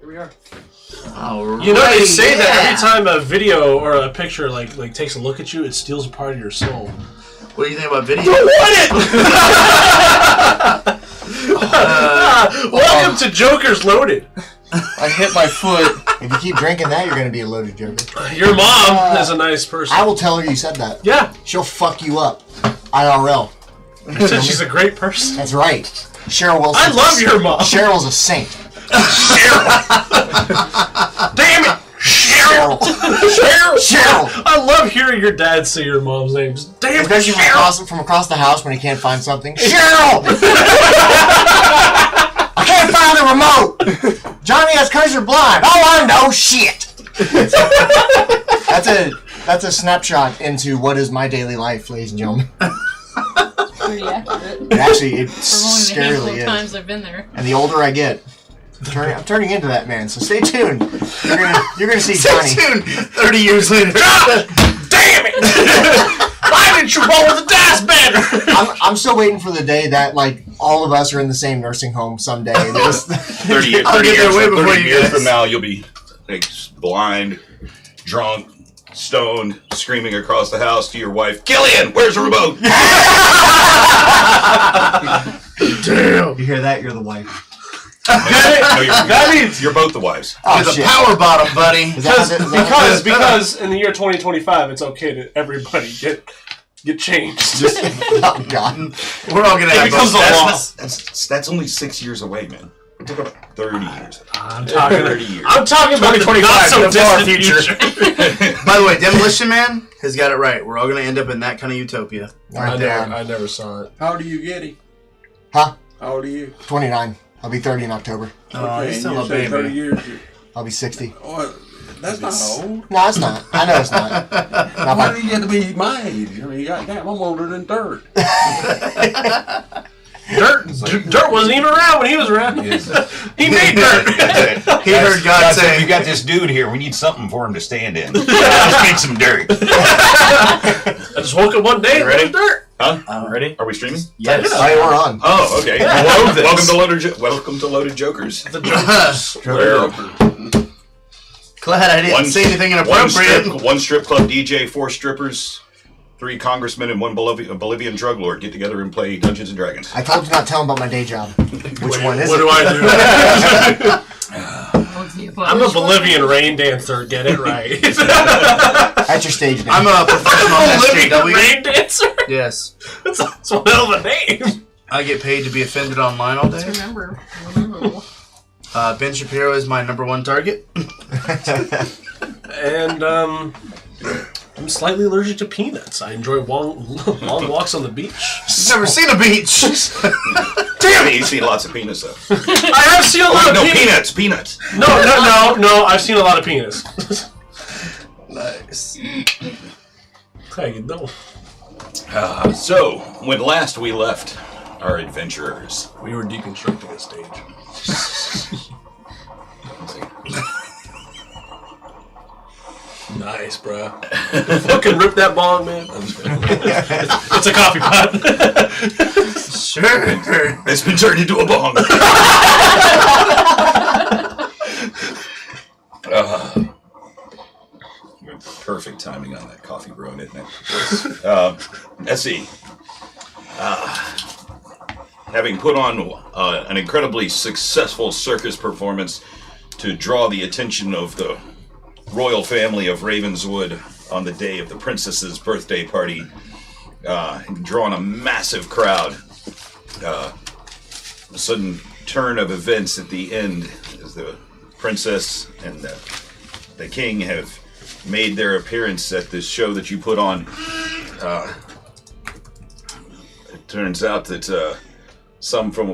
Here we are. Right, you know, they say that every time a video or a picture like takes a look at you, it steals a part of your soul. What do you think about video? Don't want it! Welcome to Joker's Loaded. I hit my foot. If you keep drinking that, you're going to be a loaded joker. Your mom is a nice person. I will tell her you said that. Yeah. She'll fuck you up. IRL. You said she's a great person. That's right. Cheryl Wilson. I love your mom. Cheryl's a saint. Cheryl. Damn it. Cheryl. Cheryl. I love hearing your dad say your mom's name. Damn it, especially from across the house when he can't find something. Cheryl! I can't find the remote! Johnny, that's because you're blind. Oh, I know shit! That's a snapshot into what is my daily life, ladies and gentlemen. Pretty accurate. Actually, it For only the handful of times I've been there. And the older I get, I'm turning into that man, so stay tuned. You're gonna see Johnny. Stay tuned. 30 years later. Damn it! Why didn't you roll with the dice better? I'm still waiting for the day that like all of us are in the same nursing home someday. And just 30 years from now, you'll be like, blind, drunk, stoned, screaming across the house to your wife, Killian, where's the remote? Damn. You hear that? You're the wife. No, that means you're both the wives. Oh, you're the power bottom, buddy. Because in the year 2025, it's okay to everybody get changed. Oh God, we're all gonna have becomes that's only 6 years away, man. It took about 30 years. I'm talking 30 years. I'm talking about 2025, so the far future. By the way, Demolition Man has got it right. We're all gonna end up in that kind of utopia. I never saw it. How old are you, Getty? Huh? How old are you? 29. I'll be 30 in October. Oh, he's still a baby. 30 years. I'll be 60. Oh, that's not old. No, it's not. I know it's not. Why do you get to be my age? I mean, goddamn, I'm older than Dirt. Dirt wasn't even around when he was around. He made Dirt. He heard God say, "We got this dude here. We need something for him to stand in. Let's make some dirt." I just woke up one day and ready? Dirt. Huh? Ready? Are we streaming? Yes. Right, we're on. Oh, okay. Welcome to Loaded Jokers. The Jokers. Glad I didn't say anything inappropriate. One strip club DJ, 4 strippers, 3 congressmen, and 1 Bolivian drug lord get together and play Dungeons and Dragons. I told you not to tell him about my day job. Which one is it? What do I do? I'm a Bolivian rain dancer. Get it right. That's your stage name. I'm a professional Bolivian rain dancer? Yes. That's a hell of a name. I get paid to be offended online all day. Remember. Ben Shapiro is my #1 target. And I'm slightly allergic to peanuts. I enjoy long walks on the beach. You've never seen a beach. Damn it! You've seen lots of penis stuff. I have seen a lot of peanuts. No. I've seen a lot of penis. Nice. How you doing? So, when last we left our adventurers, we were deconstructing a stage. Nice, bro. Fucking rip that bong, man. It's a coffee pot. Sure. It's been turned into a bong. Perfect timing on that coffee grown, isn't it? Let's see. Having put on an incredibly successful circus performance to draw the attention of the royal family of Ravenswood on the day of the princess's birthday party, drawing a massive crowd. A sudden turn of events at the end as the princess and the king have made their appearance at this show that you put on. It turns out that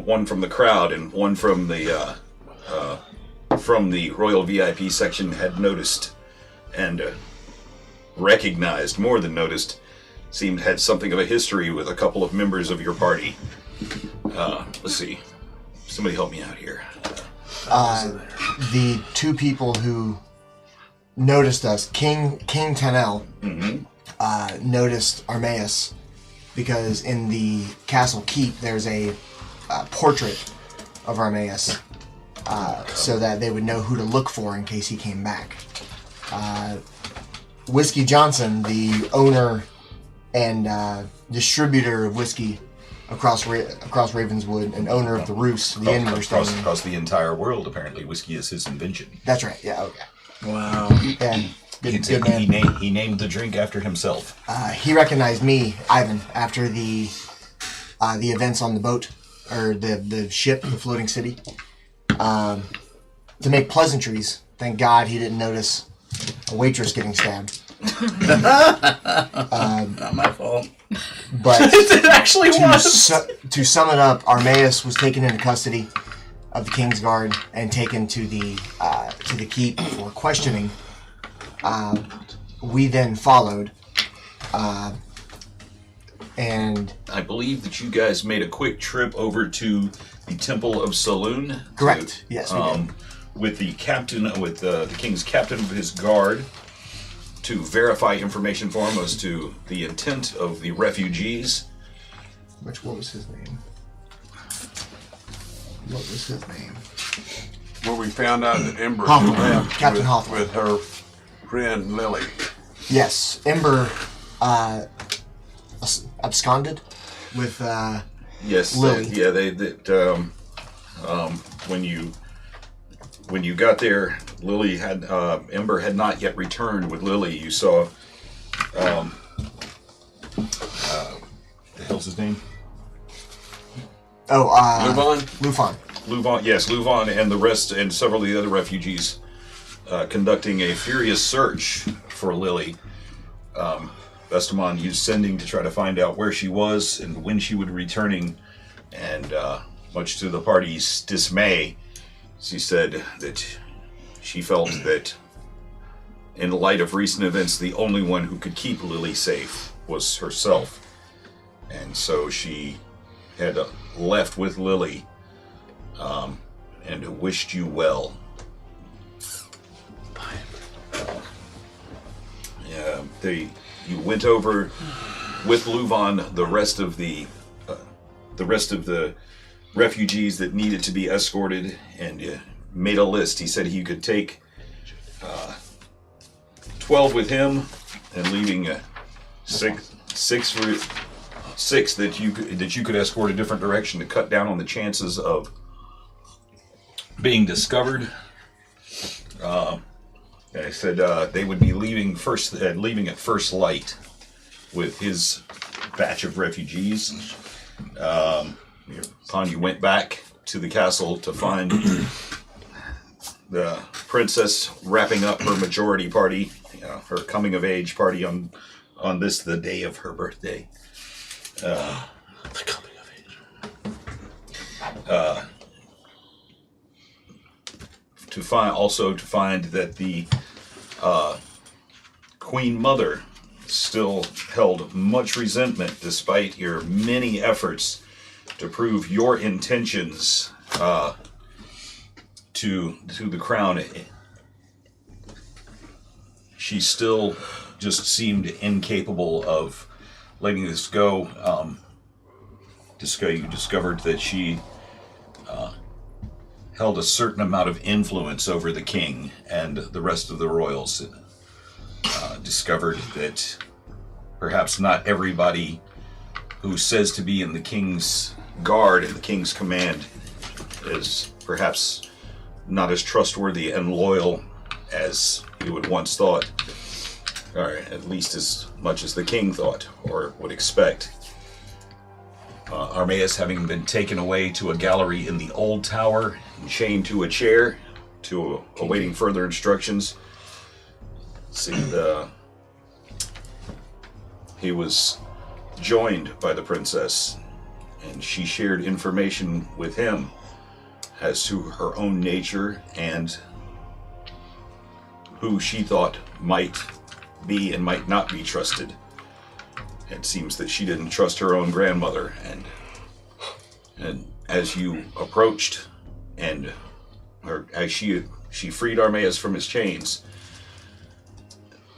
one from the crowd and one from the royal VIP section had noticed and recognized, more than noticed, had something of a history with a couple of members of your party. Let's see. Somebody help me out here. The 2 people who noticed us, King Tanel, noticed Armaeus because in the castle keep there's a portrait of Armaeus so that they would know who to look for in case he came back. Whiskey Johnson, the owner and distributor of whiskey across Ravenswood, and owner of the Roost, the inn we were staying in. Across the entire world, apparently, whiskey is his invention. That's right. Yeah. Okay. Wow. And good man. He named the drink after himself. He recognized me, Ivan, after the events on the boat, or the ship, the floating city. To make pleasantries, thank God he didn't notice a waitress getting stabbed. Not my fault. But It actually was. to sum it up, Armaeus was taken into custody of the King's Guard and taken to the keep for questioning. We then followed, and I believe that you guys made a quick trip over to the Temple of Saloon. correct. Yes, we did. With the king's captain of his guard, to verify information for him as to the intent of the refugees. What was his name? What was his name? Where we found out that Ember Hawthorne. left Captain Hawthorne. with her friend Lily. Yes, Ember absconded with Yes, Lily. when you got there, Lily had Ember had not yet returned. With Lily, you saw the hell's his name? Luvon? Lufon. Yes, Luvon and the rest, and several of the other refugees, conducting a furious search for Lily. Vestamon used sending to try to find out where she was and when she would be returning, and much to the party's dismay, she said that she felt that, in the light of recent events, the only one who could keep Lily safe was herself. And so she had left with Lily, and wished you well. You went over with Luvon the rest of the refugees that needed to be escorted, and made a list. He said he could take 12 with him, and leaving six that you could escort a different direction to cut down on the chances of being discovered. I said they would be leaving at first light with his batch of refugees. Upon you went back to the castle to find the princess wrapping up her majority party, her coming of age party on this, the day of her birthday. The coming of age. To find that the Queen Mother still held much resentment despite your many efforts to prove your intentions to the crown. She still just seemed incapable of letting this go. You discovered that she held a certain amount of influence over the king and the rest of the royals. Discovered that perhaps not everybody who says to be in the king's guard and the king's command is perhaps not as trustworthy and loyal as you had once thought, or at least as much as the king thought or would expect. Armaeus having been taken away to a gallery in the old tower and chained to a chair, awaiting further instructions. He was joined by the princess, and she shared information with him as to her own nature and who she thought might be and might not be trusted. It seems that she didn't trust her own grandmother, and as you approached, and as she freed Armaeus from his chains,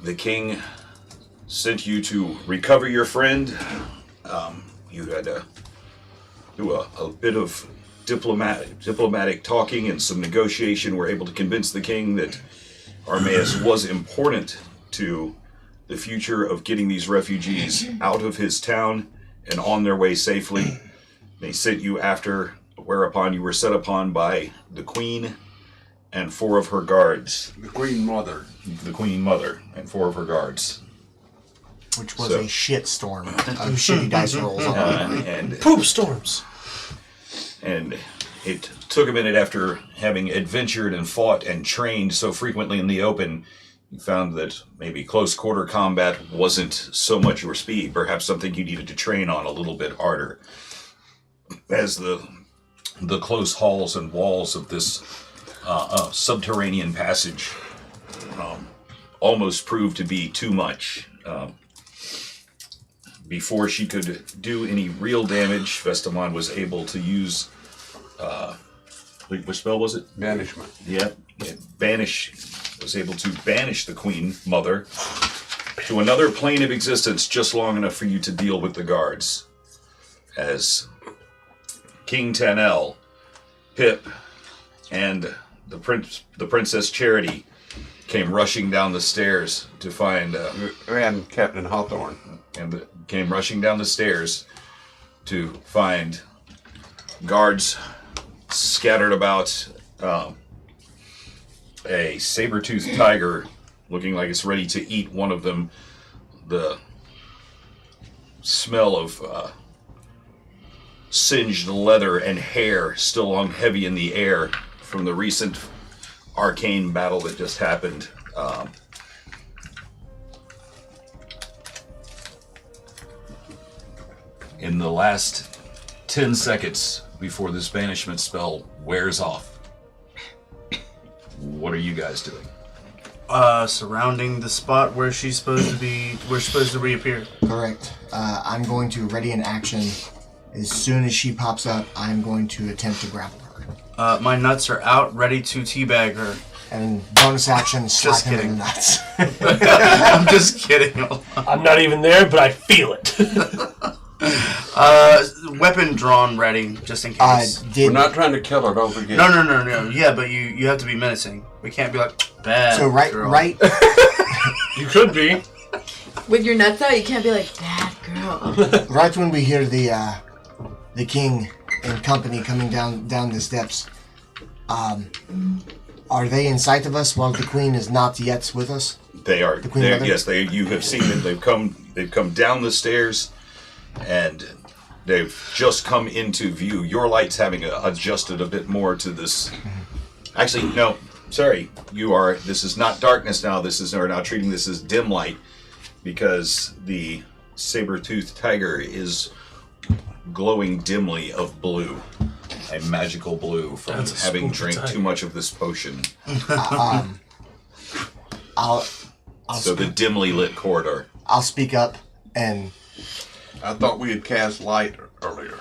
the king sent you to recover your friend. You had to do a bit of diplomatic talking and some negotiation, were able to convince the king that Armaeus was important to the future of getting these refugees out of his town and on their way safely. They sent you after, whereupon you were set upon by the queen and 4 of her guards. The Queen Mother. The Queen Mother and 4 of her guards. Which was a shit storm of shitty dice rolls. And Poop storms. And it took a minute after having adventured and fought and trained so frequently in the open. You found that maybe close quarter combat wasn't so much your speed, perhaps something you needed to train on a little bit harder. As the close halls and walls of this subterranean passage almost proved to be too much. Before she could do any real damage, Vestamon was able to use... which spell was it? Banishment. Yeah, was able to banish the Queen Mother to another plane of existence just long enough for you to deal with the guards. As King Tanel, Pip, and the Princess Charity came rushing down the stairs to find... and Captain Hawthorne. Came rushing down the stairs to find guards scattered about, a saber-toothed tiger looking like it's ready to eat one of them. The smell of singed leather and hair still hung heavy in the air from the recent arcane battle that just happened. In the last 10 seconds before this banishment spell wears off, what are you guys doing? Surrounding the spot where she's supposed to be, we're supposed to reappear. Correct. I'm going to ready an action. As soon as she pops up, I'm going to attempt to grapple her. My nuts are out, ready to teabag her. And bonus action, slap Just him in kidding. the nuts. I'm just kidding. I'm not even there, but I feel it. Weapon drawn, ready, just in case. We're not trying to kill her, don't forget. No. Yeah, but you have to be menacing. We can't be like, bad So girl. right. You could be. With your nuts out, you can't be like, bad girl. Right when we hear the king and company coming down the steps, are they in sight of us while the queen is not yet with us? They are. The Queen Mother? Yes, you have seen them. They've come down the stairs, and they've just come into view. Your light's having adjusted a bit more to this. Actually, no. Sorry. This is not darkness now. We're now treating this as dim light, because the saber-toothed tiger is glowing dimly of blue. A magical blue from That's a having spooky drank tiger. too much of this potion. I'll So the dimly lit corridor. I'll speak up and I thought we had cast light earlier.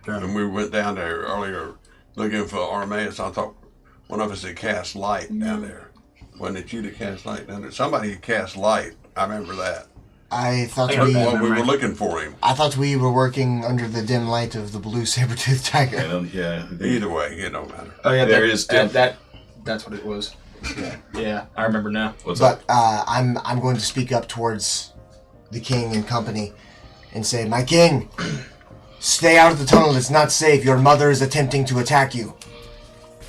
And we went down there earlier looking for Armaeus. I thought one of us had cast light down there. Wasn't it you that cast light down there? Somebody had cast light. I remember that. I thought Well, we were looking for him. I thought we were working under the dim light of the blue saber-toothed tiger. Yeah. Either way, it don't matter. Oh yeah, There is dim- that's what it was. Yeah, I remember now. What's up? But I'm going to speak up towards the king and company and say, "My king, stay out of the tunnel. It's not safe. Your mother is attempting to attack you.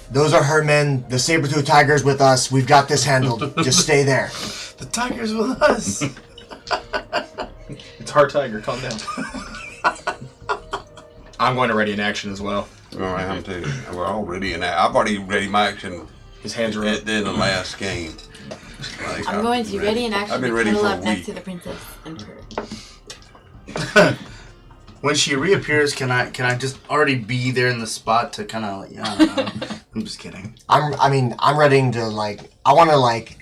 Those are her men. The saber-toothed tiger's with us. We've got this handled. Just stay there." The tiger's with us. It's hard tiger. Calm down. I'm going to ready an action as well. All right, I'm too. We're all ready in that. I've already ready my action His hands are up. in the last game. Like, I'm going to ready an action I've been to ready cuddle for a up next week. to the princess and her. When she reappears, can I just already be there in the spot to kind of like, I don't know. I'm just kidding. I'm ready to I want to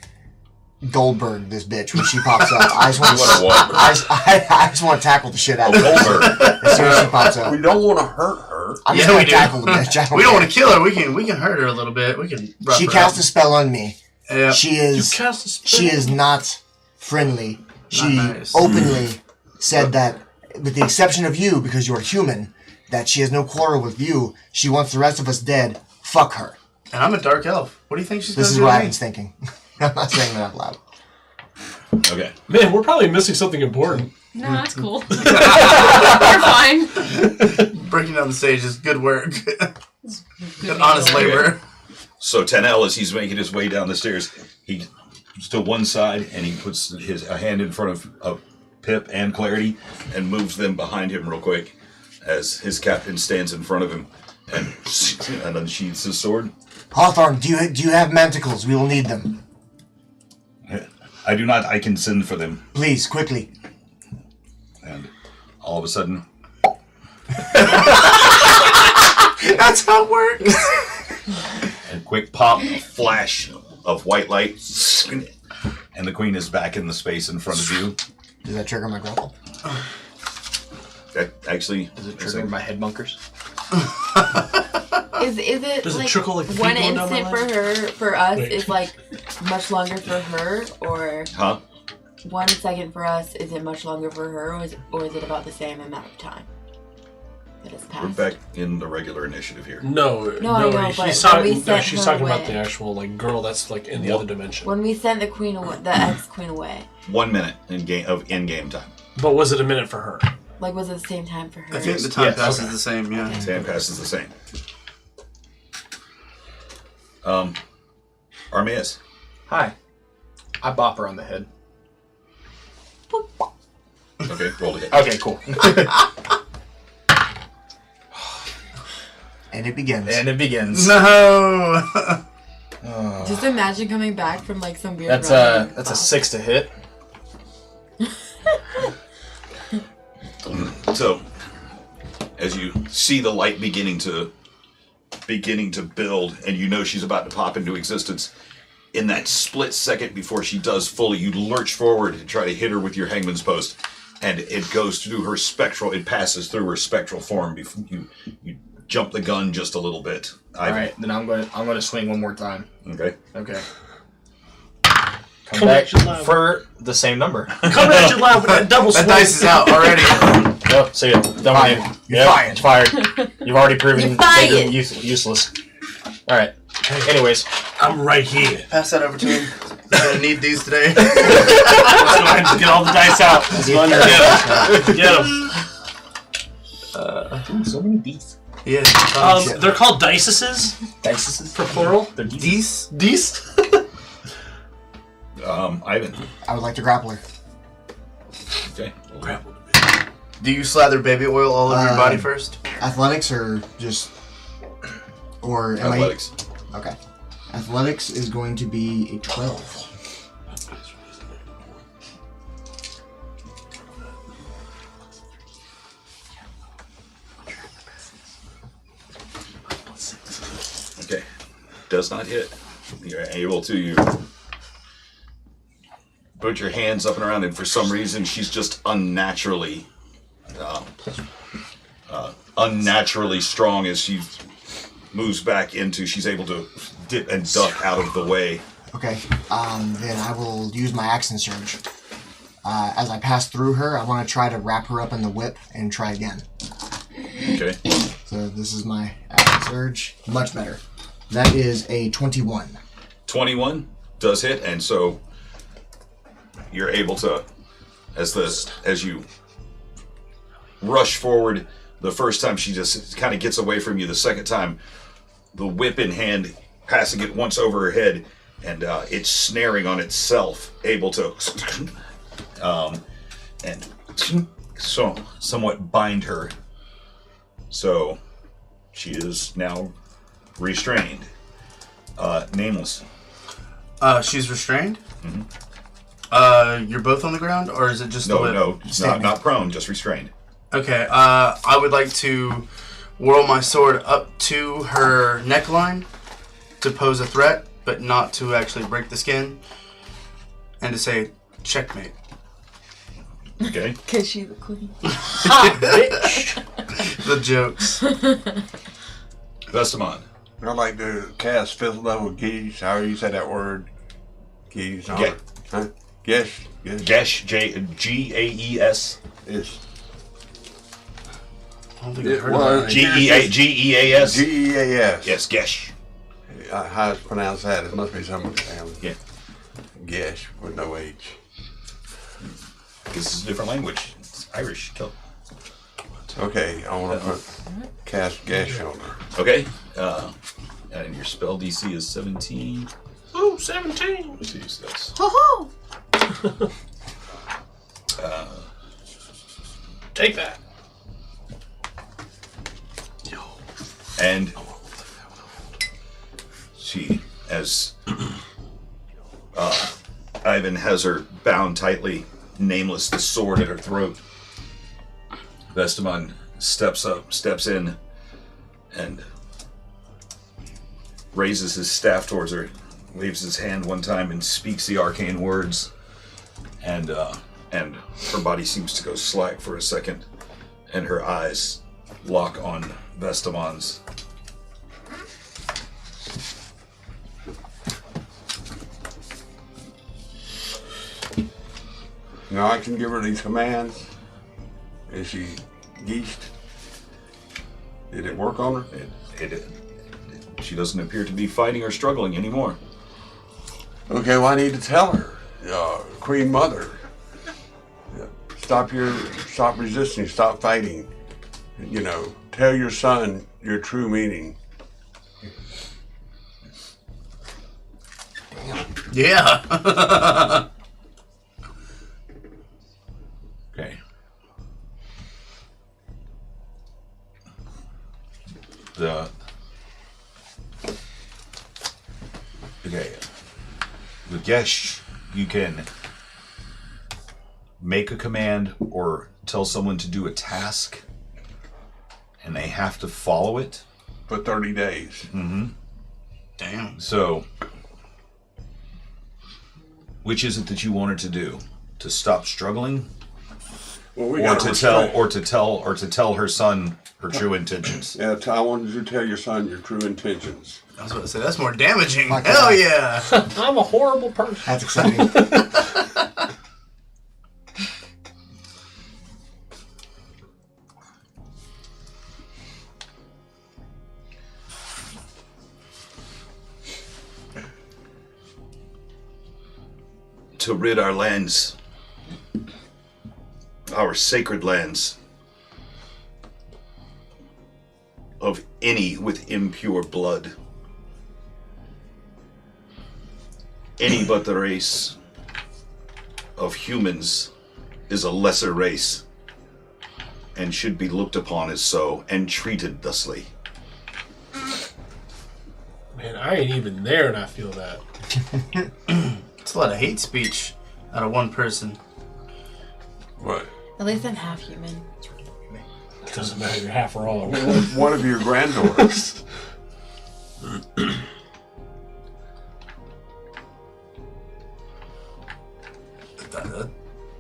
Goldberg this bitch when she pops up. I just want You wanna walk her? I just want to tackle the shit out of her Goldberg. as soon as she pops up. We don't want to hurt her. I'm just Yeah, going we to do. tackle the bitch. We don't want to kill her. We can hurt her a little bit. We can. rough She her cast up. a spell on me. Yeah. She is. Cast a spell. She is not friendly. She nice. openly said that, with the exception of you, because you're human, that she has no quarrel with you. She wants the rest of us dead. Fuck her. And I'm a dark elf. What do you think she's going This to is do what to I me? was thinking. I'm not saying that out loud. Okay. Man, we're probably missing something important. No, that's cool. You're fine. Breaking down the stage is good work. Good honest labor. So Tanel, as he's making his way down the stairs, he to one side and he puts a hand in front of Pip and Clarity and moves them behind him real quick as his captain stands in front of him and unsheathes his sword. Hawthorne, do you have manticles? We will need them. I do not. I can send for them. Please, quickly. And all of a sudden, That's how it works. a quick pop, flash of white light, and the queen is back in the space in front of you. Does that trigger my grapple? That actually Does it trigger my head bunkers? Is it Does it like trickle like one feet going down my instant for us Wait. is like much longer for her, or Huh? 1 second for us is it much longer for her, or is it about the same amount of time that has We're passed? back in the regular initiative here. No, I know, but when she's we talking. No, sent she's her talking about away. the actual like girl that's like in the other dimension. When we sent the queen away, the ex-queen away, 1 minute in-game time. But was it a minute for her? like was it the same time for her? I think the time Yes. passes the same, yeah. Time passes the same. Armias. Hi. I bop her on the head. Okay, roll it. Okay, cool. And it begins. And it begins. No! Just imagine coming back from like some weird. That's run. a 6 to hit. So, as you see the light beginning to build, and you know she's about to pop into existence, in that split second before she does fully, you lurch forward and try to hit her with your hangman's post, and it goes through her spectral. It passes through her spectral form. Before you jump the gun just a little bit. All right, then I'm going to swing one more time. Okay. Okay. Come back for the same number. Coming at you loud with that double That swing. dice is out already. Yep, see ya. Done with you. You're Yep, fired. it's fired. You've already proven You're fired. Nathan useless. All right. Anyways, I'm right here. Pass that over to him. I'm gonna need these today. Let's go ahead and get all the dice out. Let's go under. Get them. so many D's. Yeah. They're called dices Dices for plural. They're D's. These? Ivan. I would like to grapple her. Okay. Do you slather baby oil all over your body first? Athletics or just... Or am Athletics. Okay. Athletics is going to be a 12. Okay. Does not hit. You're able to put your hands up and around, and for some reason she's just unnaturally strong as she moves back into. She's able to dip and duck out of the way. Okay. Then I will use my action surge. As I pass through her, I want to try to wrap her up in the whip and try again. Okay. So this is my action surge. Much better. That is a 21. 21 does hit, and so you're able to, as you rush forward. The first time she just kind of gets away from you. The second time, the whip in hand, passing it once over her head, and it's snaring on itself, able to and so somewhat bind her. So she is now restrained. Nameless. She's restrained? Mm-hmm. You're both on the ground, or is it just the whip? No, not prone, just restrained. Okay, I would like to whirl my sword up to her neckline to pose a threat, but not to actually break the skin, and to say, checkmate. Okay. Because she's the queen. The jokes. Vestamon. I'd like to cast 5th level Geese, however you say that word. Geese. Ge- Huh? Yes. Yes. Gesh, G-A-E-S. Yes. don't think I've heard Well, of that. Geas? Geas. Yes, Gesh. How it's pronounced that? It must be some Yeah. Gesh with no H. This is a different language. It's Irish. Okay, I want to cast Gesh on her. Okay. And your spell DC is 17. Ooh, 17. Let's use this. Ho Take that. And she, as Ivan has her bound tightly, nameless, the sword at her throat, Vestamon steps in, and raises his staff towards her, waves his hand one time, and speaks the arcane words, and her body seems to go slack for a second, and her eyes lock on Vestamon's. Now I can give her these commands. Is she geesed? Did it work on her? She doesn't appear to be fighting or struggling anymore. Okay, well I need to tell her, Queen Mother. Stop resisting, stop fighting. You know, tell your son your true meaning. Yeah. Okay. With Gesh, you can make a command or tell someone to do a task, and they have to follow it. For 30 days. Damn. So, which is it that you want her to do? To stop struggling, Well, we or gotta to tell her son her true intentions? Yeah, I wanted you to tell your son your true intentions. I was about to say, that's more damaging. Fuck Hell yeah. yeah. I'm a horrible person. That's exciting. To rid our lands, our sacred lands, of any with impure blood. Any but the race of humans is a lesser race, and should be looked upon as so, and treated thusly. Man, I ain't even there and I feel that. It's a lot of hate speech out of one person. What? At least I'm half human. Doesn't matter, you're half wrong. One of your granddaughters.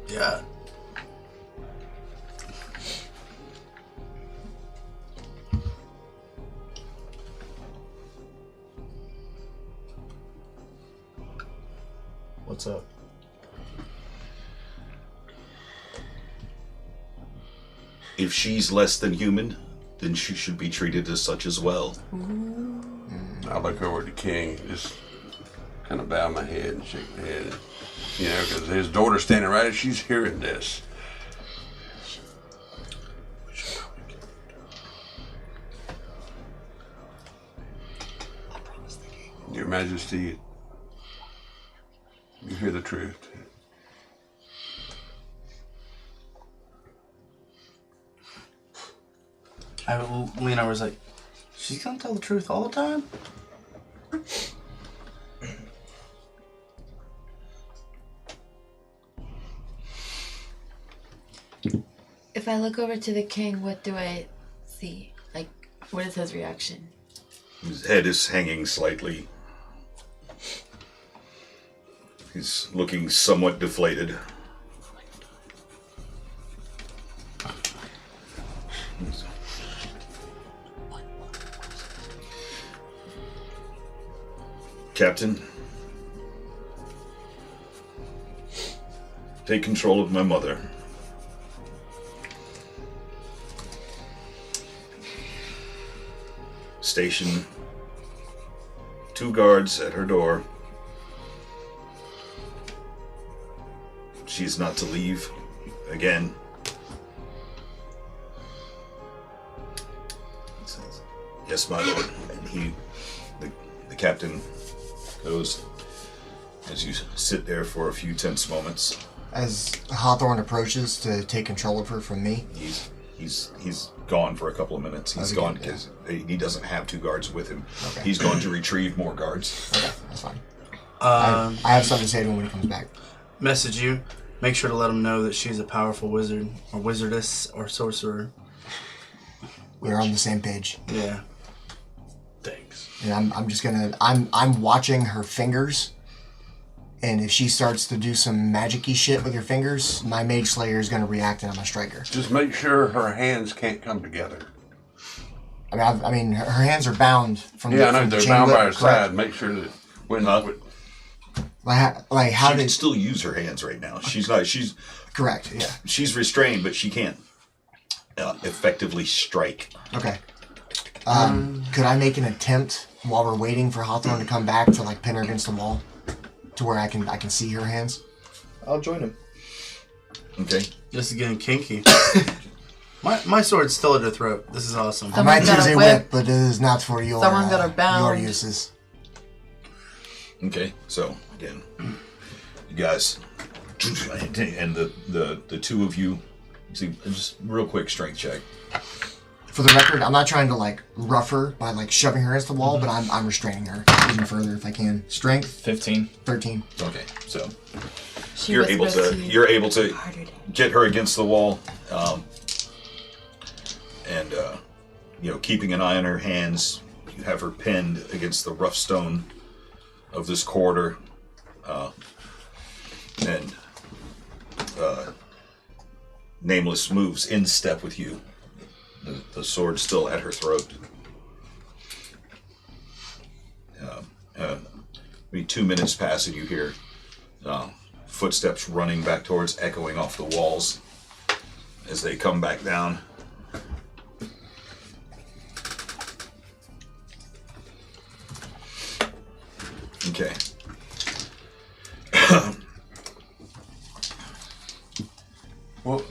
Yeah. What's up? If she's less than human, then she should be treated as such as well. I look over at the king, just kind of bow my head and shake my head. You know, because his daughter's standing right as she's hearing this. Your Majesty, you hear the truth. Lean over was like, she's gonna tell the truth all the time? If I look over to the king, what do I see? Like, what is his reaction? His head is hanging slightly. He's looking somewhat deflated. Captain, take control of my mother. station 2 guards at her door. She's not to leave again. He says, "Yes, my lord." And the captain goes as you sit there for a few tense moments. As Hawthorne approaches to take control of her from me, He's gone for a couple of minutes. He's gone because he doesn't have 2 guards with him. Okay. He's going to retrieve more guards. okay, that's fine. I have something to say to him when he comes back. Message you. Make sure to let him know that she's a powerful wizard, or wizardess, or sorcerer. We're on the same page. Yeah. Thanks. And I'm just gonna. I'm watching her fingers, and if she starts to do some magic-y shit with her fingers, my Mage Slayer is gonna react and I'm gonna strike her. Just make sure her hands can't come together. I mean, her hands are bound from Yeah, I know from the they're chain bound by whip, her correct? side. Make sure that when Like how She can did still use her hands right now. She's not. correct? Yeah. She's restrained, but she can't effectively strike. Okay. Could I make an attempt while we're waiting for Hawthorne to come back to like pin her against the wall, to where I can see her hands? I'll join him. Okay. This is getting kinky. my sword's still at her throat. This is awesome. I might got use a a whip. whip, but it is not for your Someone got her bound. your uses. Okay. So again, you guys, and the 2 of you, see, just real quick strength check. For the record, I'm not trying to like rough her by like shoving her against the wall, but I'm restraining her even further if I can. Strength 15. 13. Okay. So She you're able whispers to you, you're able to "Harder to-" get her against the wall, and keeping an eye on her hands. You have her pinned against the rough stone of this corridor, and Nameless moves in step with you. The sword still at her throat. Maybe 2 minutes pass and you hear footsteps running back towards, echoing off the walls as they come back down. Okay. well,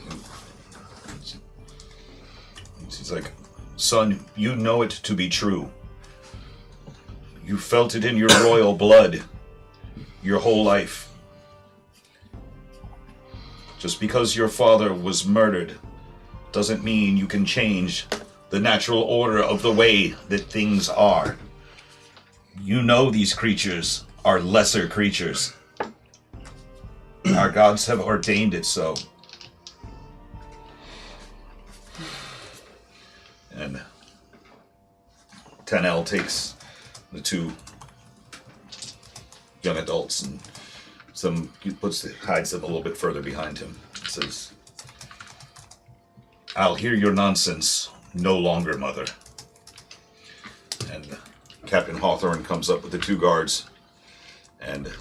He's like, "Son, you know it to be true. You felt it in your royal blood your whole life. Just because your father was murdered doesn't mean you can change the natural order of the way that things are. You know these creatures are lesser creatures. Our gods have ordained it so. And Tanel takes the 2 young adults and hides them a little bit further behind him. Says, "I'll hear your nonsense no longer, mother." And Captain Hawthorne comes up with the 2 guards, and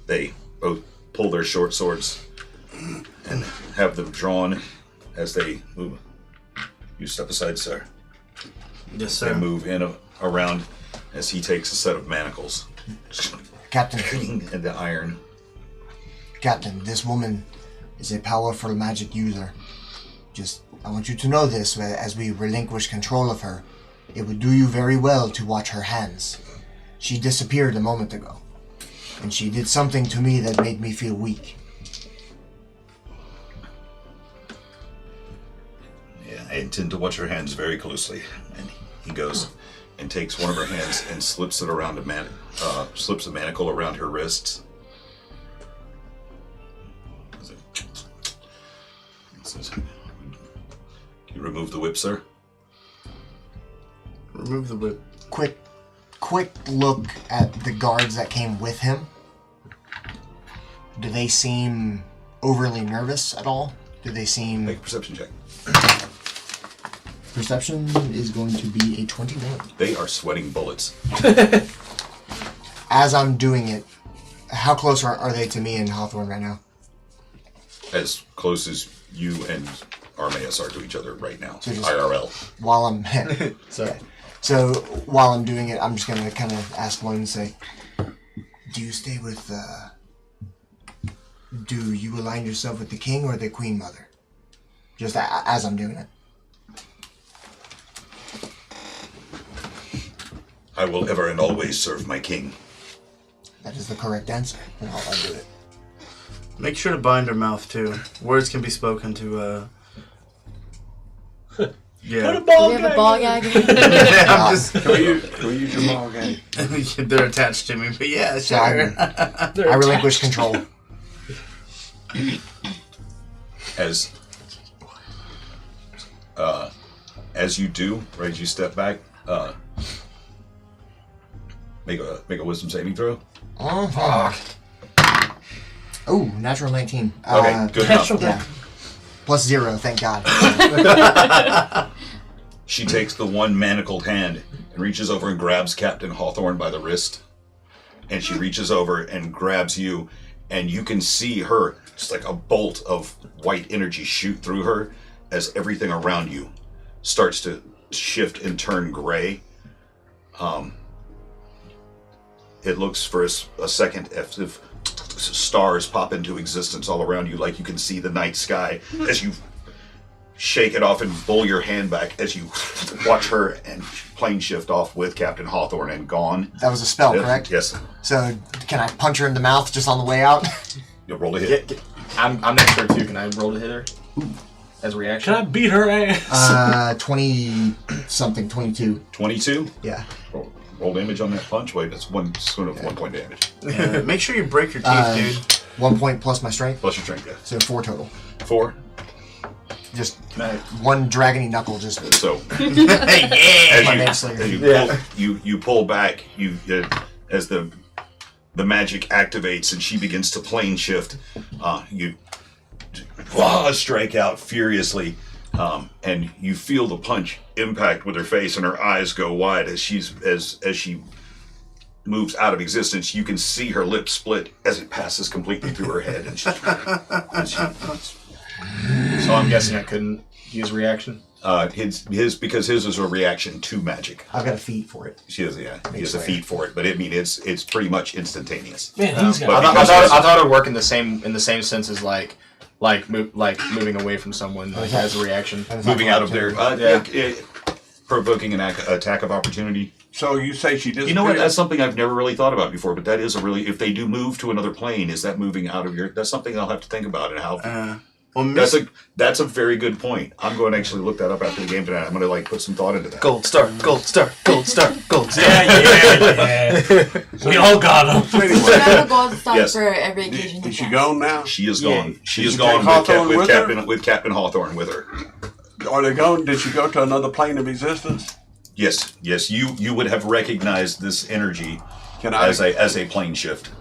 they both pull their short swords and have them drawn as they move. You step aside, sir. Yes, They sir. move in around as he takes a set of manacles. Captain, And the iron. Captain, this woman is a powerful magic user. I want you to know this, as we relinquish control of her, it would do you very well to watch her hands. She disappeared a moment ago, and she did something to me that made me feel weak. Yeah, I intend to watch her hands very closely. And he goes and takes one of her hands and slips it around slips the manacle around her wrists. Says, "Can you remove the whip, sir?" Remove the whip. Quick look at the guards that came with him. Do they seem overly nervous at all? Do they seem... Make a perception check. Perception is going to be a 21. They are sweating bullets. As I'm doing it, how close are they to me and Hawthorne right now? As close as you and Armaeus are to each other right now. So just- IRL. While I'm So, so while I'm doing it, I'm just gonna kind of ask one and say, "Do you stay with? Do you align yourself with the king or the queen mother?" Just as I'm doing it. I will ever and always serve my king. That is the correct answer, and I'll do it. Make sure to bind her mouth too. Words can be spoken to. Yeah. Do we have a ball gag? I'm just. Can we use your ball game? They're attached to me, but yeah, So sure. I relinquish control. As you do, right, as you step back, make a wisdom saving throw. Oh, natural 19. Okay, good enough. Yeah. +0, thank God. She takes the one manacled hand and reaches over and grabs Captain Hawthorne by the wrist. And she reaches over and grabs you, and you can see her, just like a bolt of white energy shoot through her as everything around you starts to shift and turn gray. It looks for a second as if stars pop into existence all around you, like you can see the night sky as you shake it off and pull your hand back as you watch her and plane shift off with Captain Hawthorne and gone. That was a spell, correct? Yes. So can I punch her in the mouth just on the way out? You'll roll a hit. I'm next to her too. Can I roll to hit her? As a reaction? Can I beat her ass? 20-something, 22. 22? Yeah. Roll damage on that punch. Wait, that's one of 1 point damage. Make sure you break your teeth, dude. 1 point plus my strength. Plus your strength, yeah. So 4 total. 4. Just one dragony knuckle just... So, Hey, My as manslayer. you pull back, as the magic activates and she begins to plane shift, you strike out furiously, and you feel the punch impact with her face, and her eyes go wide as she moves out of existence. You can see her lips split as it passes completely through her head, and So I'm guessing I couldn't use reaction. his because his is a reaction to magic. I've got a feat for it. He has a feat for it, but I mean it's pretty much instantaneous. Man, he's But got I thought it would work in the same sense as like moving away from someone as a reaction. Moving out of there, provoking an attack of opportunity. So you say she disappeared? You know what? That's something I've never really thought about before, but that is if they do move to another plane, is that moving out of that's something I'll have to think about and how. That's a very good point. I'm going to actually look that up after the game tonight. I'm going to put some thought into that. Gold star, gold star, gold star, gold star. Yeah. We all got him. Should I have a gold star Yes. for every occasion? Is she gone now? She is gone. She is she gone take Hawthorne with Captain Hawthorne with her. Are they gone? Did she go to another plane of existence? Yes. You would have recognized this energy Can I? as a plane shift.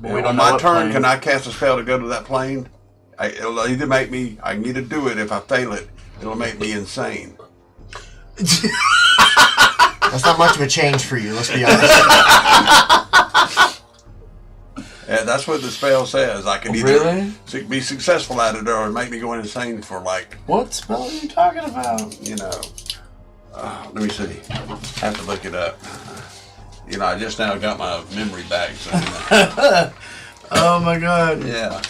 On my turn, can I cast a spell to go to that plane? It'll either make me. I can either do it. If I fail it, it'll make me insane. That's not much of a change for you, let's be honest. Yeah, that's what the spell says. I can either be successful at it or make me go insane for What spell are you talking about? Let me see. I have to look it up. I just now got my memory back. So, Oh my god. yeah.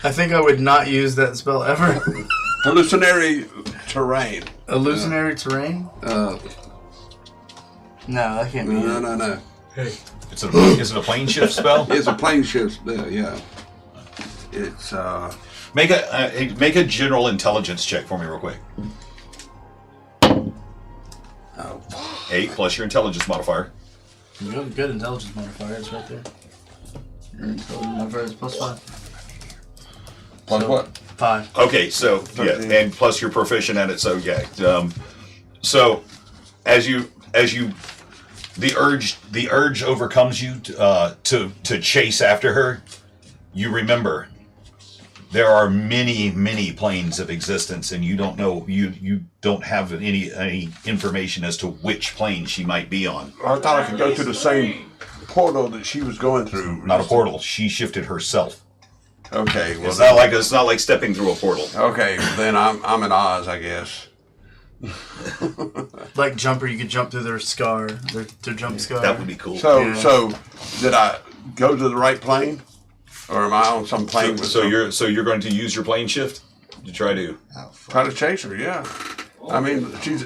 I think I would not use that spell ever. Hallucinatory terrain. Illusionary terrain? No, that can't be it. No. Is it a plane shift spell? It's a plane shift spell, yeah. It's, Make a general intelligence check for me real quick. 8 plus your intelligence modifier. Good intelligence modifier, it's right there. Your intelligence modifier is +5. plus what? 5. Okay, so yeah, 13. and plus you're proficient at it, so yeah. So as you the urge overcomes you to chase after her. You remember there are many planes of existence, and you don't know you don't have any information as to which plane she might be on. I thought I could go to the same portal that she was going through. Not a portal. She shifted herself. Okay, well It's not like stepping through a portal. okay, then I'm in Oz, I guess. Like Jumper, you could jump through their scar, their jump scar. That would be cool. So did I go to the right plane, or am I on some plane? So you're going to use your plane shift to try to chase her? Yeah. I mean, she's.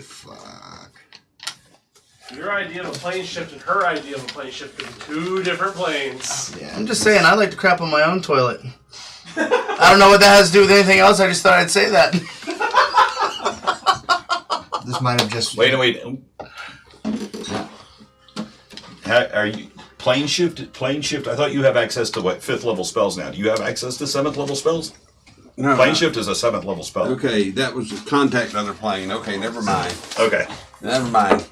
Your idea of a plane shift and her idea of a plane shift could be two different planes. Yeah. I'm just saying, I like to crap on my own toilet. I don't know what that has to do with anything else. I just thought I'd say that. This might have just. wait. Are you plane shift? Plane shift. I thought you have access to what 5th level spells now. Do you have access to 7th level spells? No. Plane shift is a 7th level spell. Okay, that was contact other plane. Okay, never mind. Okay. Never mind.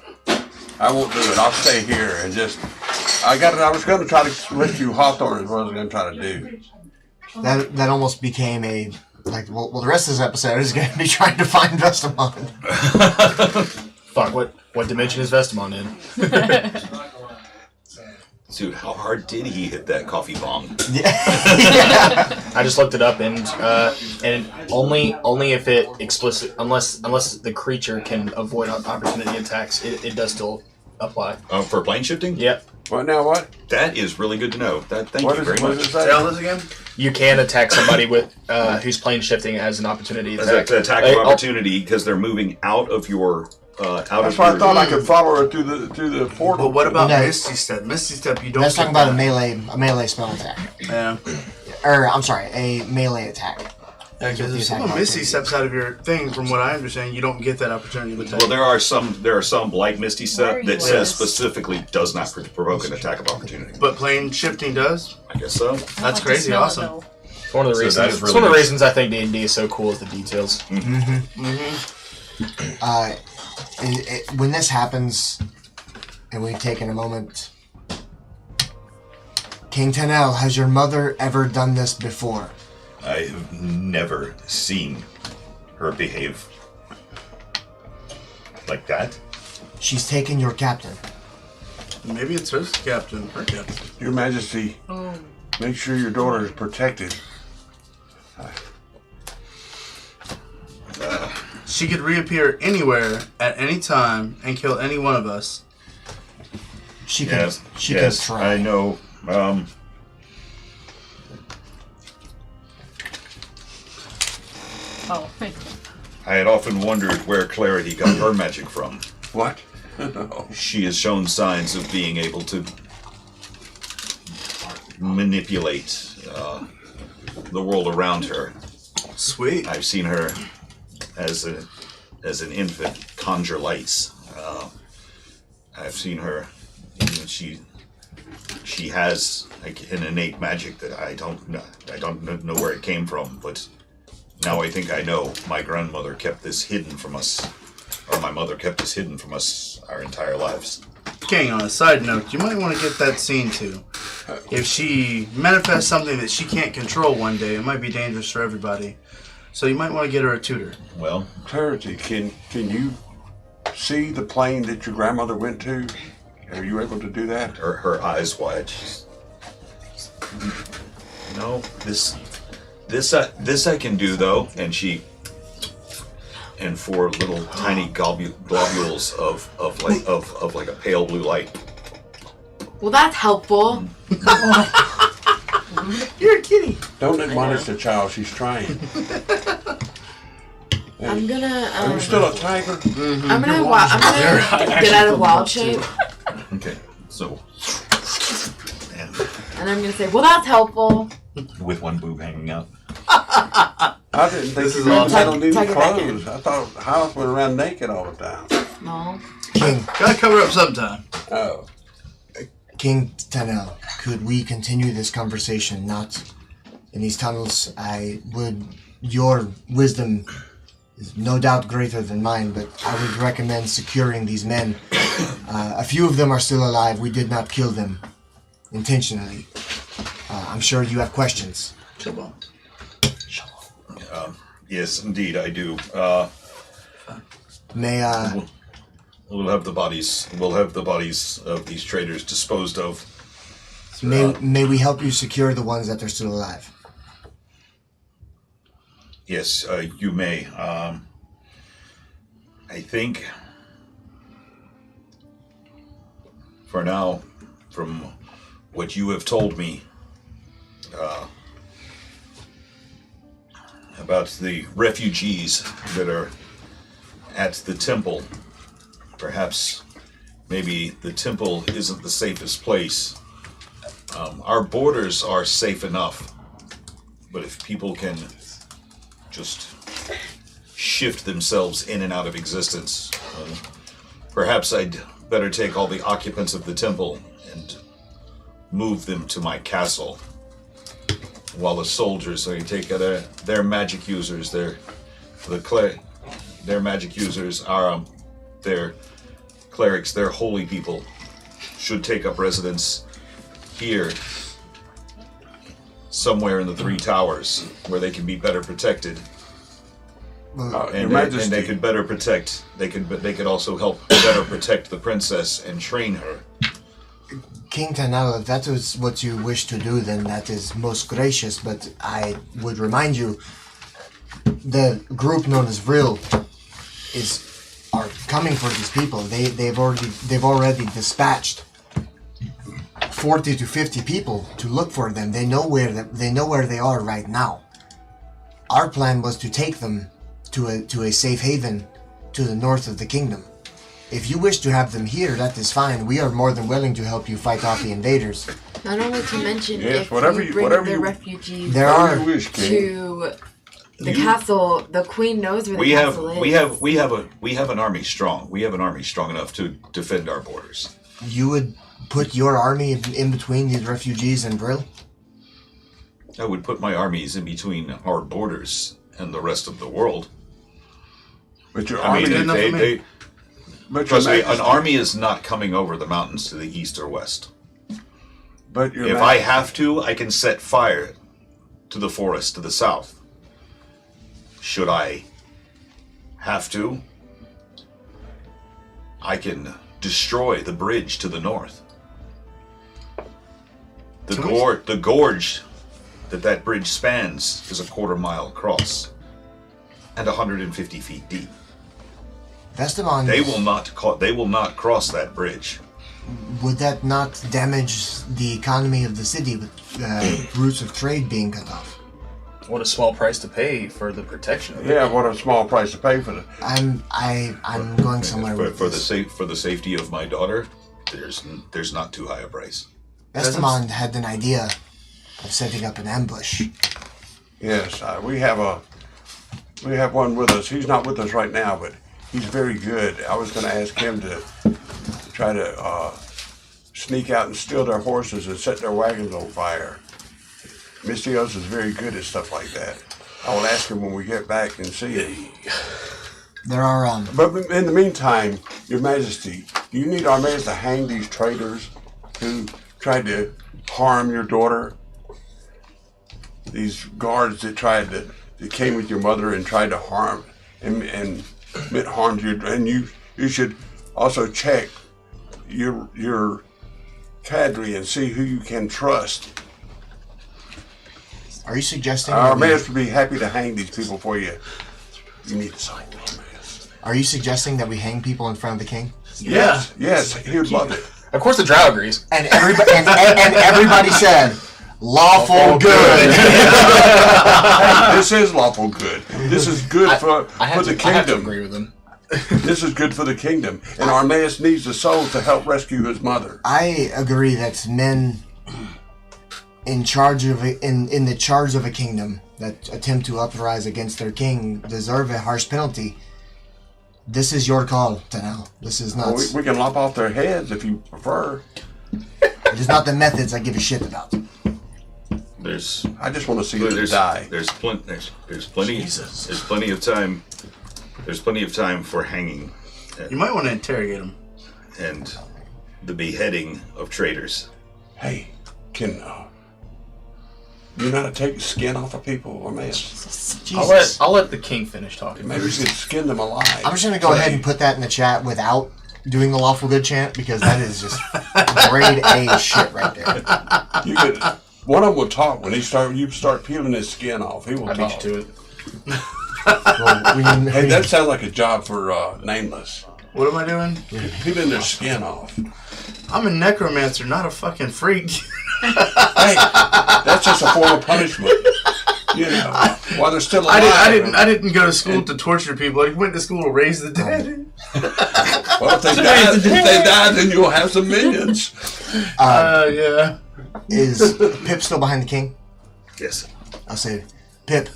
I won't do it. I'll stay here and just. I was going to try to switch you Hawthorne is what I was going to try to do. That almost became a well the rest of this episode is going to be trying to find Vestamon. Fuck, what dimension is Vestamon in? Dude, how hard did he hit that coffee bomb? Yeah. I just looked it up, and only if it unless the creature can avoid opportunity attacks, it does still apply. For plane shifting? Yep. What now? What? That is really good to know. Thank you What very does much. it say? Tell this again. You can attack somebody with who's plane shifting as an opportunity As attack. an attack of opportunity because they're moving out of your That's why I thought I could follow her through the portal. But what about No. Misty Step? Misty Step, you don't. That's get talking about that. a melee spell attack. Yeah. Or I'm sorry, a melee attack. Because if someone Misty Steps out of your thing, from what I understand, you don't get that opportunity to attack. Well, there are some like Misty Where are Step you that says at? specifically does not provoke an attack of opportunity. But plane shifting does. I guess so. That's crazy awesome. It's one of the So reasons. that is It's really one of the nice. reasons I think D&D is so cool is the details. When this happens, and we've taken a moment, King Tanel, has your mother ever done this before? I have never seen her behave like that. She's taken your captain. Maybe it's her captain. Her captain. Your Majesty, make sure your daughter is protected. She could reappear anywhere at any time and kill any one of us. She Yes, can. She yes, can try. I know. Oh, thank you. I had often wondered where Clarity got her magic from. What? She has shown signs of being able to manipulate the world around her. Sweet. I've seen her as an infant conjure lights. I've seen her. She has like an innate magic that I don't know where it came from, but now I think I know. My grandmother kept this hidden from us, or my mother kept this hidden from us our entire lives. King, on a side note, you might want to get that scene too. If she manifests something that she can't control one day, it might be dangerous for everybody. So you might want to get her a tutor. Well, Clarity, can you see the plane that your grandmother went to? Are you able to do that? her eyes wide. No, this I can do though, and she. And 4 little tiny globules of like a pale blue light. Well, that's helpful. You're a kitty. Don't admonish the child. She's trying. I'm gonna. Are you still a tiger? I'm gonna get out of wild shape, Okay, so and I'm gonna say, "Well, that's helpful." with one boob hanging out. I didn't think This you is really awesome. had on any Tuck it back clothes. I thought House went around naked all the time. No. Gotta cover up sometime. Oh. King Tanel, could we continue this conversation not in these tunnels? Your wisdom is no doubt greater than mine, but I would recommend securing these men. A few of them are still alive. We did not kill them intentionally. I'm sure you have questions. Yes, indeed, I do. May We'll have the bodies. We'll have the bodies of these traitors disposed of. may we help you secure the ones that are still alive? Yes, you may. I think for now, from what you have told me about the refugees that are at the temple, perhaps maybe the temple isn't the safest place. Our borders are safe enough, but if people can just shift themselves in and out of existence, perhaps I'd better take all the occupants of the temple and move them to my castle, while the soldiers, so you take their magic users, their magic users are their clerics, their holy people, should take up residence here, somewhere in the Three Towers, where they can be better protected. Your Majesty. And they could better protect. They could also help better protect the princess and train her. King Tanel, if that is what you wish to do, then that is most gracious. But I would remind you, the group known as Vril are coming for these people. They've already dispatched 40 to 50 people to look for them. They know where they are right now. Our plan was to take them to a safe haven to the north of the kingdom. If you wish to have them here, that is fine. We are more than willing to help you fight off the invaders. Not only to mention, Yes, if whatever you you- bring whatever the you- refugees There are You wish, King. to the castle, the queen knows where the We have castle is. we have an army strong. We have an army strong enough to defend our borders. you would put your army in between these refugees and Vril? I would put my armies in between our borders and the rest of the world. But your I army, mean, good enough for me. but your trust me, an Majesty, army is not coming over the mountains to the east or west. but your If Majesty, I have to, I can set fire to the forest to the south. Should I have to, I can destroy the bridge to the north. The gorge that bridge spans is a quarter-mile across and 150 feet deep. Esteban, They will not cross that bridge. would that not damage the economy of the city with routes of trade being cut off? What a small price to pay for the protection of it. yeah, what a small price to pay for the. I'm going somewhere with this. For the safety of my daughter, there's not too high a price. Esteban had an idea of setting up an ambush. Yes, we have one with us. He's not with us right now, but he's very good. I was going to ask him to try to sneak out and steal their horses and set their wagons on fire. Mistios is very good at stuff like that. I will ask him when we get back and see him. There are But in the meantime, Your Majesty, do you need Armaeus to hang these traitors who tried to harm your daughter? These guards that came with your mother and tried to harm and meant harm to you. And you should also check your cadre and see who you can trust. Are you suggesting? that we- Armaeus would be happy to hang these people for you. You need to sign Armaeus. Are you suggesting that we hang people in front of the king? Yes, he would love it. Of course, the drow agrees. And everybody and everybody said, "Lawful good." This is lawful good. This is good for the I have to kingdom. agree with him. This is good for the kingdom. And Armaeus needs the soul to help rescue his mother. I agree that men in the charge of a kingdom that attempt to uprise against their king deserve a harsh penalty. This is your call, Tanel. This is not. Well, we can lop off their heads if you prefer. It is not the methods I give a shit about. There's I just want to see them die. There's plenty of time. There's plenty of time for hanging You might want to interrogate him. and the beheading of traitors. Hey, can you know how to take the skin off of people, Armaeus? Jesus. I'll let the king finish talking. Maybe we could skin them alive. I'm just gonna go ahead and put that in the chat without doing the lawful good chant because that is just grade A shit right there. You could. One of them will talk when you start peeling his skin off. He will I talk. beat you to it. Well, Hey, that sounds like a job for Nameless. What am I doing? Peeling their skin off. I'm a necromancer, not a fucking freak. Hey, that's just a form of punishment. You know, while they're still alive. I didn't go to school to torture people. I went to school to raise the dead. Well, if they die, then you'll have some minions. Yeah. Is Pip still behind the king? Yes. I'll say, Pip,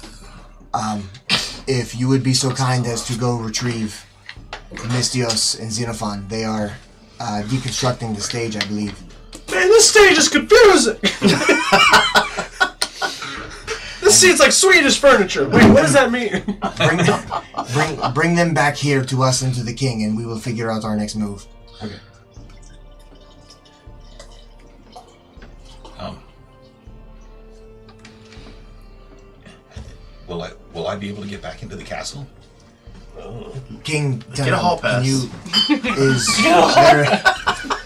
if you would be so kind as to go retrieve Mystios and Xenophon. They are deconstructing the stage, I believe. Man, this stage is confusing! This seat's like Swedish furniture. Wait, what does that mean? Bring them back here to us and to the king, and we will figure out our next move. Okay. Will I be able to get back into the castle? King, Get a hall pass.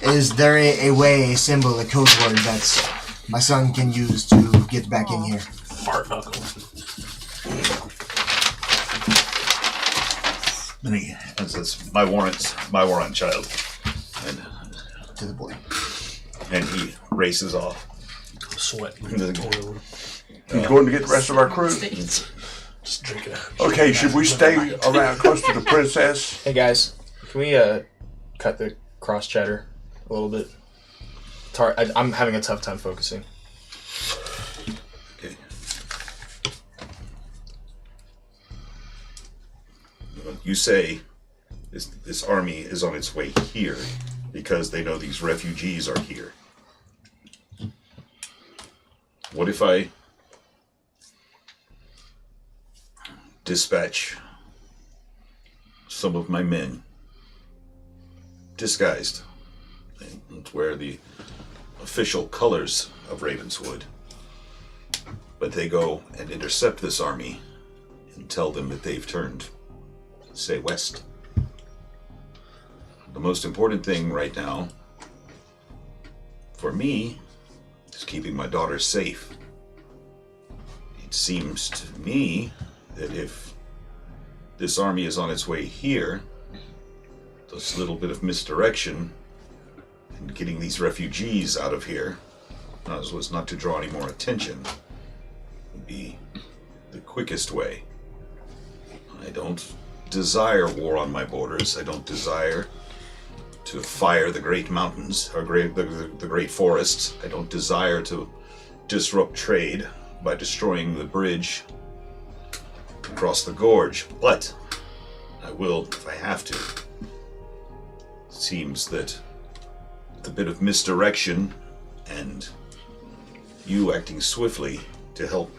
Is there a way, a symbol, a code word that my son can use to get back in here? Fart knuckle. And he says, my warrant, child. And To the boy. and he races off. Sweat. He's going to get the rest of our crew. Just drink it out. Okay, should we stay around close to the princess? Hey guys, can we cut the cross chatter a little bit? I'm having a tough time focusing. Okay. You say this army is on its way here because they know these refugees are here. What if I dispatch some of my men disguised and wear the official colors of Ravenswood, but they go and intercept this army and tell them that they've turned, say, west? The most important thing right now for me is keeping my daughter safe. It seems to me that if this army is on its way here, this little bit of misdirection and getting these refugees out of here, as was not to draw any more attention, would be the quickest way. I don't desire war on my borders. I don't desire to fire the great mountains or the great forests. I don't desire to disrupt trade by destroying the bridge across the gorge, but I will if I have to. It seems that with a bit of misdirection and you acting swiftly to help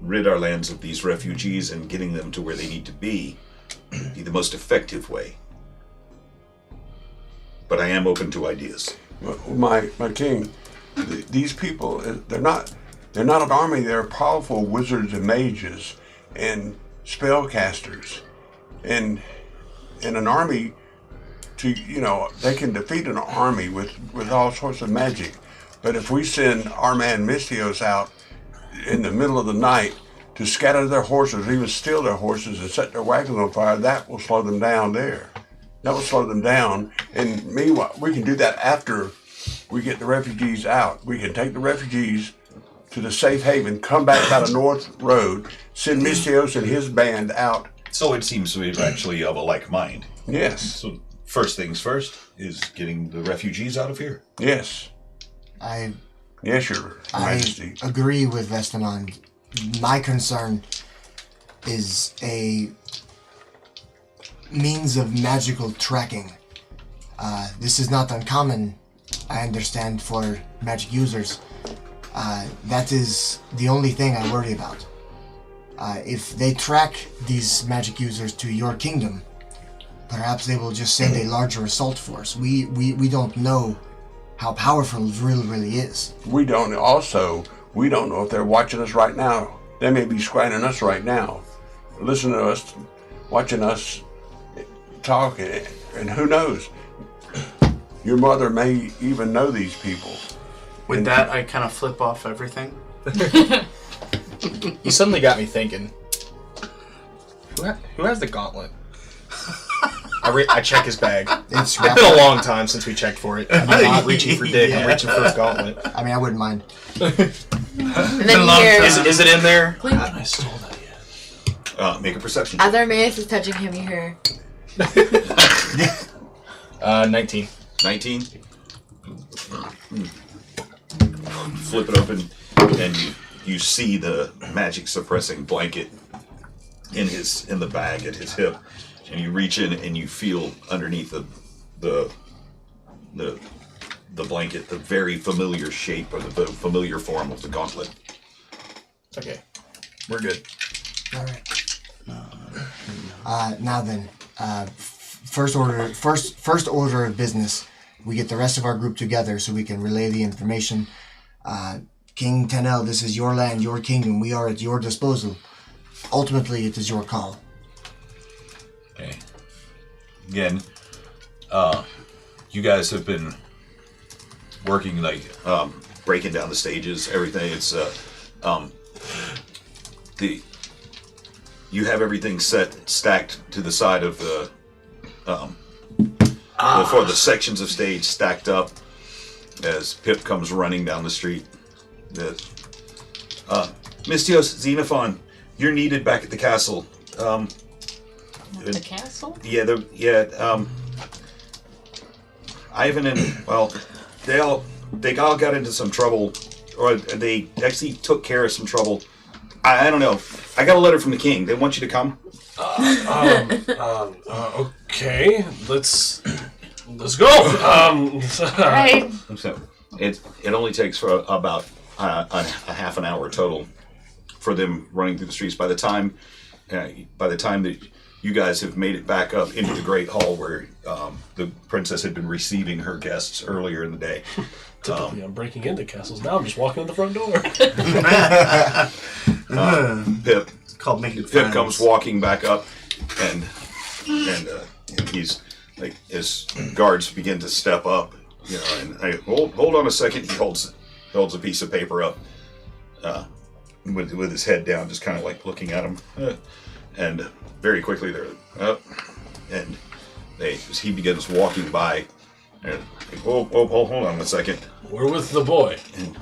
rid our lands of these refugees and getting them to where they need to be the most effective way. But I am open to ideas. My king, these people, they're not an army. They're powerful wizards and mages and spellcasters, and an army they can defeat an army with all sorts of magic. But if we send our man Mystios out in the middle of the night to scatter their horses, even steal their horses and set their wagons on fire, that will slow them down there. That will slow them down. And meanwhile, we can do that after we get the refugees out. We can take the refugees to the safe haven, come back by the north road, send Mystios and his band out. So it seems to be actually of a like mind. Yes. So first things first is getting the refugees out of here. Yes. Yes, Your Majesty. I agree with Vestamon. My concern is a means of magical tracking. This is not uncommon, I understand, for magic users. That is the only thing I worry about. If they track these magic users to your kingdom, perhaps they will just send a larger assault force. We don't know how powerful it really is. We don't know if they're watching us right now. They may be squatting us right now, listening to us, watching us talk, and who knows? Your mother may even know these people. With that, I kind of flip off everything. You suddenly got me thinking. Who has the gauntlet? I check his bag. It's It's been a long time since we checked for it. I'm not reaching for dick. I'm reaching for his gauntlet. I mean, I wouldn't mind. And then you hear, Is it in there? clink. I stole that yet. Make a perception. As Armaeus is touching him, you hear, 19. 19. Flip it open, and you see the magic suppressing blanket in the bag at his hip, and you reach in and you feel underneath the blanket the very familiar shape or the familiar form of the gauntlet. Okay, we're good. All right. Now then, first order of business. We get the rest of our group together so we can relay the information. King Tenel, this is your land, your kingdom. We are at your disposal. Ultimately, it is your call. Okay. Again, you guys have been working Breaking down the stages, everything. It's you have everything stacked to the side of the for the sections of stage stacked up as Pip comes running down the street. Mystios, Xenophon, you're needed back at the castle. The castle? Ivan and they all got into some trouble, or they actually took care of some trouble. I don't know. I got a letter from the king. They want you to come. Okay, let's go. Right. So it only takes for about a half an hour total for them running through the streets. By the time that you guys have made it back up into the great hall where the princess had been receiving her guests earlier in the day. Typically, I'm breaking into castles. Now I'm just walking in the front door. Pip It's called making Pip friends. comes walking back up, and he's like, his guards begin to step up, and I hold on a second. He holds a piece of paper up, with his head down, just kind of like looking at him, and very quickly they're up, and he begins walking by, and like, whoa, hold on a second. We're with the boy. And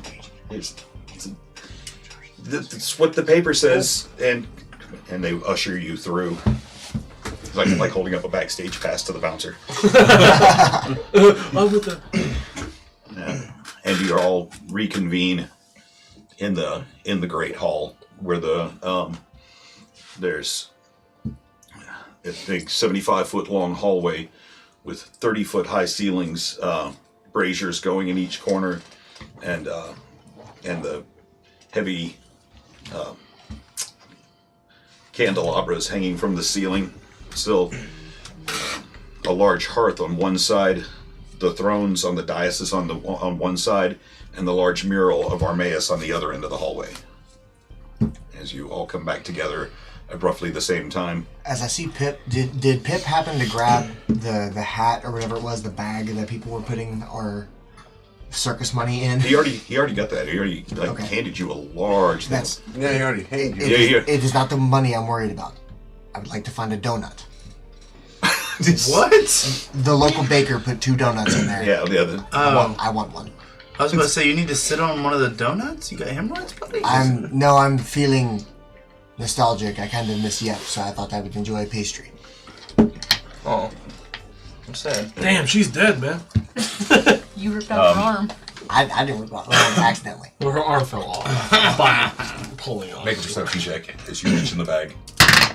that's what the paper says, and they usher you through, like holding up a backstage pass to the bouncer. And you all reconvene in the great hall where there's a big 75-foot long hallway with 30-foot high ceilings, braziers going in each corner, and the heavy candelabras hanging from the ceiling. Still a large hearth on one side, the thrones on the dais on one side, and the large mural of Armaeus on the other end of the hallway. As you all come back together at roughly the same time. As I see Pip, did Pip happen to grab the hat or whatever it was, the bag that people were putting our circus money in? He already got that. He already handed you a large. That's Yeah, he already hated you. it is not the money I'm worried about. I would like to find a donut. What? The local baker put 2 donuts in there. Yeah, the other. I want one. I was about to say, you need to sit on one of the donuts? You got hemorrhoids, buddy? I'm feeling nostalgic. I kind of miss Yep, so I thought I would enjoy a pastry. Oh, I'm sad. Damn, she's dead, man. You ripped out her arm. I didn't rip off accidentally. Well, her arm fell off by pulling on. make a perception check as you reach in the bag.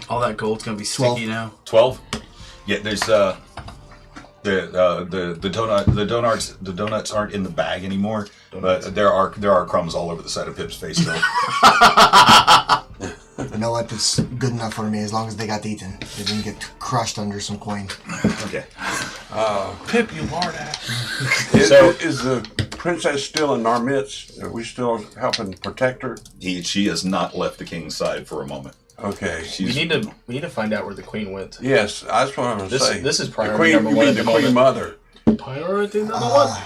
All that gold's gonna be 12. sticky now. 12. Yeah, there's the donuts aren't in the bag anymore, but there are crumbs all over the side of Pip's face still. You know what? It's good enough for me as long as they got eaten. They didn't get crushed under some coin. Okay. Pip, you lard ass. Is the princess still in our midst? Are we still helping protect her? She has not left the king's side for a moment. Okay. We need to find out where the queen went. Yes, that's what I was saying. This is the priority queen. number You one mean at the the queen moment. mother? Priority number one.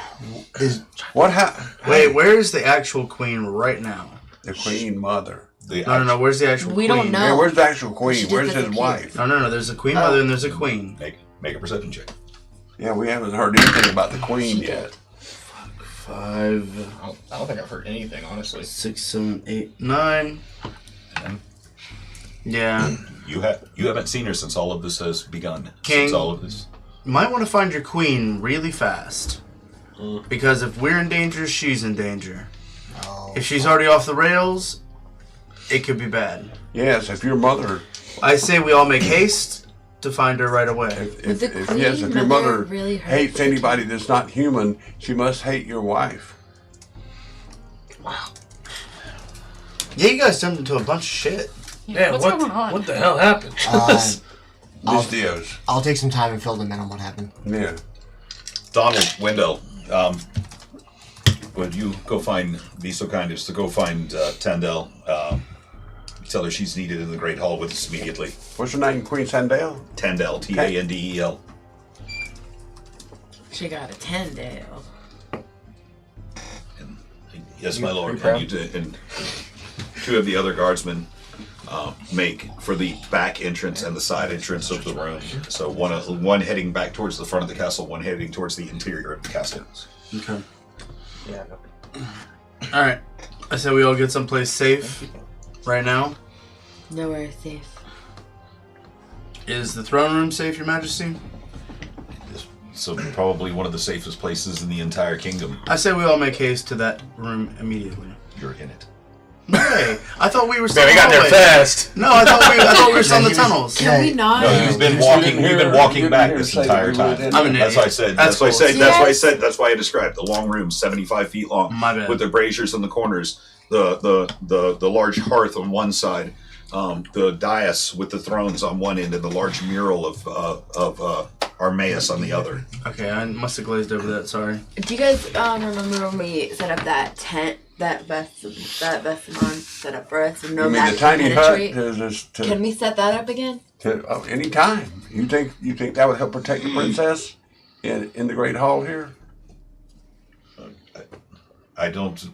Is What happened? Wait, where is the actual queen right now? The queen mother. No. Where's the actual We queen? don't know. Yeah, where's the actual queen? She just Where's his disappeared. wife? No. There's a queen mother and there's a queen. Make a perception check. Yeah, we haven't heard anything about the queen yet. 5, I don't think I've heard anything, honestly. 6, 7, 8, 9. Yeah. You haven't seen her since all of this has begun. King. Since all of this. Might want to find your queen really fast. Because if we're in danger, she's in danger. Oh, If she's already off the rails, it could be bad. Yes, if your mother, I say we all make haste to find her right away. Would the queen if your mother mother really hurt hates the anybody that's not human, she must hate your wife. Yeah, you guys jumped into a bunch of shit. Yeah, what's going on? What the hell happened? These deals. I'll take some time and fill them in on what happened. Yeah. Donald, Wendell, would you be so kind as to go find Tandel? Tell her she's needed in the Great Hall with us immediately. What's her name? Queen Sandel? Tandel, Tandel. She got a 10-dale. Yes, my lord. proud? And 2 of the other guardsmen make for the back entrance and the side entrance of the room. So one heading back towards the front of the castle, one heading towards the interior of the castle. Okay. Yeah. Alright. I say we all get someplace safe right now. Nowhere safe. Is the throne room safe, Your Majesty? So probably one of the safest places in the entire kingdom. I say we all make haste to that room immediately. You're in it. Hey, I thought we were still Man, we got there hallway. fast. No, I thought we were still in the tunnels. Can we not? No, you've been walking. You've been walking back this entire time. I'm an That's idiot. why I said. That's That's why I cool. said. That's why I Yes. said. That's why I described the long room, 75 feet long, My bad. with the braziers in the corners, the large hearth on one side, the dais with the thrones on one end, and the large mural of Armaeus on the other. Okay, I must have glazed over that, sorry. Do you guys remember when we set up that tent that Vestimon set up for us? And no You mean the magic tiny can hut? penetrate? Can we set that up again? Any time. You think that would help protect the princess in the Great Hall here? I don't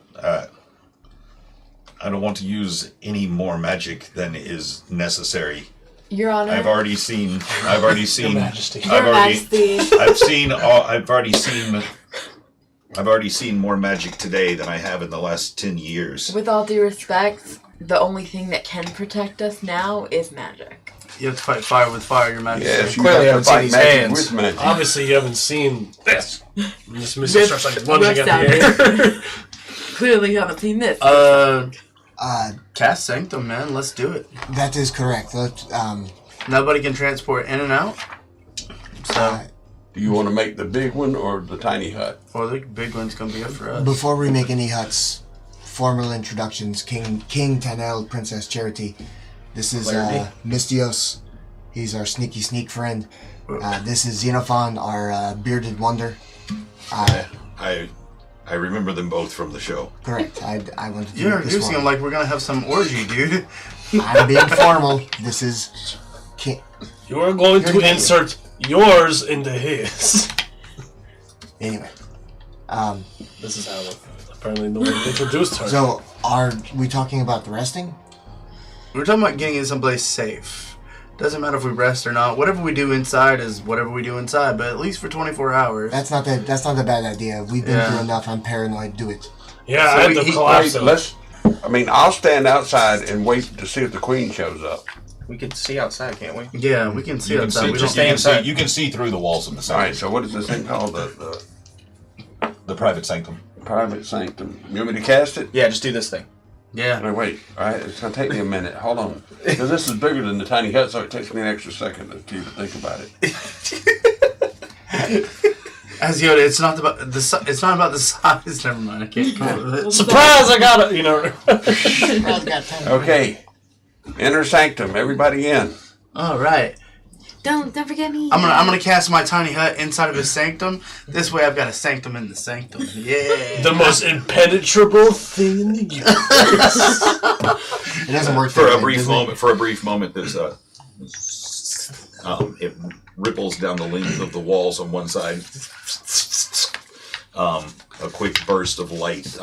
want to use any more magic than is necessary. Your Honor. I've already seen. Your Majesty. Your Majesty. I've already seen more magic today than I have in the last 10 years. With all due respect, the only thing that can protect us now is magic. You have to fight fire with fire, Your Majesty. Yes, you Clearly have to haven't seen fight these magic hands. with magic. Obviously, you haven't seen this. And this missile starts like lunging Whips at the air. Clearly you haven't seen this. Cast Sanctum, man. Let's do it. That is correct. Nobody can transport in and out. So, Do you want to make the big one or the tiny hut? or the big one's gonna be up for us. Before we make any huts, formal introductions. King Tanel, Princess Charity. This is Mystios. He's our sneak friend. This is Xenophon, our bearded wonder. I remember them both from the show. Correct. I wanted to You're make this introducing one. him like we're gonna have some orgy, dude. I'm being formal. This is King. You are going to You're- insert yours into his. Anyway. This is how apparently no one introduced her. So, are we talking about the resting? We're talking about getting in someplace safe. Doesn't matter if we rest or not. Whatever we do inside is whatever we do inside, but at least for 24 hours. That's not a bad idea. We've been Yeah. through enough. I'm paranoid. Do it. Yeah, So I had we to eat- collapse Wait, it. I'll stand outside and wait to see if the queen shows up. We could see outside, can't we? Yeah, we can see You can outside. see, We just, don't you, can inside. see, you can see through the walls of the All sanctum. right, so what is this thing called? The private sanctum. Private sanctum. You want me to cast it? Yeah, just do this thing. Yeah. No, wait. All right, it's going to take me a minute. Hold on. Because this is bigger than the tiny hut, so it takes me an extra second to even think about it. As Yoda, it's not about the size. Never mind. I can't come up with it. Surprise! I got it. You know. Okay. Inner sanctum. Everybody in. All right. Don't forget me. I'm gonna cast my tiny hut inside of his sanctum. This way, I've got a sanctum in the sanctum. Yeah. The most impenetrable thing in the universe. It doesn't work For that a way, brief does it? moment, there's it ripples down the length of the walls on one side. A quick burst of light.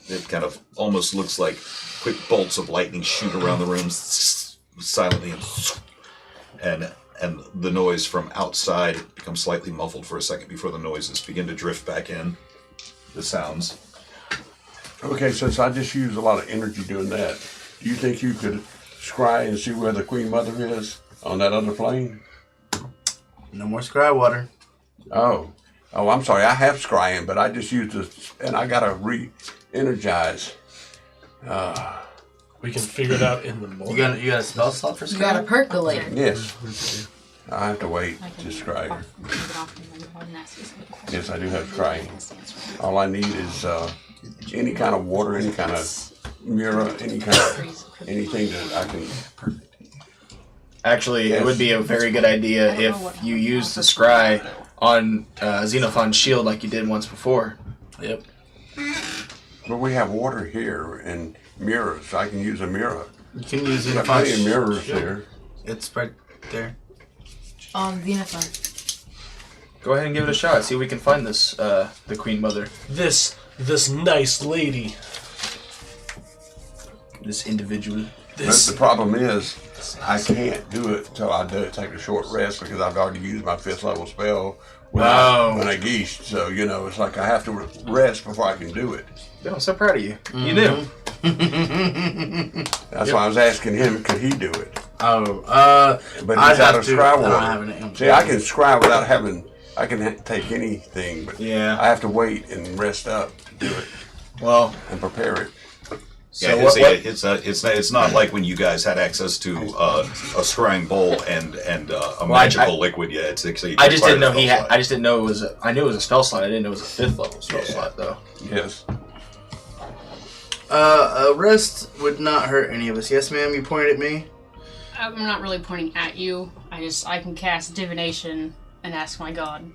It kind of almost looks like quick bolts of lightning shoot around the room silently, and the noise from outside becomes slightly muffled for a second before the noises begin to drift back in. The sounds. Okay, since I just use a lot of energy doing that, do you think you could scry and see where the Queen Mother is on that other plane? No more scry water. Oh, I'm sorry. I have scrying, but I just used this, and I gotta re-energize. We can figure it out in the morning. You got a spell slot for You got a scry? percolator. Yes. I have to wait to scry. Yes, I do have scrying. All I need is any kind of water, any kind of mirror, anything that I can. Actually, it would be a very good idea if you used the scry on Xenophon's shield like you did once before. Yep. But we have water here and mirrors. I can use a mirror. You can use There's plenty of mirrors here. It's right there. Xenophon. Go ahead and give it a shot. See if we can find this, the Queen Mother. This nice lady. This individual. But the problem is, I can't do it until I take a short rest because I've already used my 5th level spell when I geished. So, it's like I have to rest before I can do it. Yeah, I'm so proud of you. You knew. That's why I was asking him, could he do it? Oh, But I'd he's out have of to. scry I don't have water. an See, I can scry without having. I can take anything, but Yeah. I have to wait and rest up to do it Well, and prepare it. Yeah, what- it's not like when you guys had access to a scrying bowl and a magical liquid. Yeah, it's actually. I just didn't know required he spell had. slot. I just didn't know it was. I knew it was a spell slot. I didn't know it was a 5th level spell slot, though. Yes. A rest would not hurt any of us. Yes, ma'am. You pointed at me. I'm not really pointing at you. I can cast divination and ask my god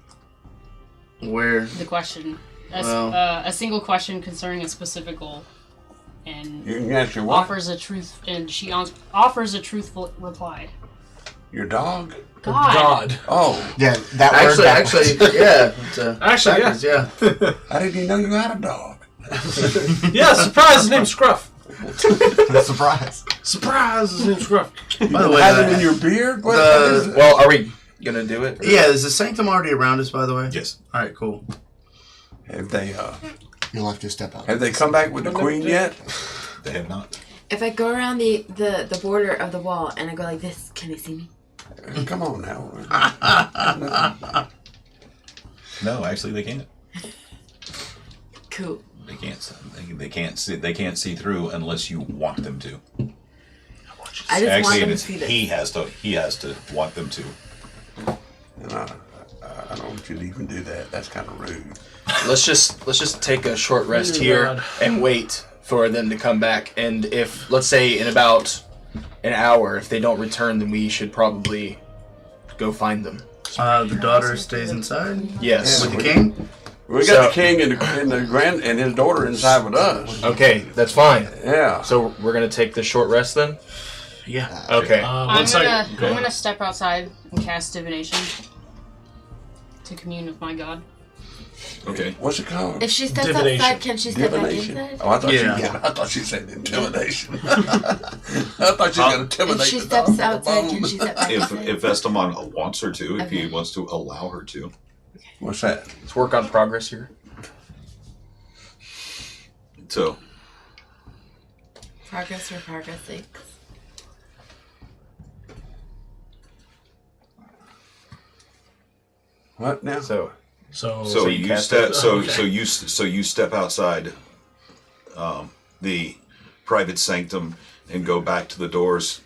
Where? the question. Well- A single question concerning a specific goal, and You can ask your what? offers a truth, and she offers a truthful reply. Your dog? God. Oh, Yeah, that word. Actually, yeah. It's, Actually, yeah. backwards, yeah. I didn't even know you had a dog. Yeah, surprise, his name's Scruff. Surprise. Surprise, his name's Scruff. By the way, Have it in your beard? What the- is it? Well, are we gonna do it? yeah, is the sanctum already around us? By the way. Yes. All right, cool. Have they You'll have to step out. have they come back with the queen yet? They have not. If I go around the border of the wall and I go like this, can they see me? Come on now. No, actually, they can't. Cool. They can't. They can't see. They can't see through unless you want them to. I just want Actually, them to it's, see this. he has to. He has to want them to. And I don't want you to even do that. That's kind of rude. Let's just take a short rest Dear here God. and wait for them to come back. And if, let's say, in about an hour, if they don't return, then we should probably go find them. The daughter stays inside Yes. with the king. We got the king and the grand and his daughter inside with us. Okay, that's fine. Yeah. So we're gonna take the short rest then. Yeah. Okay. One I'm second. gonna step outside and cast divination to commune with my god. Okay. What's it called? If she steps Divination. outside, can she step back Divination. inside? Oh, I thought Yeah. I thought she said intimidation. I thought she was gonna intimidate If she the steps dog. outside, can she step back If inside? Vestamon wants her to, if Okay. he wants to allow her to. What's that? Let's work on progress here. So Progress for progress sake. What now? So So you you cast step. it? So Okay. you step outside the private sanctum and go back to the doors,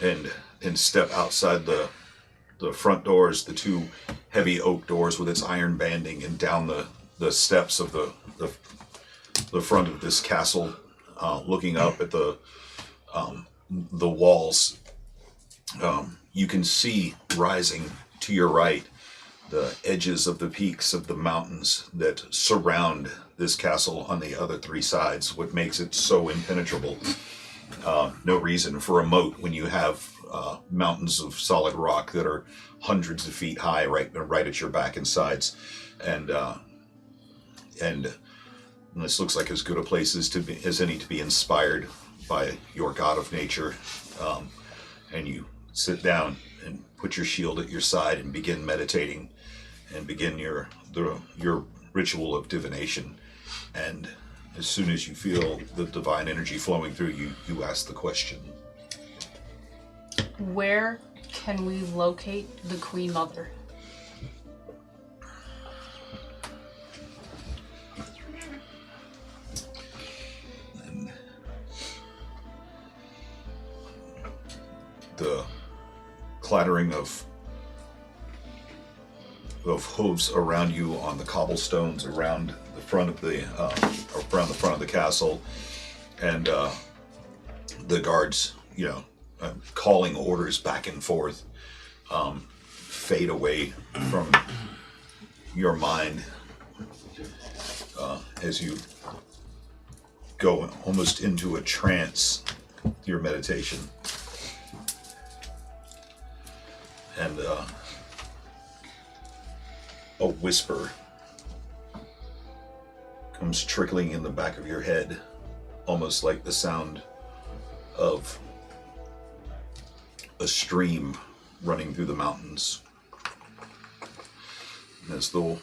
and step outside the front doors, the two heavy oak doors with its iron banding, and down the steps of the front of this castle, looking up at the walls. You can see rising to your right the edges of the peaks of the mountains that surround this castle on the other three sides, what makes it so impenetrable. No reason for a moat when you have mountains of solid rock that are hundreds of feet high right at your back and sides. And And this looks like as good a place as any to be inspired by your god of nature. And you sit down and put your shield at your side and begin meditating and begin your ritual of divination. And as soon as you feel the divine energy flowing through you, you ask the question. Where can we locate the Queen Mother? The clattering of hooves around you on the cobblestones around the front of the castle, and the guards, calling orders back and forth, fade away from your mind as you go almost into a trance, your meditation. And a whisper comes trickling in the back of your head, almost like the sound of a stream running through the mountains. And as the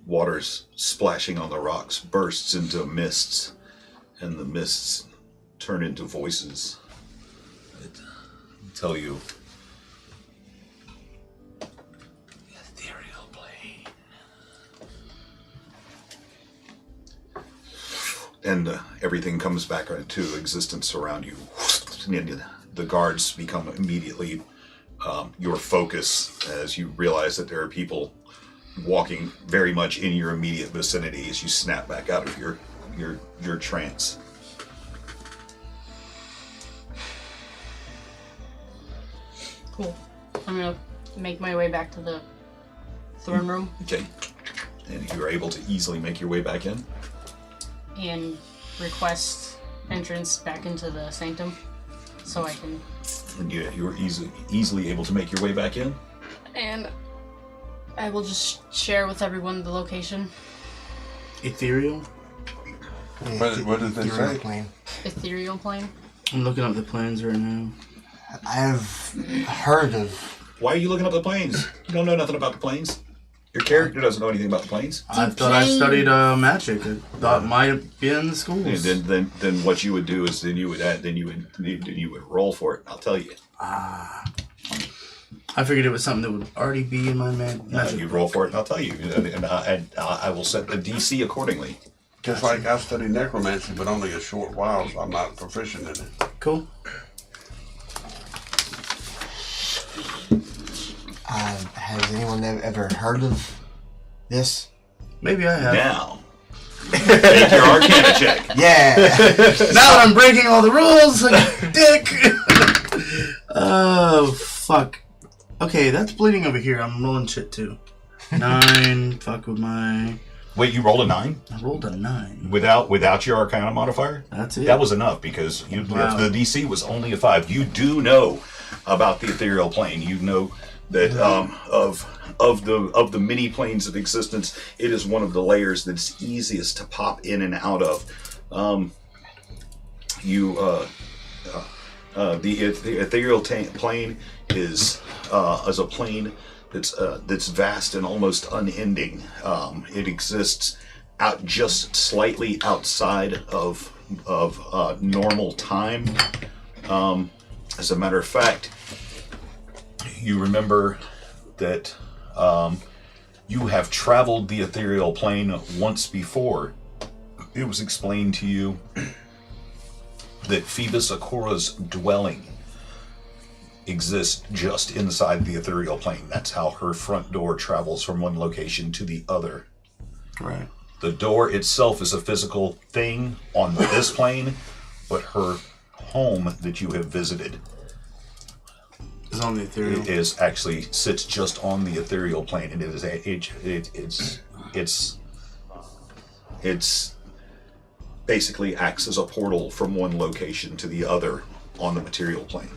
water's splashing on the rocks bursts into mists, and the mists turn into voices that tell you, the ethereal plane. And everything comes back into existence around you. And the guards become immediately your focus as you realize that there are people walking very much in your immediate vicinity as you snap back out of your trance. Cool. I'm gonna make my way back to the throne room. Okay. And you're able to easily make your way back in? And request entrance back into the sanctum so I can... And you're easily able to make your way back in? And I will just share with everyone the location. Ethereal? What does it say? Plane. Ethereal plane. I'm looking up the plans right now. I've heard of... Why are you looking up the planes? You don't know nothing about the planes. Your character doesn't know anything about the planes. I thought I studied magic. I thought it might have been in the schools. And then what you would do is then you would roll for it. I'll tell you. I figured it was something that would already be in my magic. You roll for it, and I'll tell you, and I will set the DC accordingly. Just like I studied necromancy, but only a short while, so I'm not proficient in it. Cool. Has anyone ever heard of this? Maybe I have. Now, make your Arcana check. Yeah. Now that I'm breaking all the rules, like a dick. Oh, fuck. Okay, that's bleeding over here. I'm rolling shit too. 9. Fuck with my... Wait, you rolled a 9? I rolled a 9. Without your Arcana modifier? That's it. That was enough because if the DC was only a 5. You do know about the ethereal plane. You know that of the many planes of existence, it is one of the layers that's easiest to pop in and out of. The ethereal plane is a plane that's vast and almost unending. It exists just slightly outside of normal time. As a matter of fact, you remember that you have traveled the ethereal plane once before. It was explained to you that Phoebus Akora's dwelling exists just inside the ethereal plane. That's how her front door travels from one location to the other. Right. The door itself is a physical thing on this plane, but her home that you have visited It's on the ethereal. sits just on the ethereal plane, and it's basically acts as a portal from one location to the other on the material plane.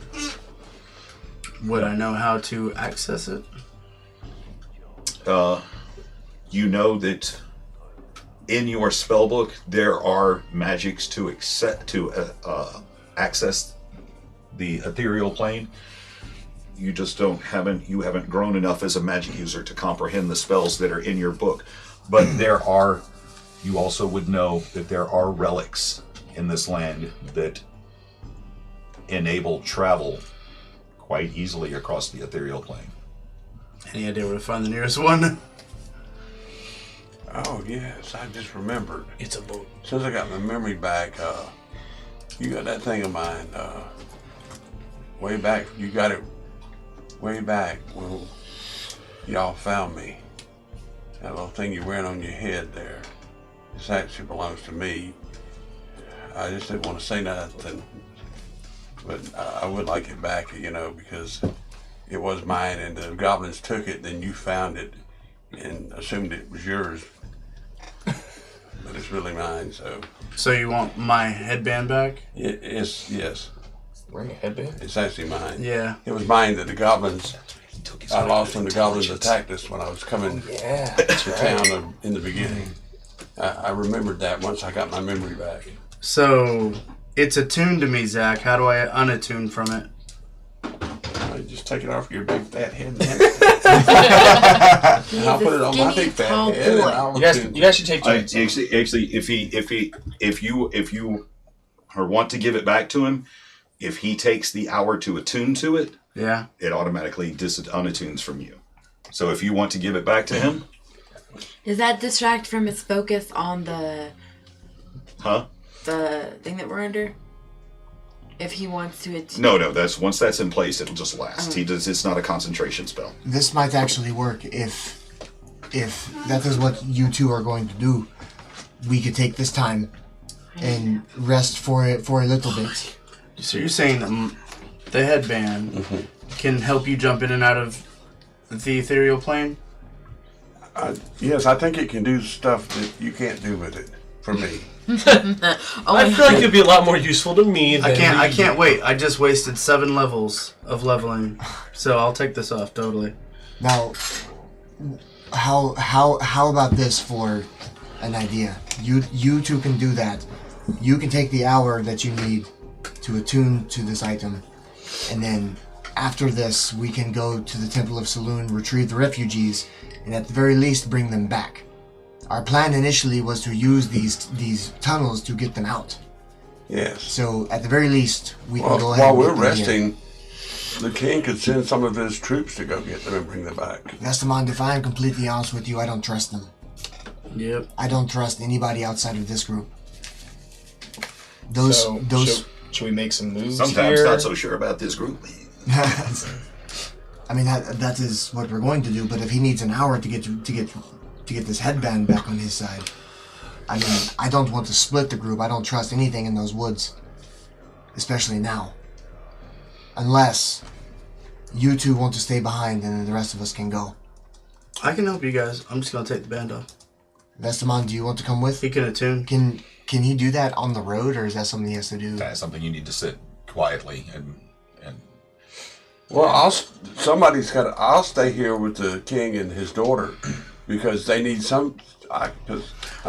Would I know how to access it? You know that in your spell book, there are magics to access the ethereal plane. You just haven't grown enough as a magic user to comprehend the spells that are in your book. But you also would know that there are relics in this land that enable travel quite easily across the ethereal plane. Any idea where to find the nearest one? Oh, yes, I just remembered. It's a boat. Since I got my memory back, you got that thing of mine, way back, you got it way back when y'all found me. That little thing you're wearing on your head there. This actually belongs to me. I just didn't want to say nothing, but I would like it back, because it was mine, and the goblins took it, then you found it and assumed it was yours. But it's really mine, so. So you want my headband back? Yes. Wearing a headband? It's actually mine. Yeah. It was mine that the goblins, I lost when the goblins attacked us when I was coming to town in the beginning. I remembered that once I got my memory back. So, it's attuned to me, Zach. How do I unattune from it? Just take it off your big fat head, man. And I'll put it on my big fat head. You guys should take turns. Actually, if you want to give it back to him, if he takes the hour to attune to it, yeah, it automatically unattunes from you. So if you want to give it back to him, does that distract from his focus on the thing that we're under? If he wants to attune. No. Once that's in place, it'll just last. It's not a concentration spell. This might actually work if that is what you two are going to do. We could take this time and rest for a little bit. So you're saying the headband can help you jump in and out of the ethereal plane? Yes, I think it can do stuff that you can't do with it, for me. I feel like it'd be a lot more useful to me than I can't wait. I just wasted 7 levels of leveling. So I'll take this off, totally. Now, how about this for an idea? You two can do that. You can take the hour that you need to attune to this item, and then after this, we can go to the Temple of Saloon, retrieve the refugees, and at the very least bring them back. Our plan initially was to use these tunnels to get them out. Yes. So at the very least, we can go ahead. While and we're get them resting, the king could send some of his troops to go get them and bring them back. Vestamon, if I am completely honest with you, I don't trust them. Yep. I don't trust anybody outside of this group. Should we make some moves Sometimes here? not so sure about this group. I mean that is what we're going to do. But if he needs an hour to get this headband back on his side, I mean, I don't want to split the group. I don't trust anything in those woods, especially now. Unless you two want to stay behind and then the rest of us can go. I can help you guys. I'm just gonna take the band off. Vestamon, do you want to come with? He can attune. Can he do that on the road, or is that something he has to do? That's something you need to sit quietly and. Well, I'll stay here with the king and his daughter because they need some.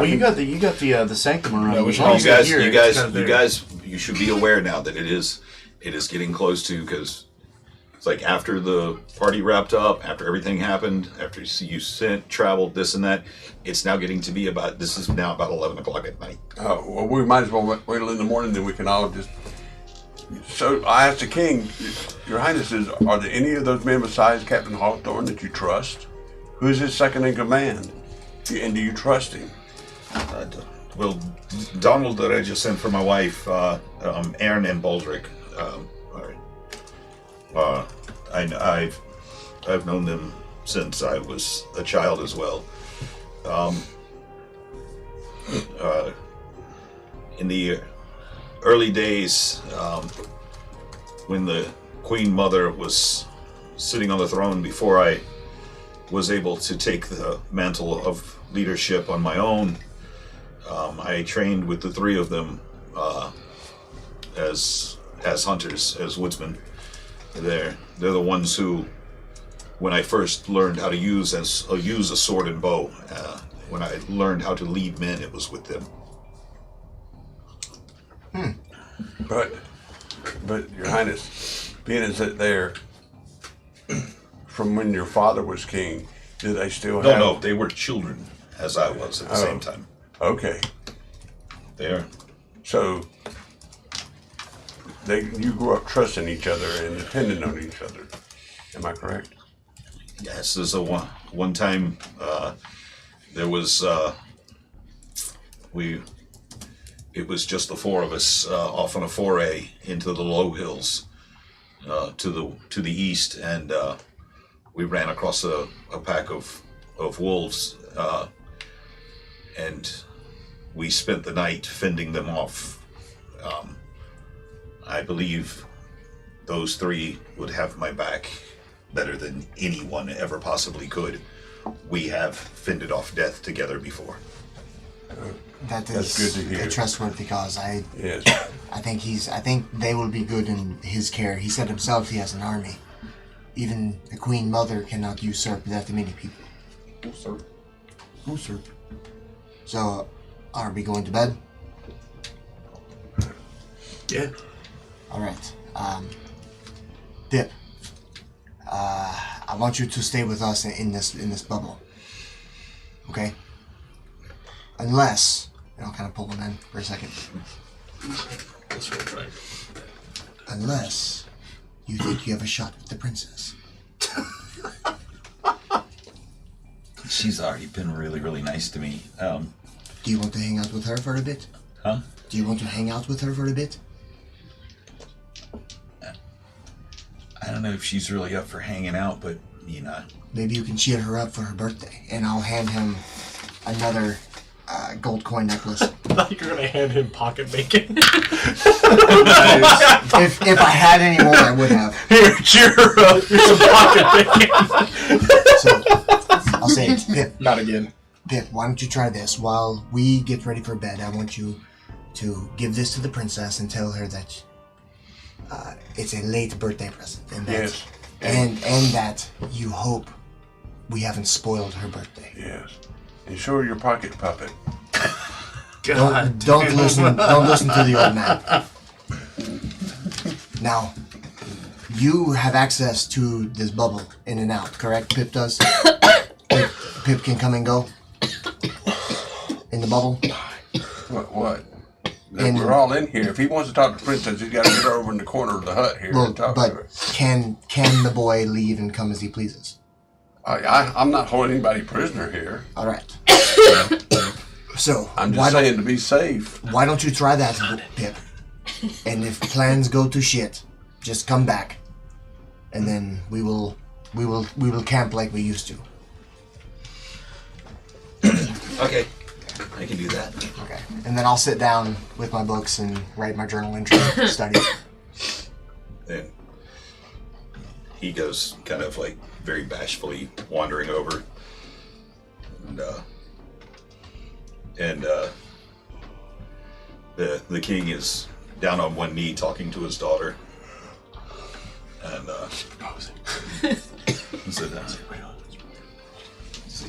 You got the sanctum around. No, You guys, you should be aware now that it is getting close to, because it's like after the party wrapped up, after everything happened, after you traveled this and that, it's now getting to be this is now about 11 o'clock at night. Oh, well, we might as well wait till in the morning, then we can all just. So I asked the king, Your Highnesses, are there any of those men besides Captain Hawthorne that you trust? Who's his second in command? And do you trust him? Well, Donald that I just sent for my wife, Aaron and Baldric. I've known them since I was a child as well. In the early days, when the Queen Mother was sitting on the throne before I was able to take the mantle of leadership on my own, I trained with the 3 of them as hunters, as woodsmen. They're the ones who, when I first learned how to use a sword and bow, when I learned how to lead men, it was with them. But Your Highness, being as that there, from when your father was king, did they still have... No, they were children, as I was at the same time. Okay. There. So, you grew up trusting each other and depending on each other. Am I correct? Yes, there's a one time there was it was just the four of us off on a foray into the low hills to the east, and we ran across a pack of wolves, and we spent the night fending them off. I believe those three would have my back better than anyone ever possibly could. We have fended off death together before. That's good to hear. A trustworthy cause. Yes. I think they will be good in his care. He said himself he has an army. Even the Queen Mother cannot usurp that many people. Usurp. So, are we going to bed? Yeah. All right. Dip. I want you to stay with us in this bubble. Okay? Unless, and I'll kind of pull him in for a second. Unless you think you have a shot with the princess. She's already been really, really nice to me. Do you want to hang out with her for a bit? Huh? Do you want to hang out with her for a bit? I don't know if she's really up for hanging out, but Maybe you can cheer her up for her birthday, and I'll hand him another gold coin necklace. I thought you were gonna hand him pocket bacon. If I had any more, I would have. Here, cheer her up. Here's some pocket bacon. So, I'll say, Pip, Not again. Pip, why don't you try this? While we get ready for bed, I want you to give this to the princess and tell her that it's a late birthday present, and that, Yes. and that you hope we haven't spoiled her birthday. Yes. And show her your pocket puppet. Don't listen to the old man. Now, you have access to this bubble in and out, correct? Pip does. Pip can come and go in the bubble. What? We're all in here. If he wants to talk to the princess, he's got to get over in the corner of the hut here and talk to her. But can the boy leave and come as he pleases? I'm not holding anybody prisoner here. All right. So I'm just saying to be safe. Why don't you try that, Pip? And if plans go to shit, just come back, and then we will camp like we used to. Okay, I can do that. Okay. And then I'll sit down with my books and write my journal entry, study. And he goes kind of like very bashfully wandering over, and the king is down on one knee talking to his daughter, and he said,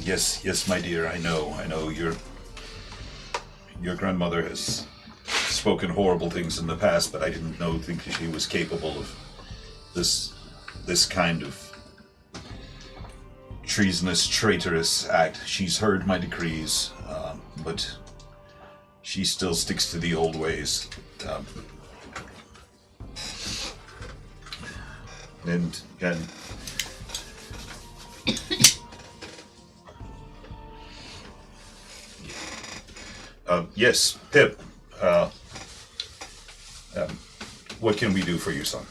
yes, my dear, I know your grandmother has spoken horrible things in the past, but I didn't think she was capable of this kind of treasonous, traitorous act. She's heard my decrees, but she still sticks to the old ways. And yes, Pip. What can we do for your son?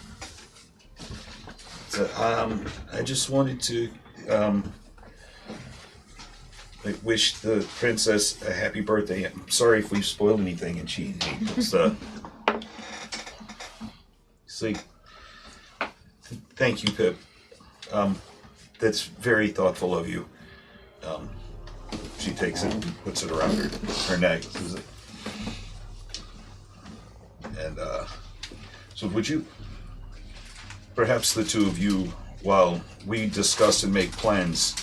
So, I just wanted to wish the princess a happy birthday. I'm sorry if we've spoiled anything, and she was, see. Thank you, Pip. That's very thoughtful of you. She takes it and puts it around her neck. And so would you, perhaps the two of you, while we discuss and make plans,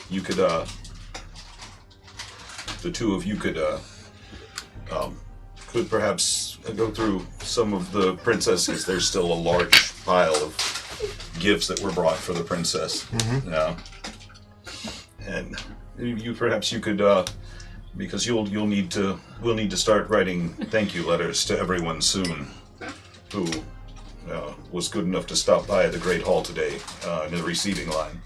you could the two of you could perhaps go through some of the princess, because there's still a large pile of gifts that were brought for the princess. And you could, because we'll need to start writing thank you letters to everyone soon who was good enough to stop by the Great Hall today in the receiving line.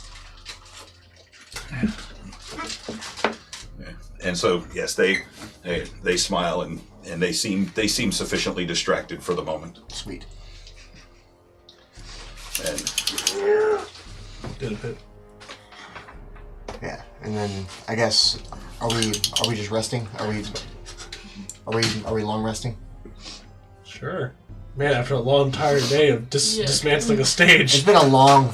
And so, yes, they smile and they seem sufficiently distracted for the moment. Sweet. And Did a bit. Yeah, and then I guess are we just resting? Are we long resting? Sure. Man, after a long, tired day of dismantling a stage. It's been a long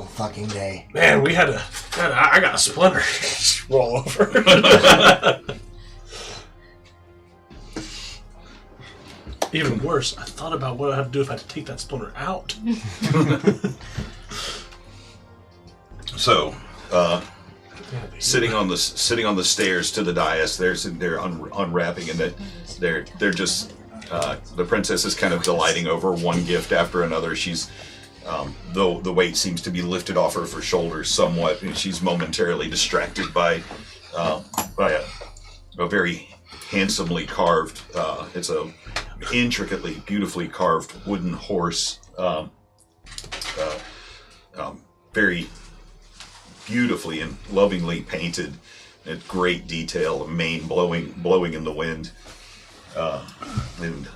fucking day. Man, I got a splinter. Just roll over. Even worse, I thought about what I had to do if I had to take that splinter out. so, sitting on the stairs to the dais, they're unwrapping, and they're just the princess is kind of delighting over one gift after another. She's though the weight seems to be lifted off her shoulders somewhat, and she's momentarily distracted by a very handsomely carved. It's a intricately, beautifully carved wooden horse, very beautifully and lovingly painted, at great detail, a mane blowing in the wind, and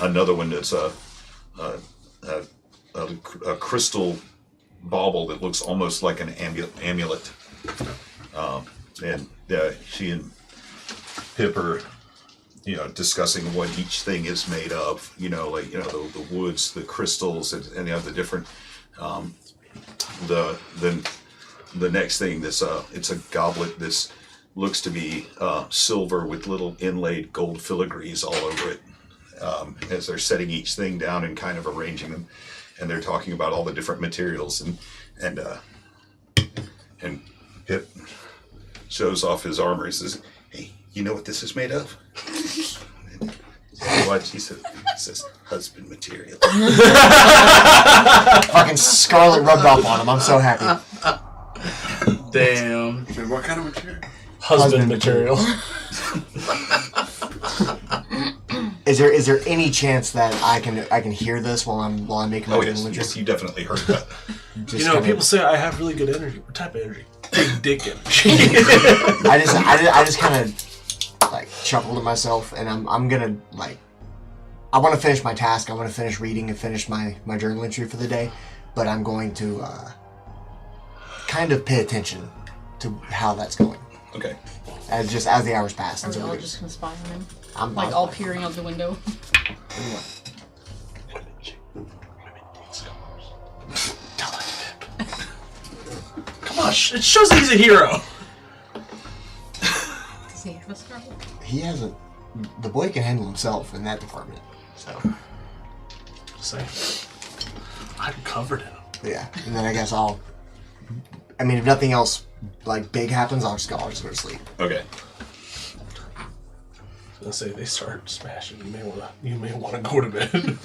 another one that's a crystal bauble that looks almost like an amulet, and she and Pip are discussing what each thing is made of, the woods, the crystals, and the different, the next thing, it's a goblet. This looks to be silver with little inlaid gold filigrees all over it. As they're setting each thing down and kind of arranging them, and they're talking about all the different materials, and Pip shows off his armor. He says, "Hey, you know what this is made of?" What? He says husband material. Fucking Scarlet rubbed off on him. I'm so happy. Damn. What kind of material? Husband material. Is there any chance that I can hear this while I'm making my journal entry? Yes, you definitely heard that. People say I have really good energy. What type of energy? Big dick energy. I just kind of like chuckled to myself, and I'm gonna I want to finish my task. I want to finish reading and finish my journal entry for the day, but I'm going to kind of pay attention to how that's going. Okay. As the hours pass. Are we all just gonna spy on him? I'm all peering out the window. Come on, it shows that he's a hero. Does he have a scar? He hasn't. The boy can handle himself in that department. So. I covered him. Yeah, and then I guess if nothing else big happens, I'll just go to sleep. Okay. Let's say they start smashing. You may wanna go to bed.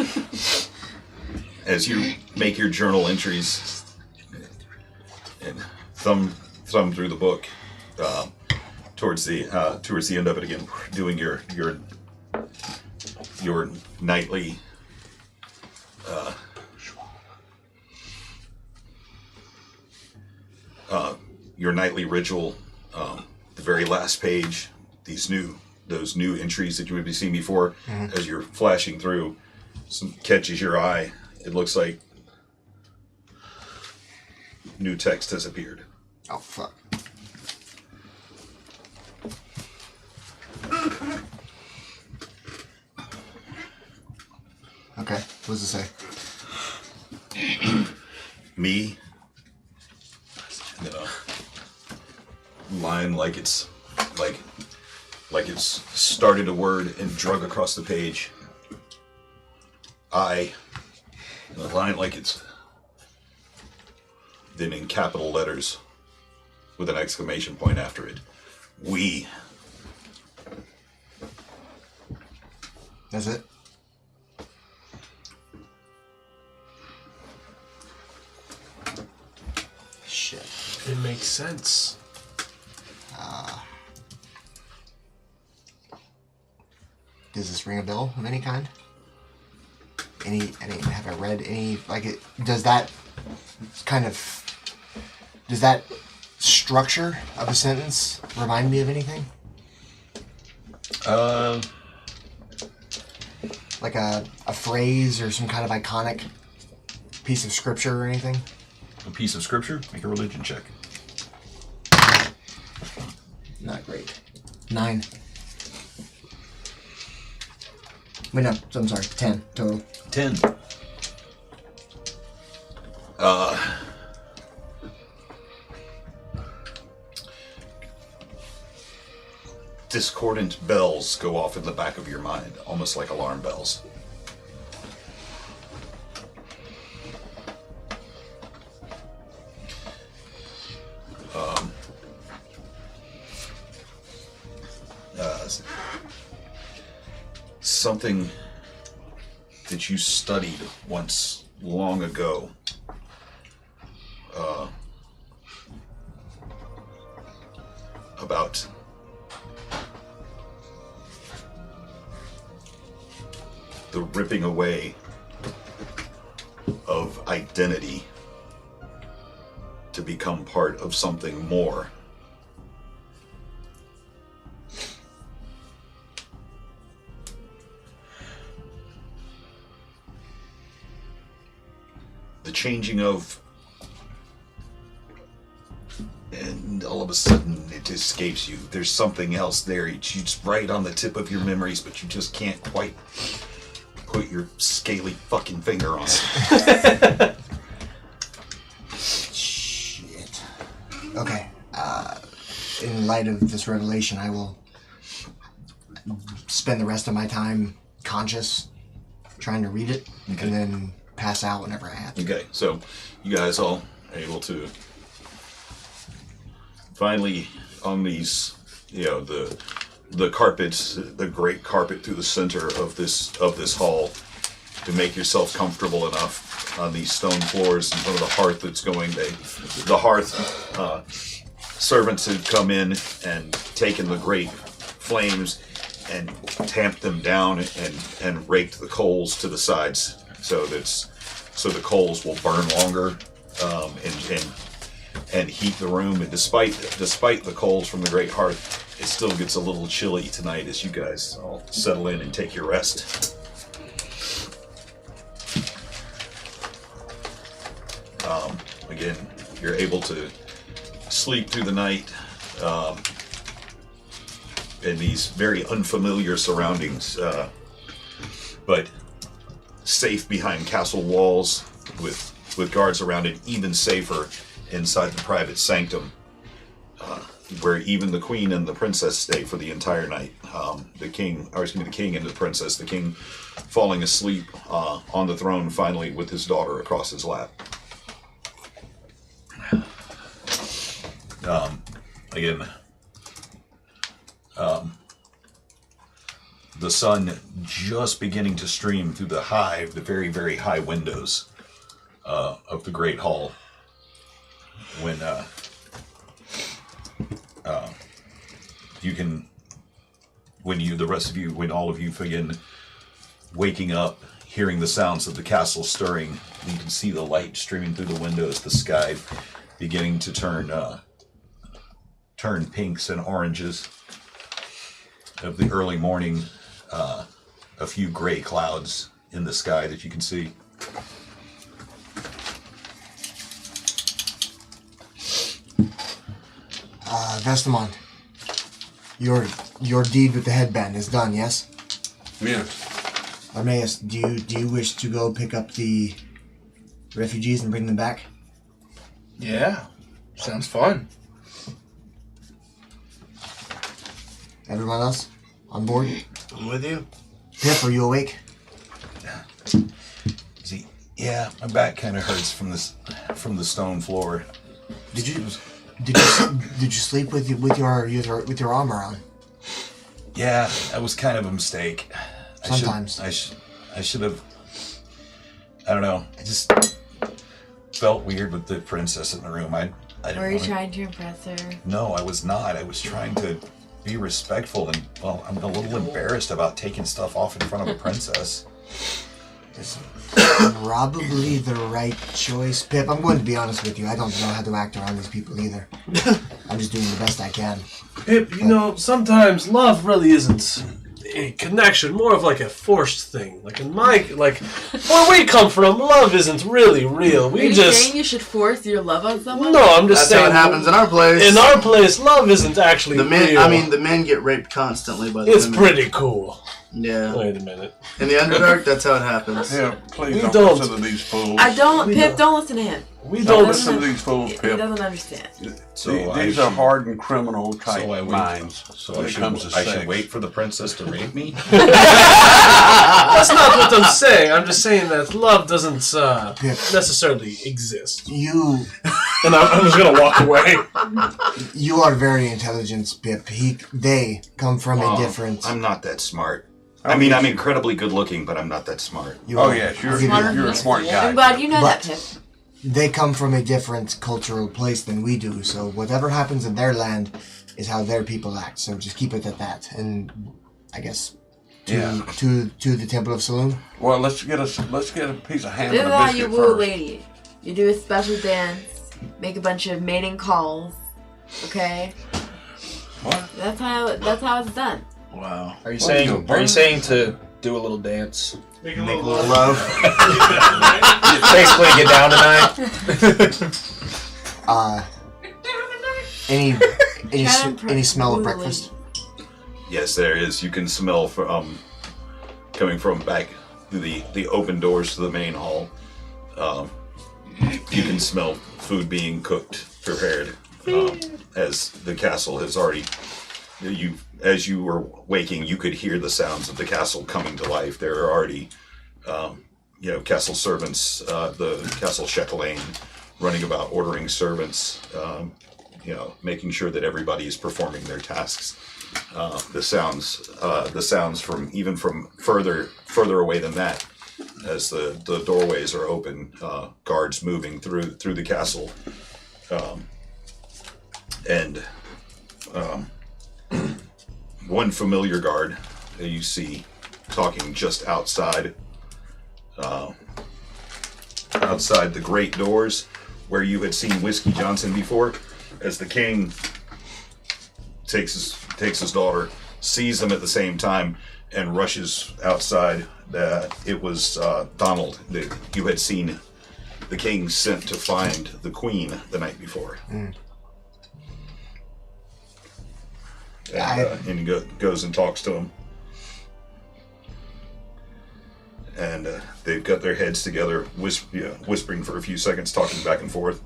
As you make your journal entries and thumb through the book, towards the end of it again, doing your nightly ritual. The very last page, those new entries that you would be seeing before, as you're flashing through, catches your eye. It looks like new text has appeared. Oh fuck. Okay, what does it say? Me. Line like it's started a word and drug across the page. I. And a line like it's then in capital letters with an exclamation point after it. We. That's it? Shit. It makes sense. Does this ring a bell of any kind? Have I read any, like, it, does that structure of a sentence remind me of anything? Like a phrase or some kind of iconic piece of scripture or anything? A piece of scripture? Make a religion check. Not great. 9. Wait, no, I'm sorry, 10 total. 10. Discordant bells go off in the back of your mind, almost like alarm bells. Something that you studied once long ago. About the ripping away of identity to become part of something more. The changing of, and all of a sudden it escapes you. There's something else there. It's right on the tip of your memories, but you just can't quite put your scaly fucking finger on it. Shit. Okay. In light of this revelation, I will spend the rest of my time conscious, trying to read it, Okay. and then pass out whenever I have to. Okay, so you guys all are able to finally on these, the carpets, the great carpet through the center of this hall, to make yourself comfortable enough on these stone floors in front of the hearth that's going. The hearth servants had come in and taken the great flames and tamped them down and raked the coals to the sides so the coals will burn longer and heat the room. And despite the coals from the great hearth, it still gets a little chilly tonight as you guys all settle in and take your rest. Again, you're able to sleep through the night in these very unfamiliar surroundings, but safe behind castle walls with guards around it, even safer inside the private sanctum, where even the queen and the princess stay for the entire night. The king and the princess, the king falling asleep on the throne finally with his daughter across his lap. The sun just beginning to stream through the very, very high windows of the great hall when all of you begin waking up, hearing the sounds of the castle stirring. You can see the light streaming through the windows, the sky beginning to turn pinks and oranges of the early morning. A few gray clouds in the sky that you can see. Vestamon, your deed with the headband is done, yes? Yes. Armaeus, do you wish to go pick up the refugees and bring them back? Yeah, sounds fun. Everyone else on board? I'm with you. Pip, are you awake? See, yeah, my back kind of hurts from the stone floor. Did you sleep with your armor on? Yeah, that was kind of a mistake. Sometimes. I should have. I don't know. I just felt weird with the princess in the room. I didn't Were you wanna- trying to impress her? No, I was not. I was trying to be respectful, and well, I'm a little embarrassed about taking stuff off in front of a princess. It's probably the right choice. Pip, I'm going to be honest with you. I don't know how to act around these people either. I'm just doing the best I can. Pip, you know, sometimes love really isn't a connection, more of like a forced thing. Like where we come from, love isn't really real. Are you saying you should force your love on someone? No, I'm just That's saying. how it happens in our place. In our place, love isn't actually the men. real. I mean, the men get raped constantly by the it's women. pretty cool. Yeah. Wait a minute. In the Underdark, that's how it happens. Yeah, please We don't don't. listen to these fools. I don't, Pip, don't listen to him. We Don't don't. listen to these fools, He Pip. doesn't understand. So These I are should- hardened criminal type So I wait. minds So when I it should, comes to I sex. should wait for the princess to rape me. That's not what I'm saying. I'm just saying that love doesn't necessarily exist. You And I'm just gonna walk away. you are very intelligent, Pip. They come from a different... I'm not that smart. I mean, I'm incredibly good looking, but I'm not that smart. You Oh are- yes, you're I'll give you a that. smart guy. I'm glad you know that, But- Pip. They come from a different cultural place than we do, so whatever happens in their land is how their people act. So just keep it at that. And I guess to the Temple of Saloon. Well, let's get a piece of ham This and is a how biscuit you woo a first. lady. You do a special dance, make a bunch of mating calls, okay? What? That's how it's done. Wow. Are you What, you a saying bird? to do a little dance? Make a Make a little love. Basically, get down tonight. Any Try to smell of woo a breakfast? lady. Yes, there is. You can smell from coming from back through the open doors to the main hall. You can smell food being cooked, prepared, as the castle has already. As you were waking, you could hear the sounds of the castle coming to life. There are already, castle servants, the castle chatelaine, running about ordering servants, making sure that everybody is performing their tasks. The sounds from even from further away than that, as the doorways are open, guards moving through the castle, and one familiar guard that you see talking just outside the great doors where you had seen Whiskey Johnson before, as the king takes his daughter, sees them at the same time, and rushes outside. It was Donald that you had seen the king sent to find the queen the night before. And he goes and talks to him. And they've got their heads together, whispering for a few seconds, talking back and forth.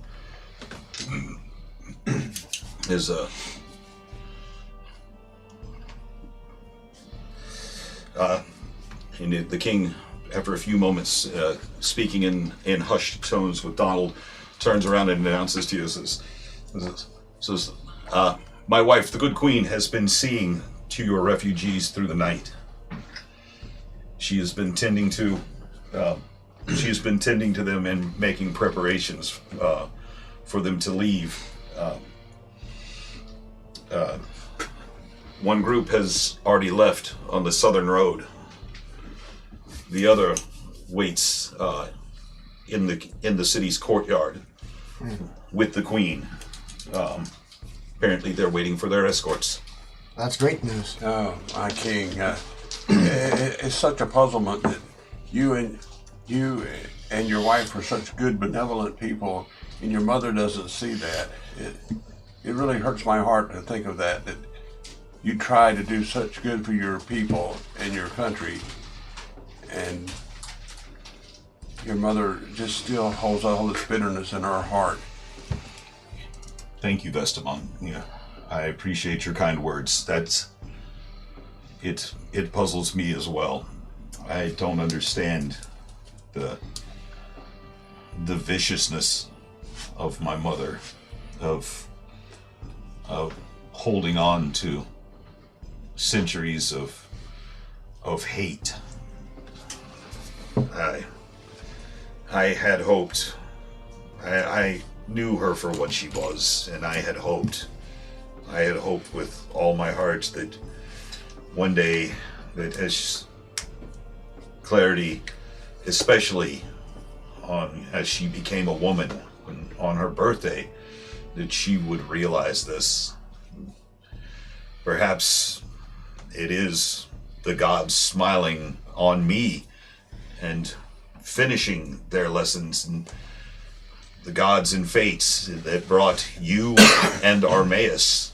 And the king, after a few moments, speaking in hushed tones with Donald, turns around and announces to you, says, "My wife, the good queen, has been seeing to your refugees through the night. She has been tending to them and making preparations for them to leave. One group has already left on the southern road. The other waits in the city's courtyard with the queen. Apparently, they're waiting for their escorts." That's great news. Oh, my king. It's such a puzzlement that you and your wife are such good, benevolent people, and your mother doesn't see that. It really hurts my heart to think of that you try to do such good for your people and your country, and your mother just still holds all this bitterness in her heart. Thank you, Vestamon. Yeah, I appreciate your kind words. It puzzles me as well. I don't understand the viciousness of my mother, of holding on to centuries of hate I had hoped. I knew her for what she was, and I had hoped with all my heart that one day, that as Clarity, especially as she became a woman on her birthday, that she would realize this. Perhaps it is the gods smiling on me and finishing their lessons, and the gods and fates that brought you and Armaeus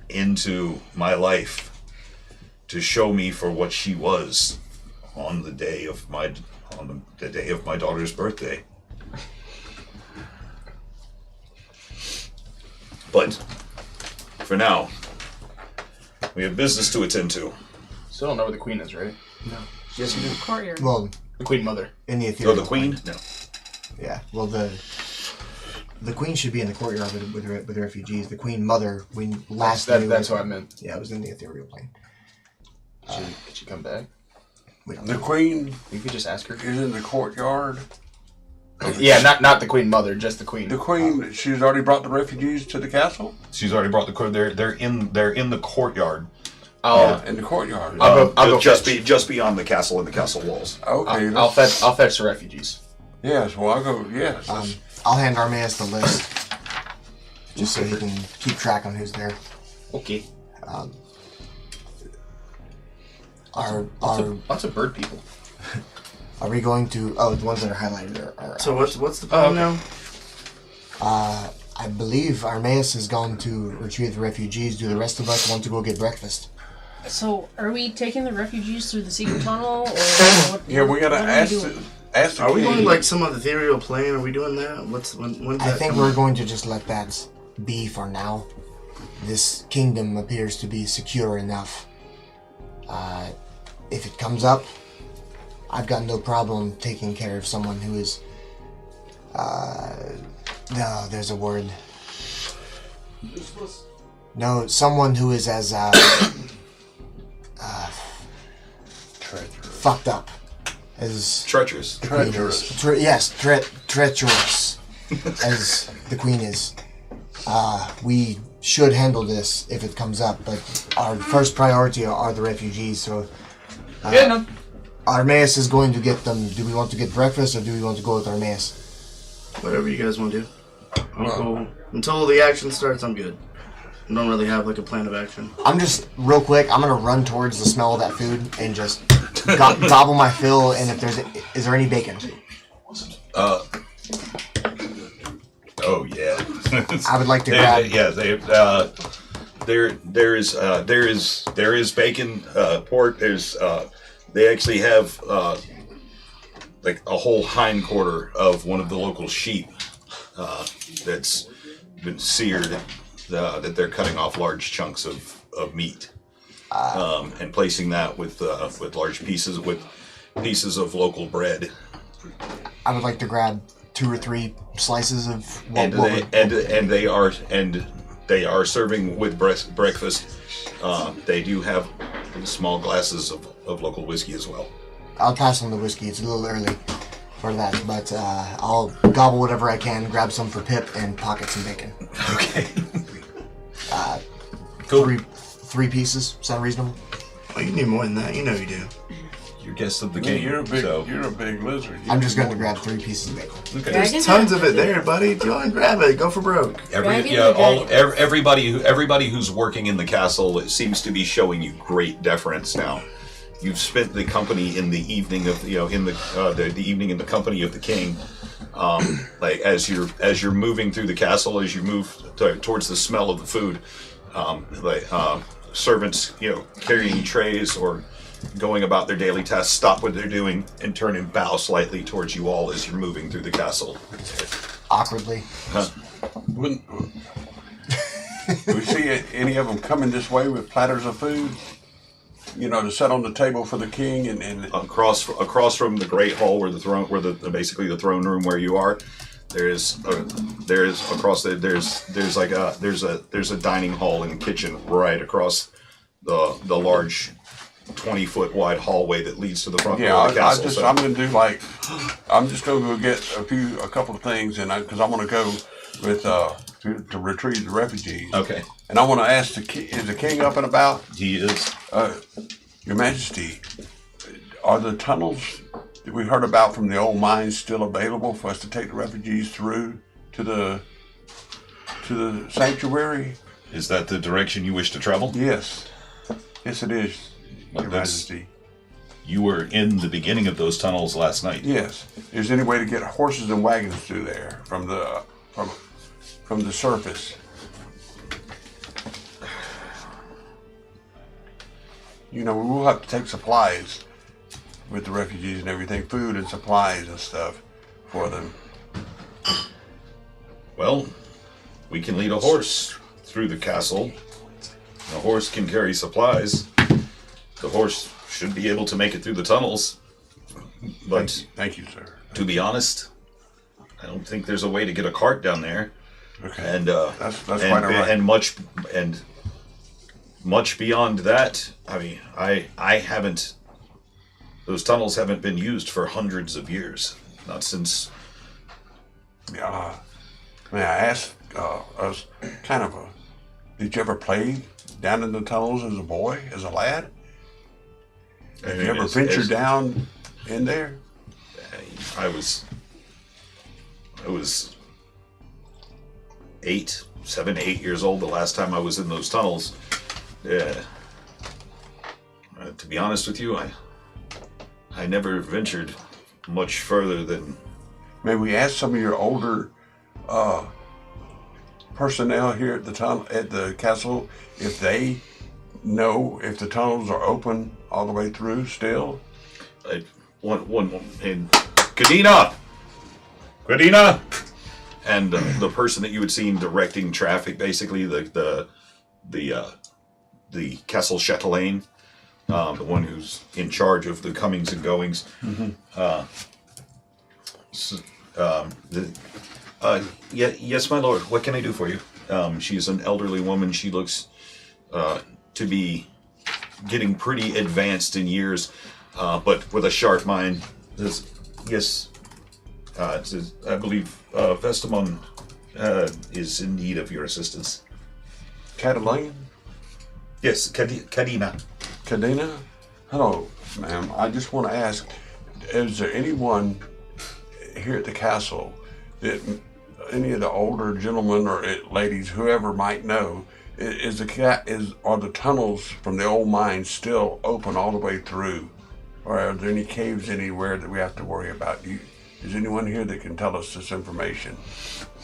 into my life to show me for what she was on the day of my daughter's birthday. But for now, we have business to attend to. Still don't know where the queen is, right? Yes, you do. Courtyard. Well, The queen mother. in the Oh, ethereal. the queen? No. Yeah. Well, the queen should be in the courtyard with the refugees. The queen mother, That's what I meant. Yeah, it was in the ethereal plane. Could she come back? We don't The know. queen You could just ask her. is in the courtyard. Yeah, not the queen mother, just the queen. The queen, she's already brought the refugees to the castle. She's already brought the court. They're in the courtyard. In the courtyard. I'll go just fetch. just beyond the castle and the castle walls. Okay. I'll fetch the refugees. Yes. Well, I'll go. Yes. I'll hand Armaeus the list, just so he can keep track on who's there. Okay. Lots of bird people. Are we going to? Oh, the ones that are highlighted are. So what's the plan now? I believe Armaeus has gone to retrieve the refugees. Do the rest of us want to go get breakfast? So, are we taking the refugees through the secret tunnel, or what? Yeah, we gotta what are ask doing? ask the Are we king. going like some ethereal plane? Are we doing that? When's I that think coming? we're going to just let that be for now. This kingdom appears to be secure enough. If it comes up, I've got no problem taking care of someone who is. No, there's a word. No, someone who is as fucked up as Treacherous. the queen is. Treacherous as the queen is. We should handle this if it comes up, but our first priority are the refugees. So, Armaeus is going to get them. Do we want to get breakfast or do we want to go with Armaeus? Whatever you guys want to do. I'm cool. Until the action starts, I'm good. I don't really have like a plan of action. I'm just real quick. I'm gonna run towards the smell of that food and just gobble my fill. And if is there any bacon? Oh yeah. I would like to grab. There is bacon, pork. They actually have like a whole hind quarter of one of the local sheep that's been seared. That they're cutting off large chunks of meat and placing that with large pieces of local bread. I would like to grab 2 or 3 slices of. They are serving with breakfast. They do have small glasses of local whiskey as well. I'll pass on the whiskey. It's a little early for that, but I'll gobble whatever I can, grab some for Pip, and pocket some bacon. Okay. Cool. 3 pieces. Sound reasonable? Oh, you need more than that. You know you do. You're guest of the king. You're a big lizard. I'm just going to grab 3 pieces of bacon. Okay. There's tons of it there, buddy. Go and grab it. Go for broke. Everybody who's working in the castle seems to be showing you great deference now. You've spent the company in the evening of the evening in the company of the king. Like as you're moving through the castle, as you move towards the smell of the food, servants carrying trays or going about their daily tasks stop what they're doing and turn and bow slightly towards you all as you're moving through the castle. Awkwardly. Wouldn't we see any of them coming this way with platters of food? To set on the table for the king and across from the great hall where basically the throne room where you are, there's a dining hall and kitchen right across the large 20-foot wide hallway that leads to the front Yeah, door of the castle. I'm gonna do like, I'm just gonna go get a couple of things, and because I want to go with to retrieve the refugees. Okay. And I want to ask is the king up and about? He is. Your Majesty, are the tunnels that we heard about from the old mines still available for us to take the refugees through to the sanctuary? Is that the direction you wish to travel? Yes. Yes, it is, Your Majesty. You were in the beginning of those tunnels last night. Yes. Is there any way to get horses and wagons through there from the surface? You know, we will have to take supplies with the refugees and everything, food and supplies and stuff for them. Well, we can lead a horse through the castle. A horse can carry supplies. The horse should be able to make it through the tunnels. But thank you, sir. To be honest, I don't think there's a way to get a cart down there. Okay. And that's quite all right. And much beyond that, I mean, I haven't. Those tunnels haven't been used for hundreds of years. Not since. May I ask us kind of did you ever play down in the tunnels as a boy, as a lad? Have you ever ventured down in there? I was 7, 8 years old the last time I was in those tunnels. To be honest with you, I never ventured much further than. May we ask some of your older personnel here at the castle if they know if the tunnels are open all the way through still? One and Kadina, and the person that you had seen directing traffic, basically the castle chatelaine, the one who's in charge of the comings and goings. Yes, my lord. What can I do for you? She's an elderly woman. She looks to be getting pretty advanced in years, but with a sharp mind. Yes, I believe Vestamon is in need of your assistance. Catalan? Yes, Kadina. Kadina? Hello, ma'am. I just want to ask, is there anyone here at the castle that any of the older gentlemen or ladies, whoever might know, are the tunnels from the old mines still open all the way through? Or are there any caves anywhere that we have to worry about? Is anyone here that can tell us this information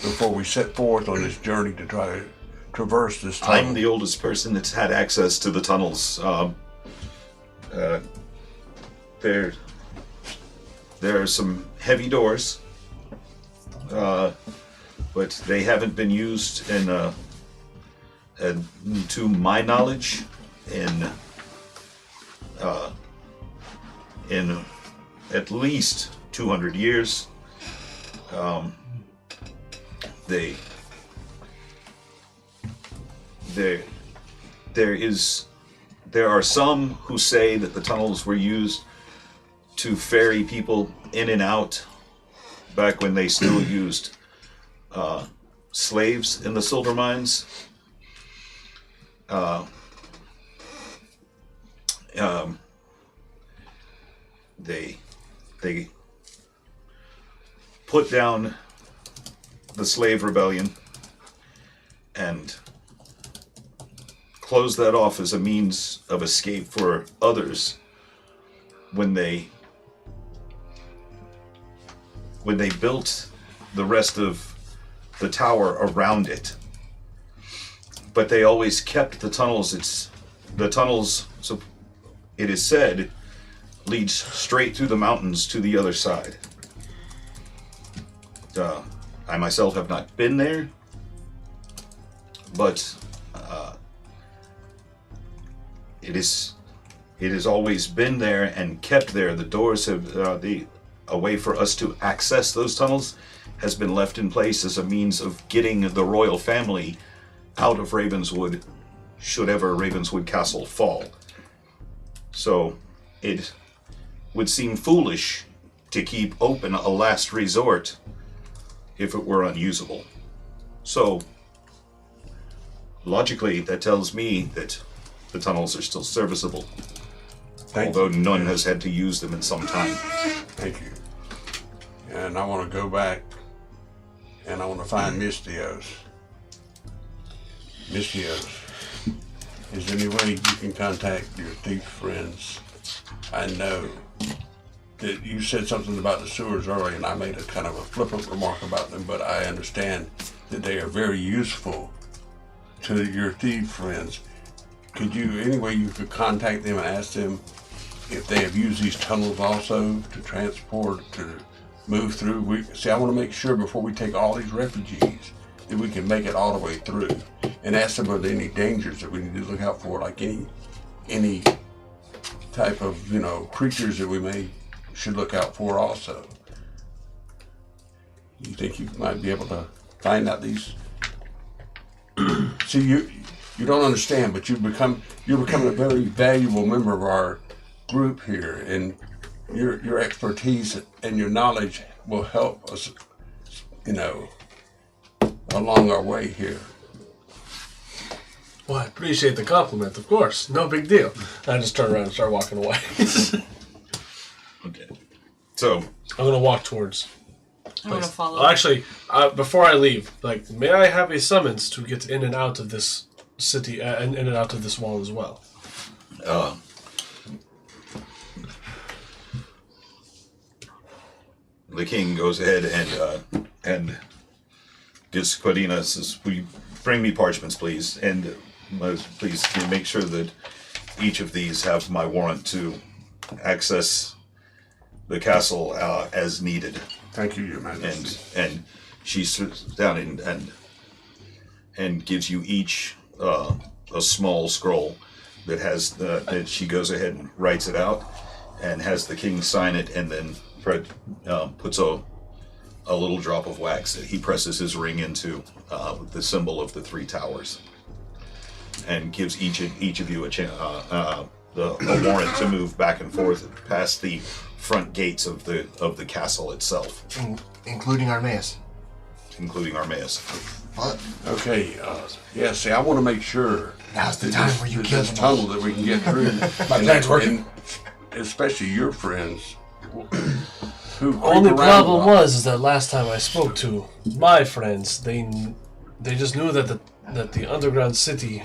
before we set forth on this journey to try to traverse this tunnel? I'm the oldest person that's had access to the tunnels. There are some heavy doors, but they haven't been used to my knowledge in at least 200 years. There are some who say that the tunnels were used to ferry people in and out back when they still used slaves in the silver mines. They put down the slave rebellion and closed that off as a means of escape for others when they built the rest of the tower around it. But they always kept the tunnels. The tunnels, so it is said, leads straight through the mountains to the other side. I myself have not been there, but it has always been there and kept there. The doors have a way for us to access those tunnels has been left in place as a means of getting the royal family out of Ravenswood, should ever Ravenswood Castle fall. So it would seem foolish to keep open a last resort if it were unusable. So logically, that tells me that the tunnels are still serviceable. Although none has had to use them in some time. Thank you. And I want to go back and I want to find Mystios. Mystios, is there any way you can contact your thief friends? I know that you said something about the sewers earlier, and I made a kind of a flippant remark about them, but I understand that they are very useful to your thief friends. Could you, any way you could contact them and ask them if they have used these tunnels also to transport, to move through? I want to make sure before we take all these refugees that we can make it all the way through, and ask them, are there any dangers that we need to look out for, like any type of, creatures that we should look out for also. You think you might be able to find out these? See, you don't understand, but you're becoming a very valuable member of our group here, and your expertise and your knowledge will help us, along our way here. Well, I appreciate the compliment, of course. No big deal. I just turn around and start walking away. Okay. So I'm gonna walk towards. I'm gonna follow. Well, actually, before I leave, may I have a summons to get in and out of this city and in and out of this wall as well? The king goes ahead and gives Quadina, says, "Will you bring me parchments, please? And please make sure that each of these have my warrant to access the castle as needed." Thank you, Your Majesty. And she sits down and gives you each a small scroll that has that she goes ahead and writes it out and has the king sign it, and then Fred puts a little drop of wax that he presses his ring into the symbol of the three towers, and gives each of you a warrant to move back and forth past the front gates of the castle itself, Including Armaeus. including Armaeus. What? Okay, see, I want to make sure Now's the time where you kill this them tunnel all. that we can get through. My plan's working. Especially your friends. Who creep Only around problem a lot. was is that last time I spoke to my friends, they just knew that the underground city,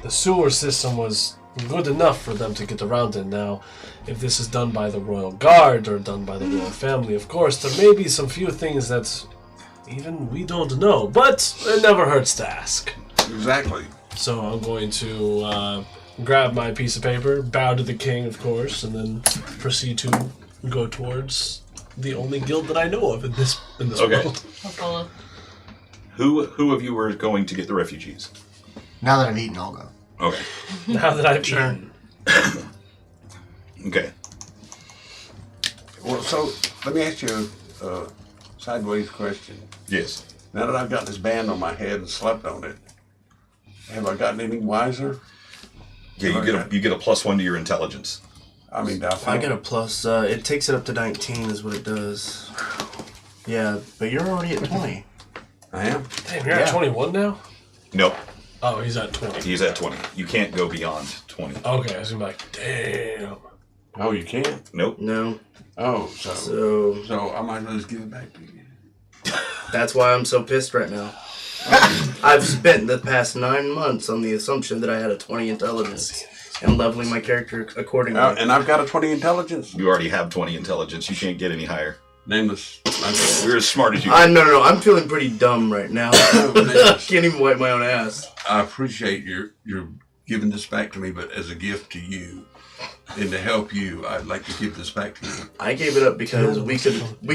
the sewer system, was good enough for them to get around it. Now, if this is done by the royal guard or done by the royal family, of course, there may be some few things that even we don't know, but it never hurts to ask. Exactly. So I'm going to grab my piece of paper, bow to the king, of course, and then proceed to go towards the only guild that I know of in this Okay. world. I'll follow. Who of you were going to get the refugees? Now that I've eaten, I'll go. Okay. Now that I've eaten. Okay. Well, so let me ask you a sideways question. Yes. Now that I've got this band on my head and slept on it, have I gotten any wiser? Yeah, you get a +1 to your intelligence. I mean, I get a plus. It takes it up to 19 is what it does. Yeah, but you're already at 20. I am? Damn, you're at 21 now? Nope. Oh, he's at 20. He's at 20. You can't go beyond 20. Okay, I was gonna be like, damn. Oh, you can't? Nope. No. Oh, So so I might as well just give it back to you. that's why I'm so pissed right now. I've spent the past 9 months on the assumption that I had a 20 intelligence and leveling my character accordingly. And I've got a 20 intelligence. You already have 20 intelligence. You can't get any higher. Nameless. You're as smart as you No, I'm feeling pretty dumb right now. I can't even wipe my own ass. I appreciate your giving this back to me, but as a gift to you and to help you, I'd like to give this back to you. I gave it up because we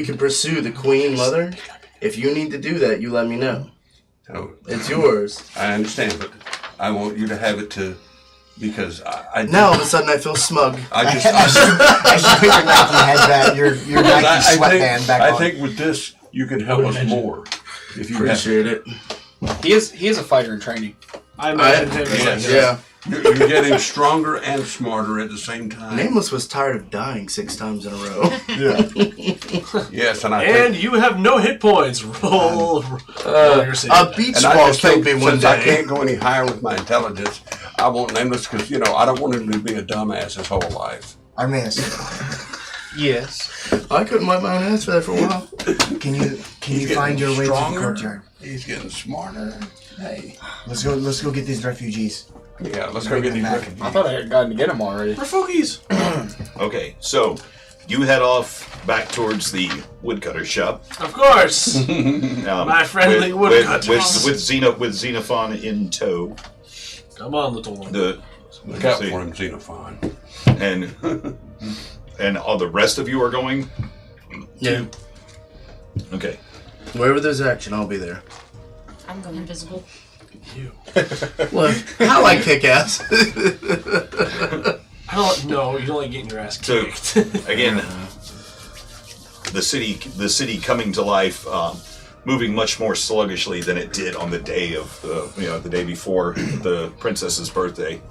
could pursue the Queen Mother. If you need to do that, you let me know. So, It's yours. I understand, but I want you to have it to, because I Now all of a sudden I feel smug. I should put your Nike headband, your Nike sweatband back on. I think with this, you can help us more. If you Appreciate it. He is a fighter in training. I imagine him. Yes. Yeah. You're getting stronger and smarter at the same time. Nameless was tired of dying 6 times in a row. Yes, and And you have no hit points. Roll your save. A beach and I ball just killed think me one since I day. can't go any higher with my intelligence, I want Nameless because I don't want him to be a dumbass his whole life. Armaeus, Yes. I couldn't wipe my own ass for that for a while. can you He's find your getting way to the stronger. courtyard? He's getting smarter. Hey. Let's go get these refugees. Yeah, let's go get these refugees. I thought I had gotten to get him already. Refugees. Okay, so you head off back towards the woodcutter shop. Of course. My friendly woodcutters. with Xenophon in tow. Come on, little one. Look out for him, Xenophon. And all the rest of you are going. Yeah. Okay. Wherever there's action, I'll be there. I'm going invisible. Well, I like kick-ass. No, you don't like getting your ass So kicked. again, the city coming to life, moving much more sluggishly than it did on the day of the day before the princess's birthday.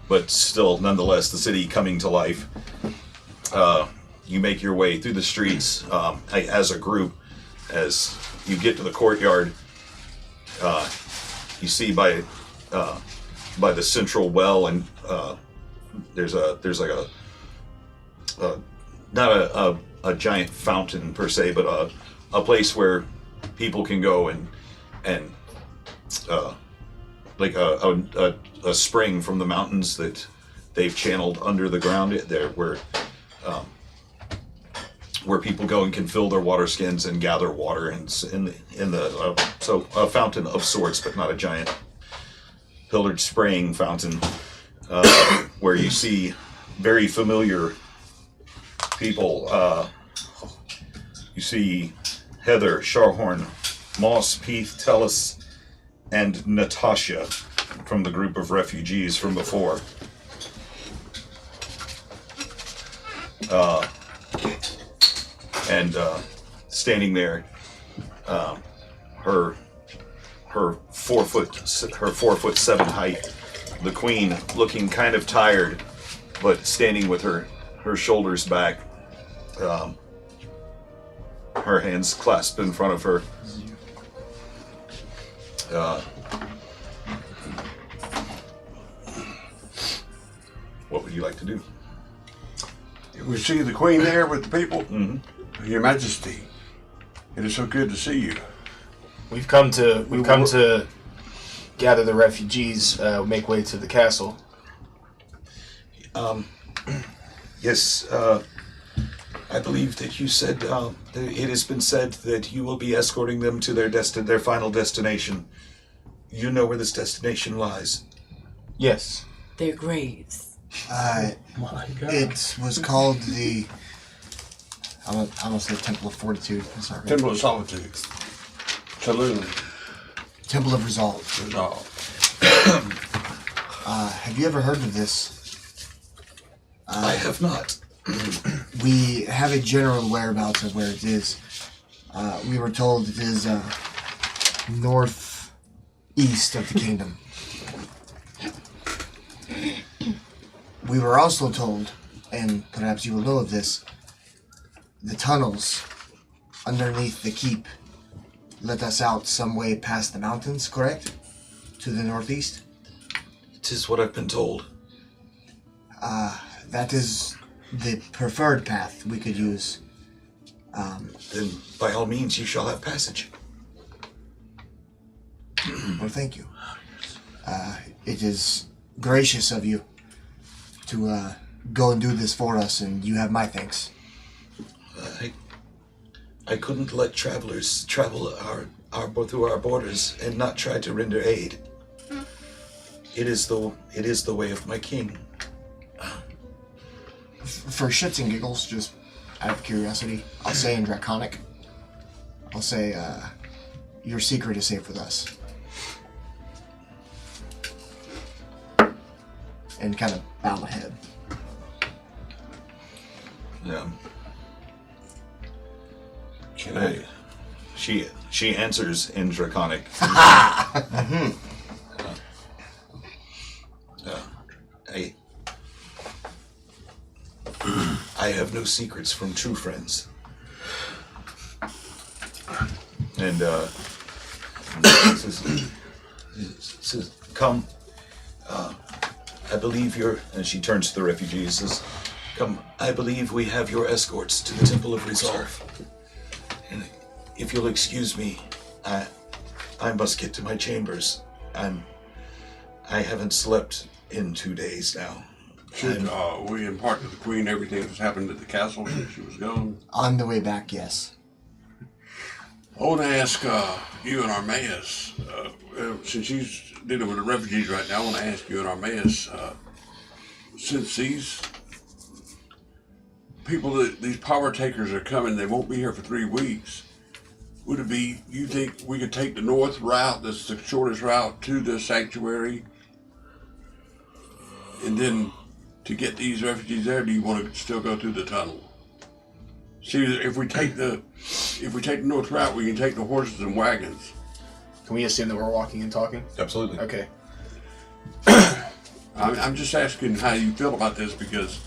But still, nonetheless, the city coming to life. You make your way through the streets as a group. As you get to the courtyard, you see by the central well, and there's like not a giant fountain per se, but a place where people can go and like a spring from the mountains that they've channeled under the ground there, where people go and can fill their water skins and gather water, and so a fountain of sorts, but not a giant pillared spraying fountain, where you see very familiar people. You see Heather, Sharhorn, Moss, Peeth, Tellus, and Natasha from the group of refugees from before. And standing there, her 4'7" height, the queen looking kind of tired, but standing with her shoulders back, her hands clasped in front of her. What would you like to do? We see the queen there with the people. Mm-hmm. Your Majesty, it is so good to see you. We've come to gather the refugees, make way to the castle. Yes, I believe that you said it has been said that you will be escorting them to their final destination. You know where this destination lies. Yes. Their graves. My God. It was called the. I almost said Temple of Fortitude. That's not right. Temple of Solitude. Saloon. Temple of Resolve. Resolve. Have you ever heard of this? I have not. We have a general whereabouts of where it is. We were told it is northeast of the kingdom. We were also told, and perhaps you will know of this, the tunnels underneath the keep let us out some way past the mountains, correct? To the northeast? It is what I've been told. That is the preferred path we could use. Then, by all means, you shall have passage. Well, thank you. It is gracious of you to go and do this for us, and you have my thanks. I couldn't let travelers travel through our borders and not try to render aid. It is the way of my king. For shits and giggles, just out of curiosity, I'll say in Draconic, I'll say, your secret is safe with us. And kind of bow my head. Yeah. Can I She answers in Draconic. I have no secrets from true friends. And says, come. I believe you're. And she turns to the refugees. Says, come. I believe we have your escorts to the Temple of Resolve. And if you'll excuse me, I must get to my chambers. I haven't slept in 2 days now. Should we impart to the Queen everything that's happened at the castle since she was gone? On the way back, yes. I want to ask you and Armaeus, since she's dealing with the refugees right now, I want to ask you and Armaeus, since these people, these power takers are coming, they won't be here for 3 weeks, would it be, you think we could take the north route, that's the shortest route to the sanctuary, and then to get these refugees there, do you want to still go through the tunnel? See, if we take the north route, we can take the horses and wagons. Can we assume that we're walking and talking? Absolutely. Okay. I'm just asking how you feel about this because,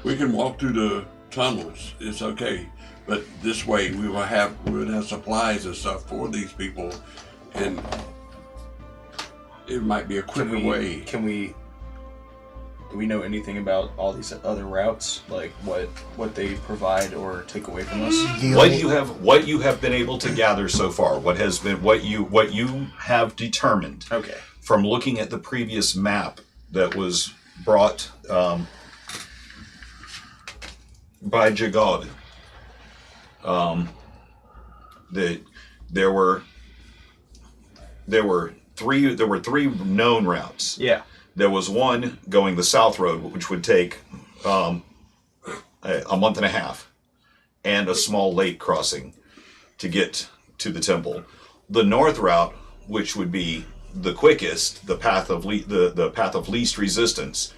we can walk through the tunnels. It's okay, but this way we would have supplies and stuff for these people, and it might be a quicker way. Do we know anything about all these other routes, like what they provide or take away from us? What you have been able to gather so far? What you have determined? Okay. From looking at the previous map that was brought by Jagod, that there were three known routes. Yeah. There was one going the south road, which would take a month and a half, and a small lake crossing to get to the temple. The north route, which would be the quickest, the path of least resistance,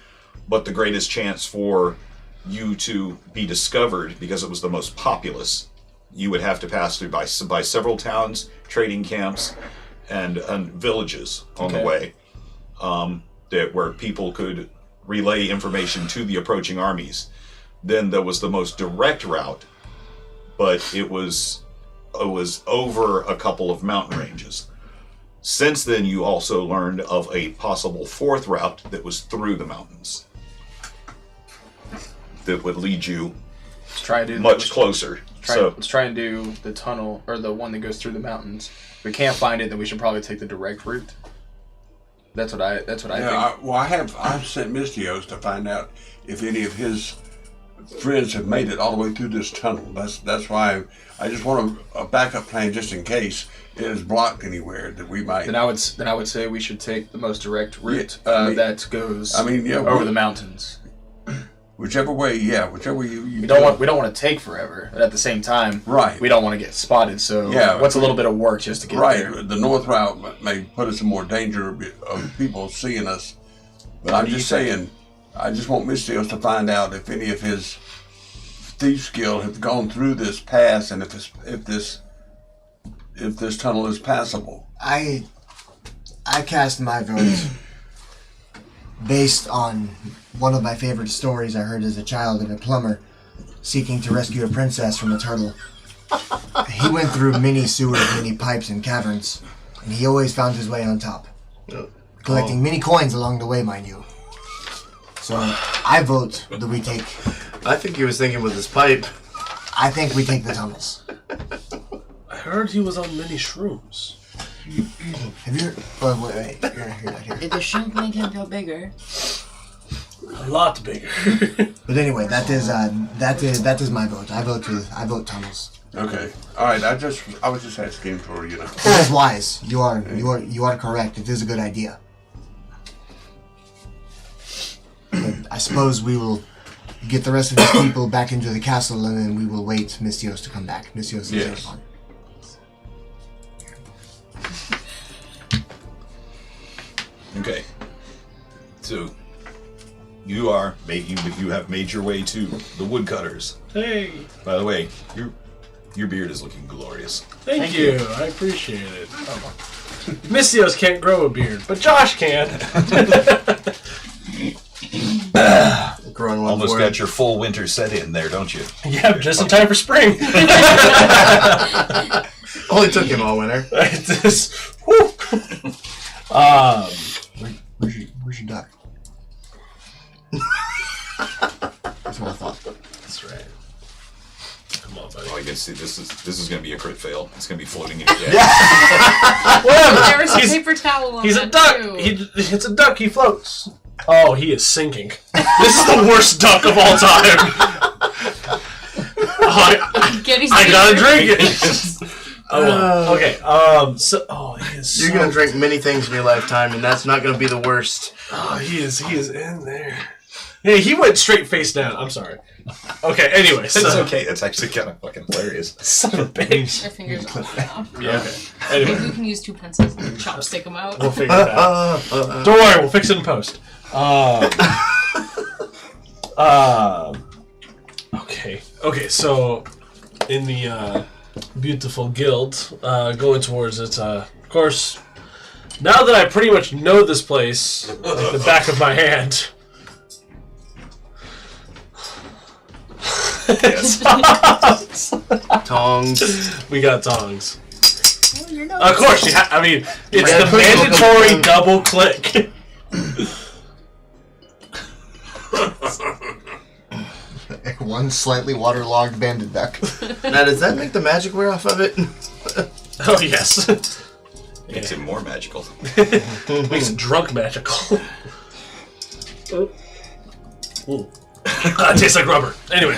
but the greatest chance for you to be discovered because it was the most populous. You would have to pass through by several towns, trading camps, and villages on the way. Where people could relay information to the approaching armies. Then there was the most direct route, but it was over a couple of mountain ranges. Since then, you also learned of a possible fourth route that was through the mountains. That would lead you much closer. Let's try and do the tunnel, or the one that goes through the mountains. If we can't find it, then we should probably take the direct route. That's what I think. I've sent Mystios to find out if any of his friends have made it all the way through this tunnel. That's why I just want a backup plan just in case it is blocked anywhere that we might. Then I would say we should take the most direct route that goes over the mountains. Whichever way you we don't want to take forever, but at the same time, right, we don't want to get spotted. So what's a little bit of work just to get there? Right, the north route may put us in more danger of people seeing us. But I'm just saying, I just want Mystios to find out if any of his thief skill have gone through this pass, and if this tunnel is passable. I cast my vote based on one of my favorite stories I heard as a child of a plumber seeking to rescue a princess from a turtle. He went through many sewers, many pipes and caverns, and he always found his way on top. Collecting many coins along the way, mind you. So I vote that we take... I think he was thinking with his pipe. I think we take the tunnels. I heard he was on many shrooms. Have you... Oh, wait. You're not here. Did the shroom make him feel bigger? A lot bigger. But anyway, that is my vote. I vote tunnels. Okay. All right. I was just asking for It is wise. You are correct. It is a good idea. But I suppose we will get the rest of these people back into the castle, and then we will wait Mystios to come back. Mystios is on. Okay. So you have made your way to the woodcutters. Hey. By the way, Your beard is looking glorious. Thank you. I appreciate it. Mystios can't grow a beard, but Josh can. Growing one Almost for got it. your full winter set in there, don't you? Yeah, just in time for spring. Only took him all winter. This, whew. Where's your duck? That's what I thought. That's right. Come on, buddy. Oh, I guess this is going to be a crit fail. It's going to be floating in your gas. There was a paper towel on He's a that, duck. too. It's a duck. He floats. Oh, he is sinking. This is the worst duck of all time. I gotta drink it. Oh, well. Okay. He is. You're gonna drink many things in your lifetime, and that's not gonna be the worst. Oh, he is in there. Yeah, he went straight face down. I'm sorry. Okay. Anyway, It's okay. It's actually kind of fucking hilarious. Son of a bitch. My fingers are now. Yeah. Okay. Maybe Anyway, we can use 2 pencils and chopstick them out. we'll figure it out. Don't worry, we'll fix it in post. Okay. Okay. So, in the beautiful guild, going towards it. Of course, now that I pretty much know this place like the back of my hand. Tongs. We got tongs. Of course, I mean, it's Yeah, the quick little mandatory thing. double click. One slightly waterlogged banded duck. Now, does that make the magic wear off of it? Oh yes, Makes it more magical. makes it drunk magical. Ooh. That tastes like rubber. Anyway.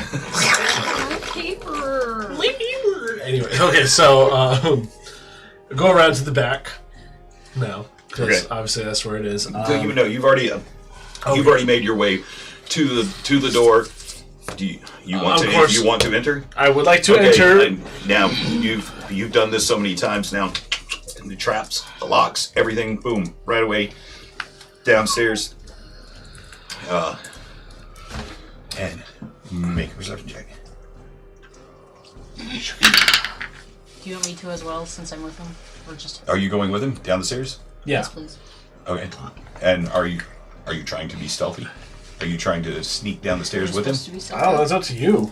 Paper. Anyway, okay, so go around to the back now, because Okay. obviously that's where it is. So you've already made your way to the door. Do you want Of to course. you want to enter? I would like to Okay, enter. and now you've done this so many times now. The traps, the locks, everything, boom, right away downstairs. And make a perception check. Do you want me to as well, since I'm with him? Or just... Are you going with him down the stairs? Yeah. Yes, please. Okay. And are you trying to be stealthy? Are you trying to sneak down the stairs with him? Supposed to be I don't know. stealthy? It's up to you.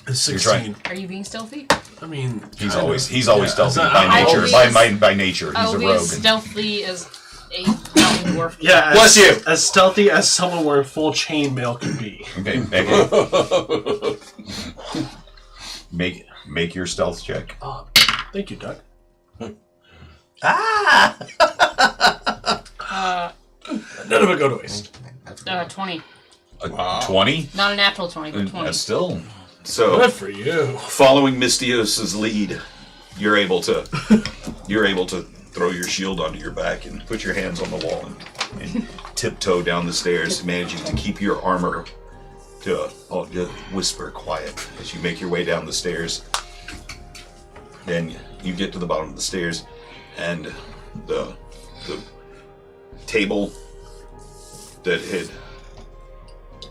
It's You're 16. trying. Are you being stealthy? I mean, He's kinda. always Yeah, stealthy it's not- by I'll nature. always- By nature, he's I'll a be rogue. as stealthy as a mountain dwarf. Yeah, Bless you. As stealthy as someone wearing full chainmail can be. Okay, make your stealth check. Thank you, Doug. None of it go to waste. 20. 20. Not a natural 20, but 20. That's still so. Good for you. Following Mystios' lead, you're able to throw your shield onto your back and put your hands on the wall and tiptoe down the stairs, managing to keep your armor to just whisper quiet as you make your way down the stairs. Then you get to the bottom of the stairs, and the table that had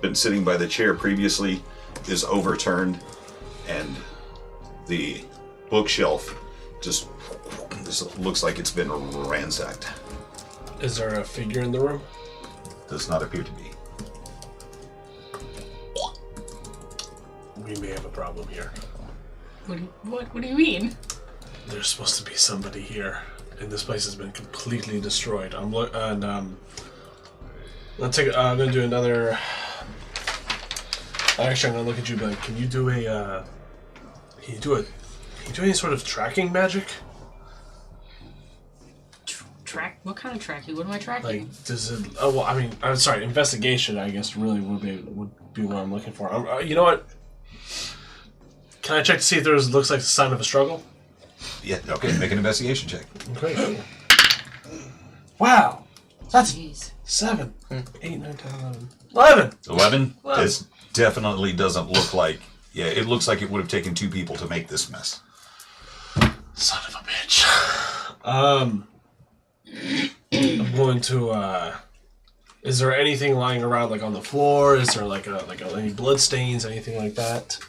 been sitting by the chair previously is overturned, and the bookshelf just looks like it's been ransacked. Is there a figure in the room? Does not appear to be. We may have a problem here. What do you mean? There's supposed to be somebody here, and this place has been completely destroyed. I'm gonna do another. Actually, I'm gonna look at you, but can you do any sort of tracking magic? Track? What kind of tracking? What am I tracking? Like, does it? Oh well, I mean, I'm sorry. Investigation, I guess, really would be what I'm looking for. You know what? Can I check to see if looks like a sign of a struggle? Yeah. Okay. Make an investigation check. Okay. Wow, that's Jeez. 7, 8, 9, 10, 11. 11! 11. Whoa. This definitely doesn't look like. Yeah, it looks like it would have taken 2 people to make this mess. Son of a bitch. I'm going to. Is there anything lying around, like on the floor? Is there any blood stains, anything like that?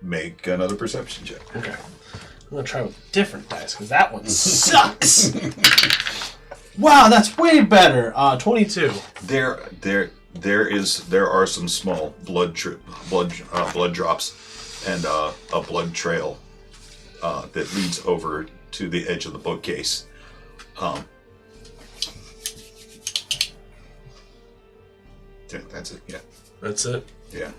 Make another perception check. Okay. I'm gonna try with different dice because that one sucks. Wow, that's way better. 22. There are some small blood drops, and a blood trail that leads over to the edge of the bookcase. Yeah, that's it. Yeah. That's it. Yeah.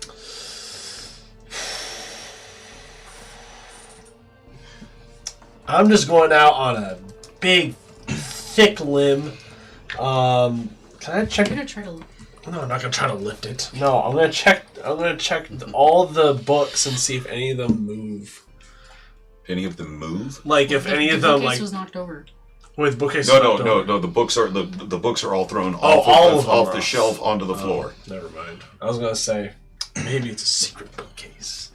I'm just going out on a big, thick limb. Can I check I'm it? gonna try to. No, I'm not gonna try to lift it. No, I'm gonna check. All the books and see if any of them move. Any of them move? Like if any of them bookcase like was knocked over. with bookcases. No. knocked over. The books are all thrown all of them off are the off. shelf onto the floor. Never mind. I was gonna say maybe it's a secret bookcase.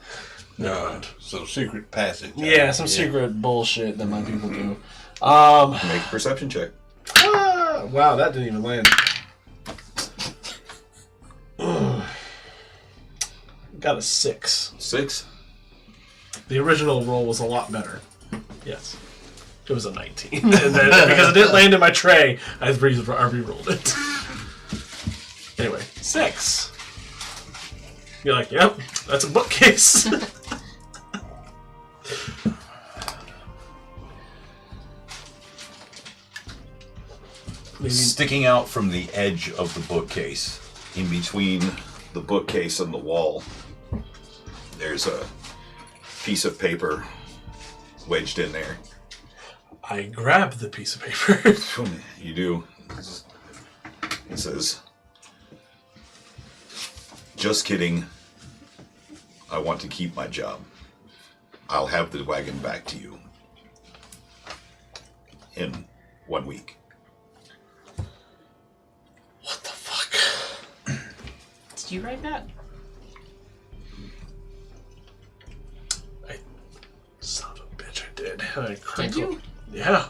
No, so secret passage. Yeah, some secret bullshit that my people do. Make a perception check. Wow, that didn't even land. Got a 6. 6. The original roll was a lot better. Yes. It was a 19. And then, because it didn't land in my tray, I re-rolled it. Anyway, 6. You're like, yep, that's a bookcase. Sticking out from the edge of the bookcase, in between the bookcase and the wall, there's a piece of paper wedged in there. I grab the piece of paper. You do. It says, "Just kidding. I want to keep my job. I'll have the wagon back to you in 1 week." What the fuck? Did you write that? Son of a bitch, I did. I Did crinkled. you? Yeah.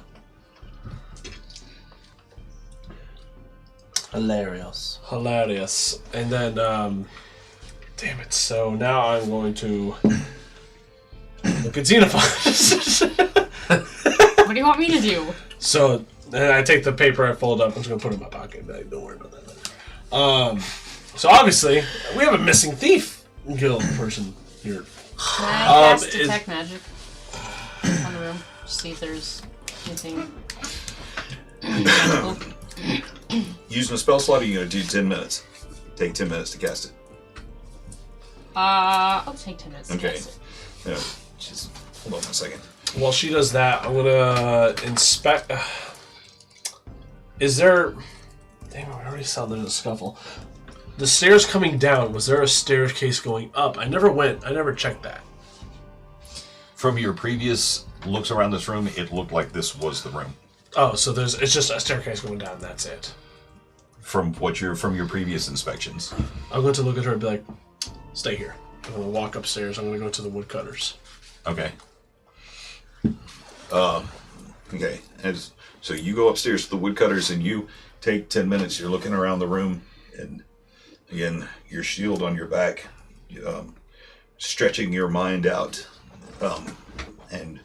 Hilarious. Hilarious. And then, damn it. So now I'm going to look at Xenophon. What do you want me to do? So then I take the paper, I fold up, I'm just going to put it in my pocket. Don't worry about that later. So obviously, we have a missing thief guild person here. Can I cast is- detect magic on the room? See if there's anything magical. Using a spell slot, you're going to do 10 minutes. Take 10 minutes to cast it. I'll take 10 minutes. to Okay. cast it. No, just hold on 1 second. While she does that, I'm gonna inspect. Is there? Damn, we already saw there's a scuffle. The stairs coming down. Was there a staircase going up? I never went. I never checked that. From your previous looks around this room, it looked like this was the room. Oh, so it's just a staircase going down. That's it. From your previous inspections. I'm going to look at her and be like, "Stay here." I'm gonna walk upstairs. I'm gonna go to the woodcutters. Okay. Okay. So you go upstairs to the woodcutters and you take 10 minutes. You're looking around the room, and again, your shield on your back, stretching your mind out, and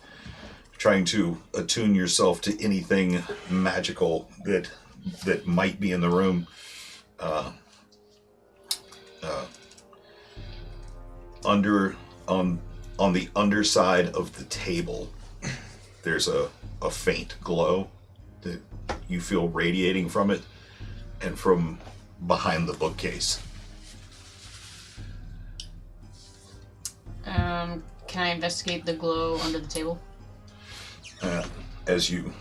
trying to attune yourself to anything magical that might be in the room. On the underside of the table, there's a faint glow that you feel radiating from it, and from behind the bookcase. Can I investigate the glow under the table? As you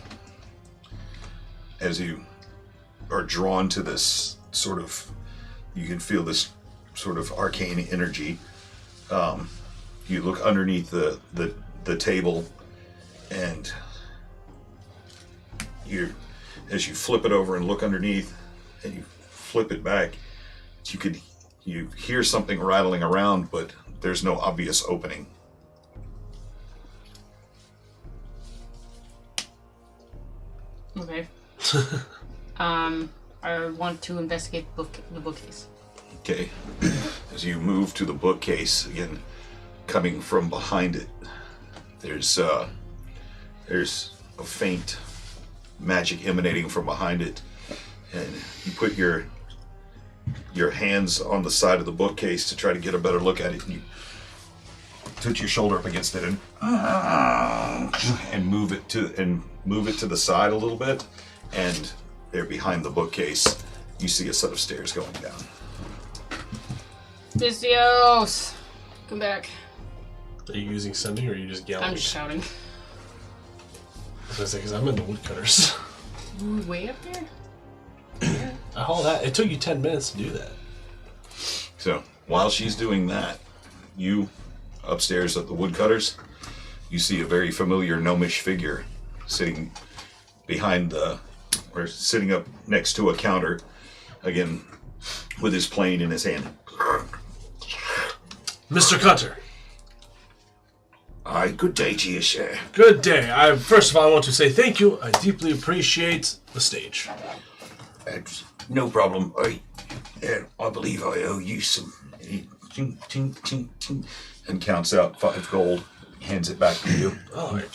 are drawn to this sort of, you can feel this sort of arcane energy. You look underneath the table, and as you flip it over and look underneath, and you flip it back, you hear something rattling around, but there's no obvious opening. Okay. I want to investigate the bookcase. Okay. As you move to the bookcase, again, coming from behind it. There's a faint magic emanating from behind it, and you put your hands on the side of the bookcase to try to get a better look at it, and you put your shoulder up against it and move it to the side a little bit, and there behind the bookcase you see a set of stairs going down. Vizios! Come back. Are you using sending or are you just yelling? I'm just shouting. I was gonna say, because I'm in the woodcutters. Ooh, way up there? All that. It took you 10 minutes to do that. So while she's doing that, you upstairs at the woodcutters, you see a very familiar gnomish figure sitting sitting up next to a counter, again with his plane in his hand. Mr. Cutter. Aye, good day to you, sir. Good day. First of all, I want to say thank you. I deeply appreciate the stage. No problem. I believe I owe you some. Tink, tink, tink, tink, and counts out 5 gold, hands it back to you. Oh, I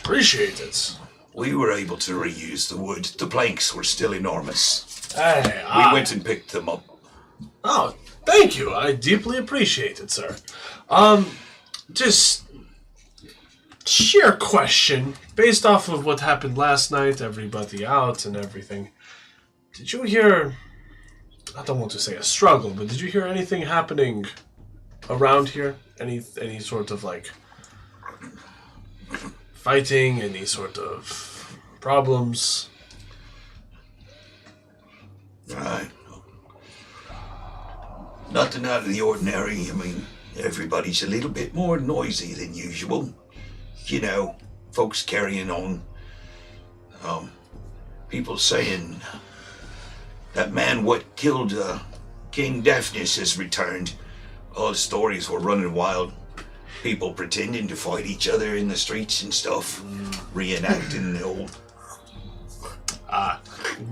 appreciate it. We were able to reuse the wood. The planks were still enormous. Hey, We went and picked them up. Oh, thank you. I deeply appreciate it, sir. Just sheer question, based off of what happened last night, everybody out and everything. Did you hear, I don't want to say a struggle, but did you hear anything happening around here? Any sort of, like, fighting, any sort of problems? Right. Nothing out of the ordinary. I mean, everybody's a little bit more noisy than usual. You know, folks carrying on. People saying that man what killed King Daphnis has returned. All the stories were running wild. People pretending to fight each other in the streets and stuff. Reenacting the old...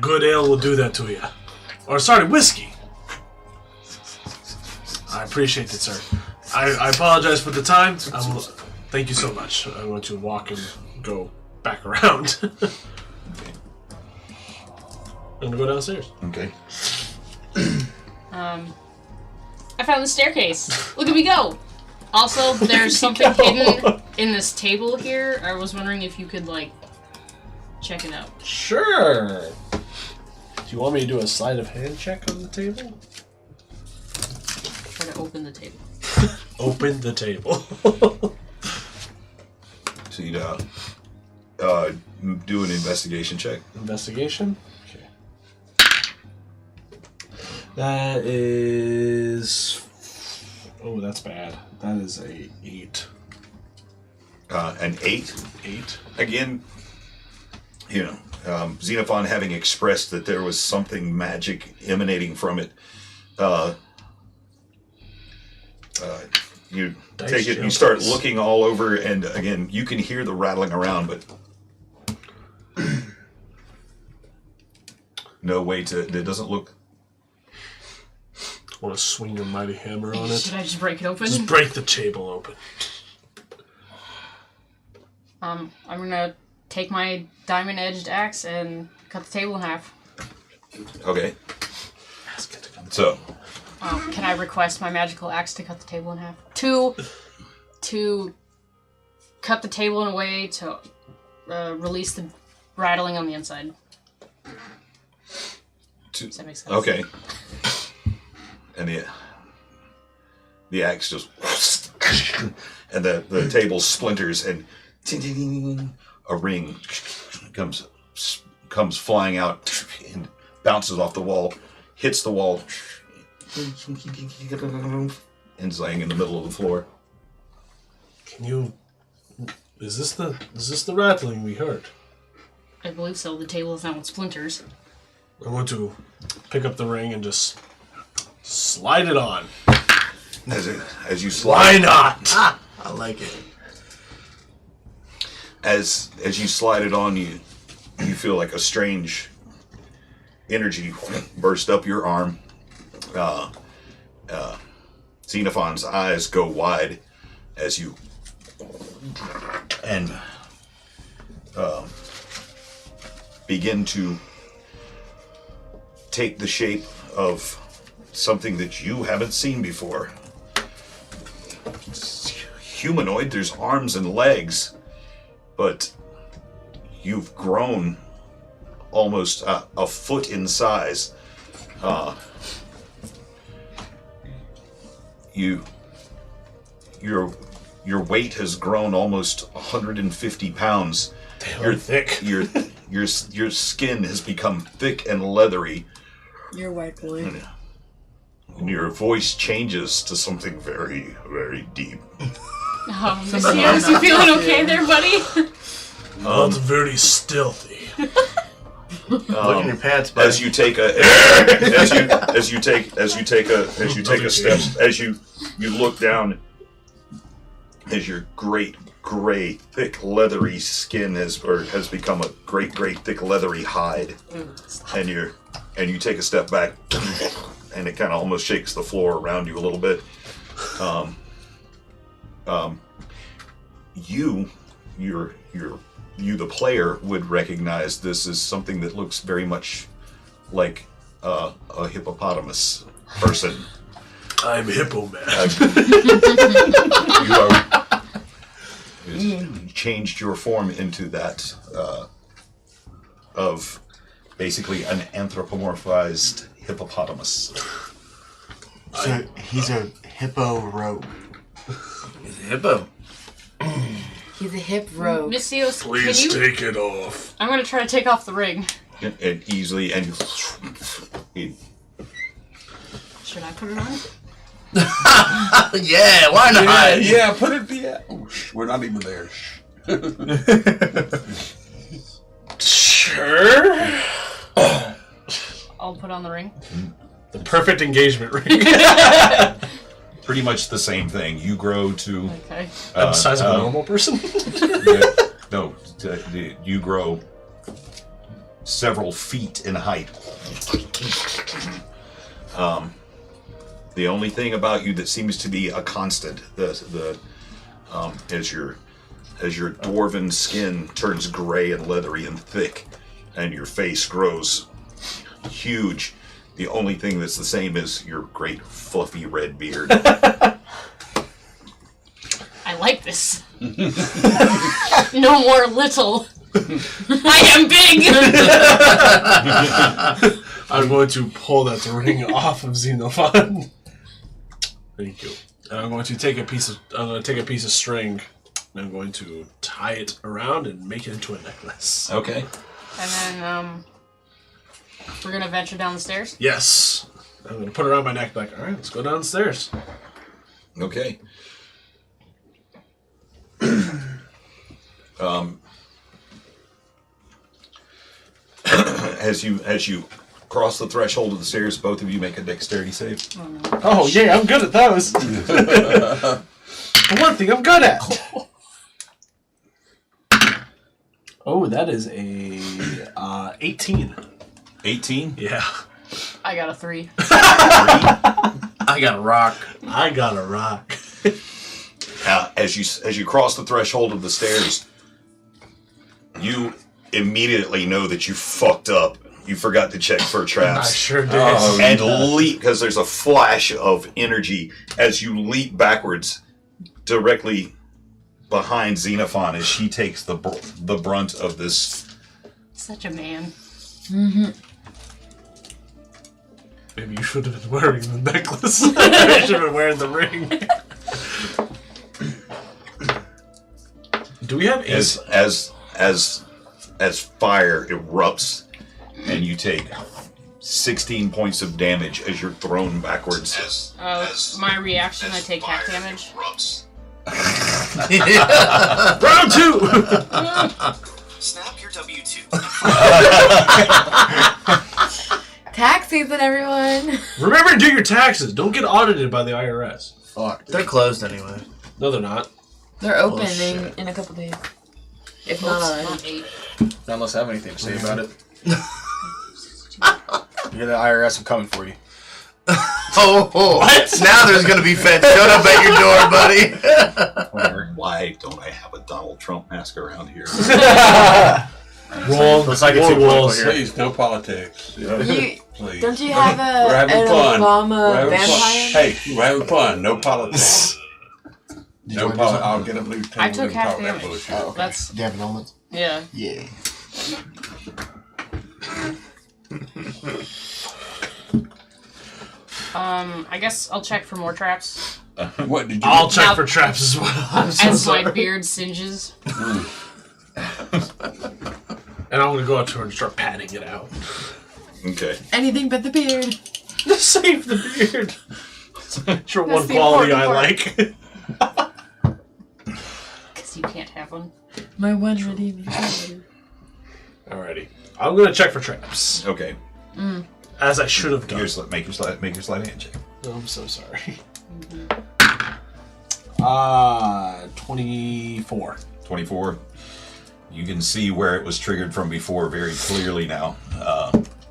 Good ale will do that to you. Or, sorry, whiskey. I appreciate it, sir. I apologize for the time. Thank you so much. I'm going to walk and go back around. I'm going to go downstairs. Okay. I found the staircase. Look at me go! Also, there's something hidden in this table here. I was wondering if you could, like, check it out. Sure. Do you want me to do a sleight of hand check on the table? Try to open the table. Open the table. So you do an investigation check. Investigation? Okay. That is... Oh, that's bad. That is a 8. An 8. 8? Again, you know, Xenophon having expressed that there was something magic emanating from it, you Dice take it and you jumpers. start looking all over, and again, you can hear the rattling around, but no way to, it doesn't look... I want to swing your mighty hammer on it. Should I just break it open? Just break the table open. I'm gonna take my diamond-edged axe and cut the table in half. Okay. Ask it to come. So, Can I request my magical axe to cut the table in half? To cut the table in a way to release the rattling on the inside. Does that make sense? okay. And the axe just... and the table splinters, and a ring comes flying out and bounces off the wall, hits the wall, and is laying in the middle of the floor. Can you... Is this the rattling we heard? I believe so. The table is now in splinters. I want to pick up the ring and just slide it on. As you slide... Why not? I like it. As you slide it on, you feel like a strange energy burst up your arm. Xenophon's eyes go wide as you and begin to take the shape of something that you haven't seen before. It's humanoid, there's arms and legs, but you've grown almost a foot in size. Your weight has grown almost 150 pounds. You're thick. Your skin has become thick and leathery. You're a white boy. And your voice changes to something very, very deep. Messias, you feeling okay there, buddy? Not very stealthy. Look in your pants, buddy. As you take a step, as you look down, as your great gray thick leathery skin has become a great thick leathery hide, and you take a step back, and it kind of almost shakes the floor around you a little bit. You the player would recognize this as something that looks very much like a hippopotamus person. I'm Hippo Man. You changed your form into that of basically an anthropomorphized hippopotamus. So he's a hippo rogue. He's a hippo. He's a hip rogue. Messias, Please can you... take it off. I'm gonna try to take off the ring. And easily, and Should I put it on? Yeah, why not? Yeah, put it. Yeah. Oh, we're not even there. Sure. I'll put on the ring. The perfect engagement ring. pretty much the same thing. You grow to Okay. the size of a normal person. You grow several feet in height. The only thing about you that seems to be a constant, as your dwarven skin turns gray and leathery and thick, and your face grows huge. The only thing that's the same is your great fluffy red beard. I like this. No more little. I am big. I'm going to pull that ring off of Xenophon. Thank you. And I'm going to take a piece of string and I'm going to tie it around and make it into a necklace. Okay. And then we're gonna venture down the stairs. Yes. I'm going to put it around my neck like, all right, let's go downstairs. Okay. As you cross the threshold of the stairs, both of you make a dexterity save. Oh, no. Oh, yeah, I'm good at those. The one thing I'm good at. Oh, that is a 18. 18? Yeah. I got a 3. I got a rock. I got a rock. As you cross the threshold of the stairs, you immediately know that you fucked up. You forgot to check for I traps. sure did. And leap, because there's a flash of energy as you leap backwards directly behind Xenophon as she takes the brunt of this. Such a man. Mm-hmm. Maybe you should have been wearing the necklace. I should have been wearing the ring. Do we have ace? As fire erupts and you take 16 points of damage as you're thrown backwards. My reaction, I take half damage. Round 2! Snap your W2. Tax season, everyone. Remember to do your taxes. Don't get audited by the IRS. Fuck. They're closed anyway. No, they're not. They're open Bullshit. in a couple days. If not already. Not 8. Not unless I have anything to say about it. You're the IRS, I'm coming for you. Oh, what? Now there's gonna be feds showing up at your door, buddy. Why don't I have a Donald Trump mask around here? Wrong. Looks like it's More too political walls. here. Please, no politics. Please. Don't you have We're having an fun. Obama We're having fun. vampire? Hey, we're having fun. No politics. Did you No want to do politics. something? I'll get up loose I table took and half talk that damage. bullshit. Oh, okay. That's Do you have an element? yeah. Yeah. I guess I'll check for more traps What did you? I'll check Now- for traps as well. I'm so as my sorry. beard singes. And I'm gonna go up to her and start patting it out. Okay. Anything but the beard. Just save the beard. Sure, one the quality I important like. Because you can't have one. My one redeeming quality. Alrighty, I'm gonna check for traps, Okay. as I should have done. Make your slide hand check. Oh, I'm so sorry. 24. 24. You can see where it was triggered from before very clearly now,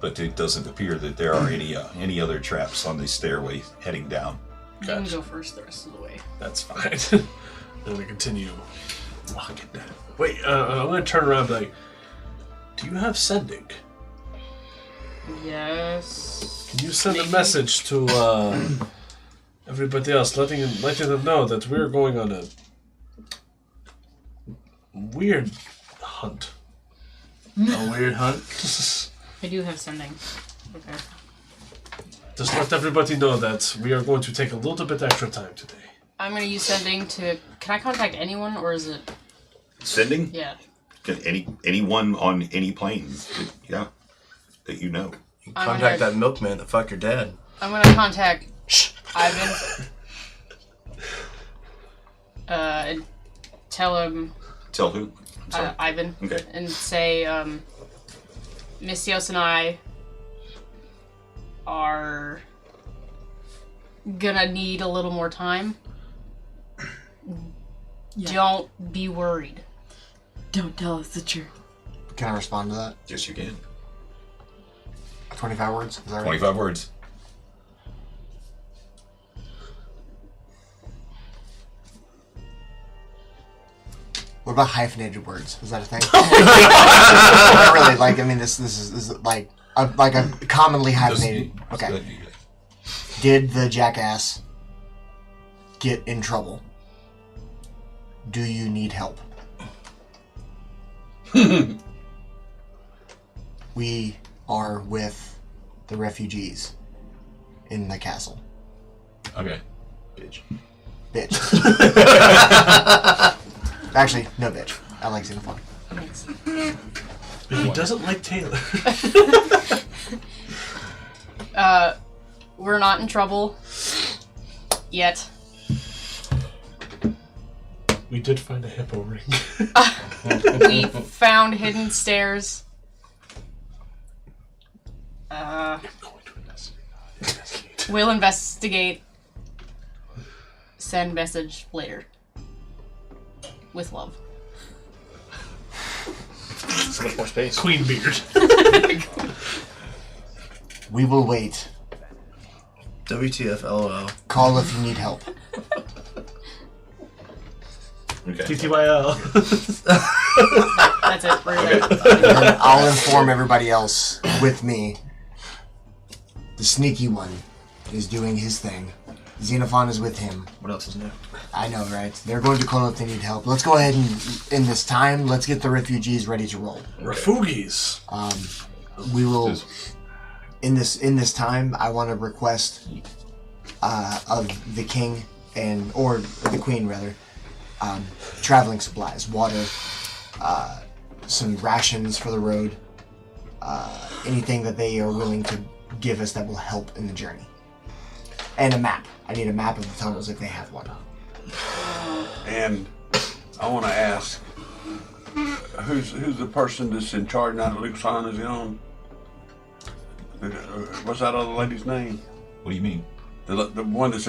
but it doesn't appear that there are any other traps on the stairway heading down. I'm gonna go first the rest of the way. That's fine. I'm gonna continue walking down. Wait, I'm gonna turn around and be like, do you have sending? Yes. Can you send a Maybe. message to everybody else, letting them know that we're going on a weird hunt? A weird hunt. I do have sending. Okay. Just let everybody know that we are going to take a little bit extra time today. I'm gonna use sending to. Can I contact anyone, or is it? Sending? Yeah. Can anyone on any plane that you know. I'm Contact gonna, that milkman that fucked your dad. I'm gonna contact Ivan. And tell him Tell who? I'm sorry. Ivan. Okay. And say, Mistios and I are gonna need a little more time. Yeah. Don't be worried. Don't tell us the truth. Can I respond to that? Yes, you can. 25 words? Is that right? 25 words. What about hyphenated words? Is that a thing? Not really. Like, I mean, this is like a commonly hyphenated. Okay. Did the jackass get in trouble? Do you need help? We are with the refugees in the castle. Okay. Bitch. Actually, no bitch. I like xenophonic. Thanks. But he doesn't like Taylor. We're not in trouble yet. We did find a hippo ring. We found hidden stairs. We'll investigate. Send message later. With love. So much more space. Queen beard. We will wait. WTF, LOL. Call if you need help. Okay. TTYL. That's it. We're good. And I'll inform everybody else with me. The sneaky one is doing his thing. Xenophon is with him. What else is new? I know, right? They're going to call if they need help. Let's go ahead and, in this time, let's get the refugees ready to roll. Refugees. We will, in this time, I want to request of the king or the queen rather, traveling supplies, water, some rations for the road, anything that they are willing to give us that will help in the journey, and a map. I need a map of the tunnels if they have one. And I want to ask, who's the person that's in charge now that Luxon is on? What's that other lady's name? What do you mean? The one that's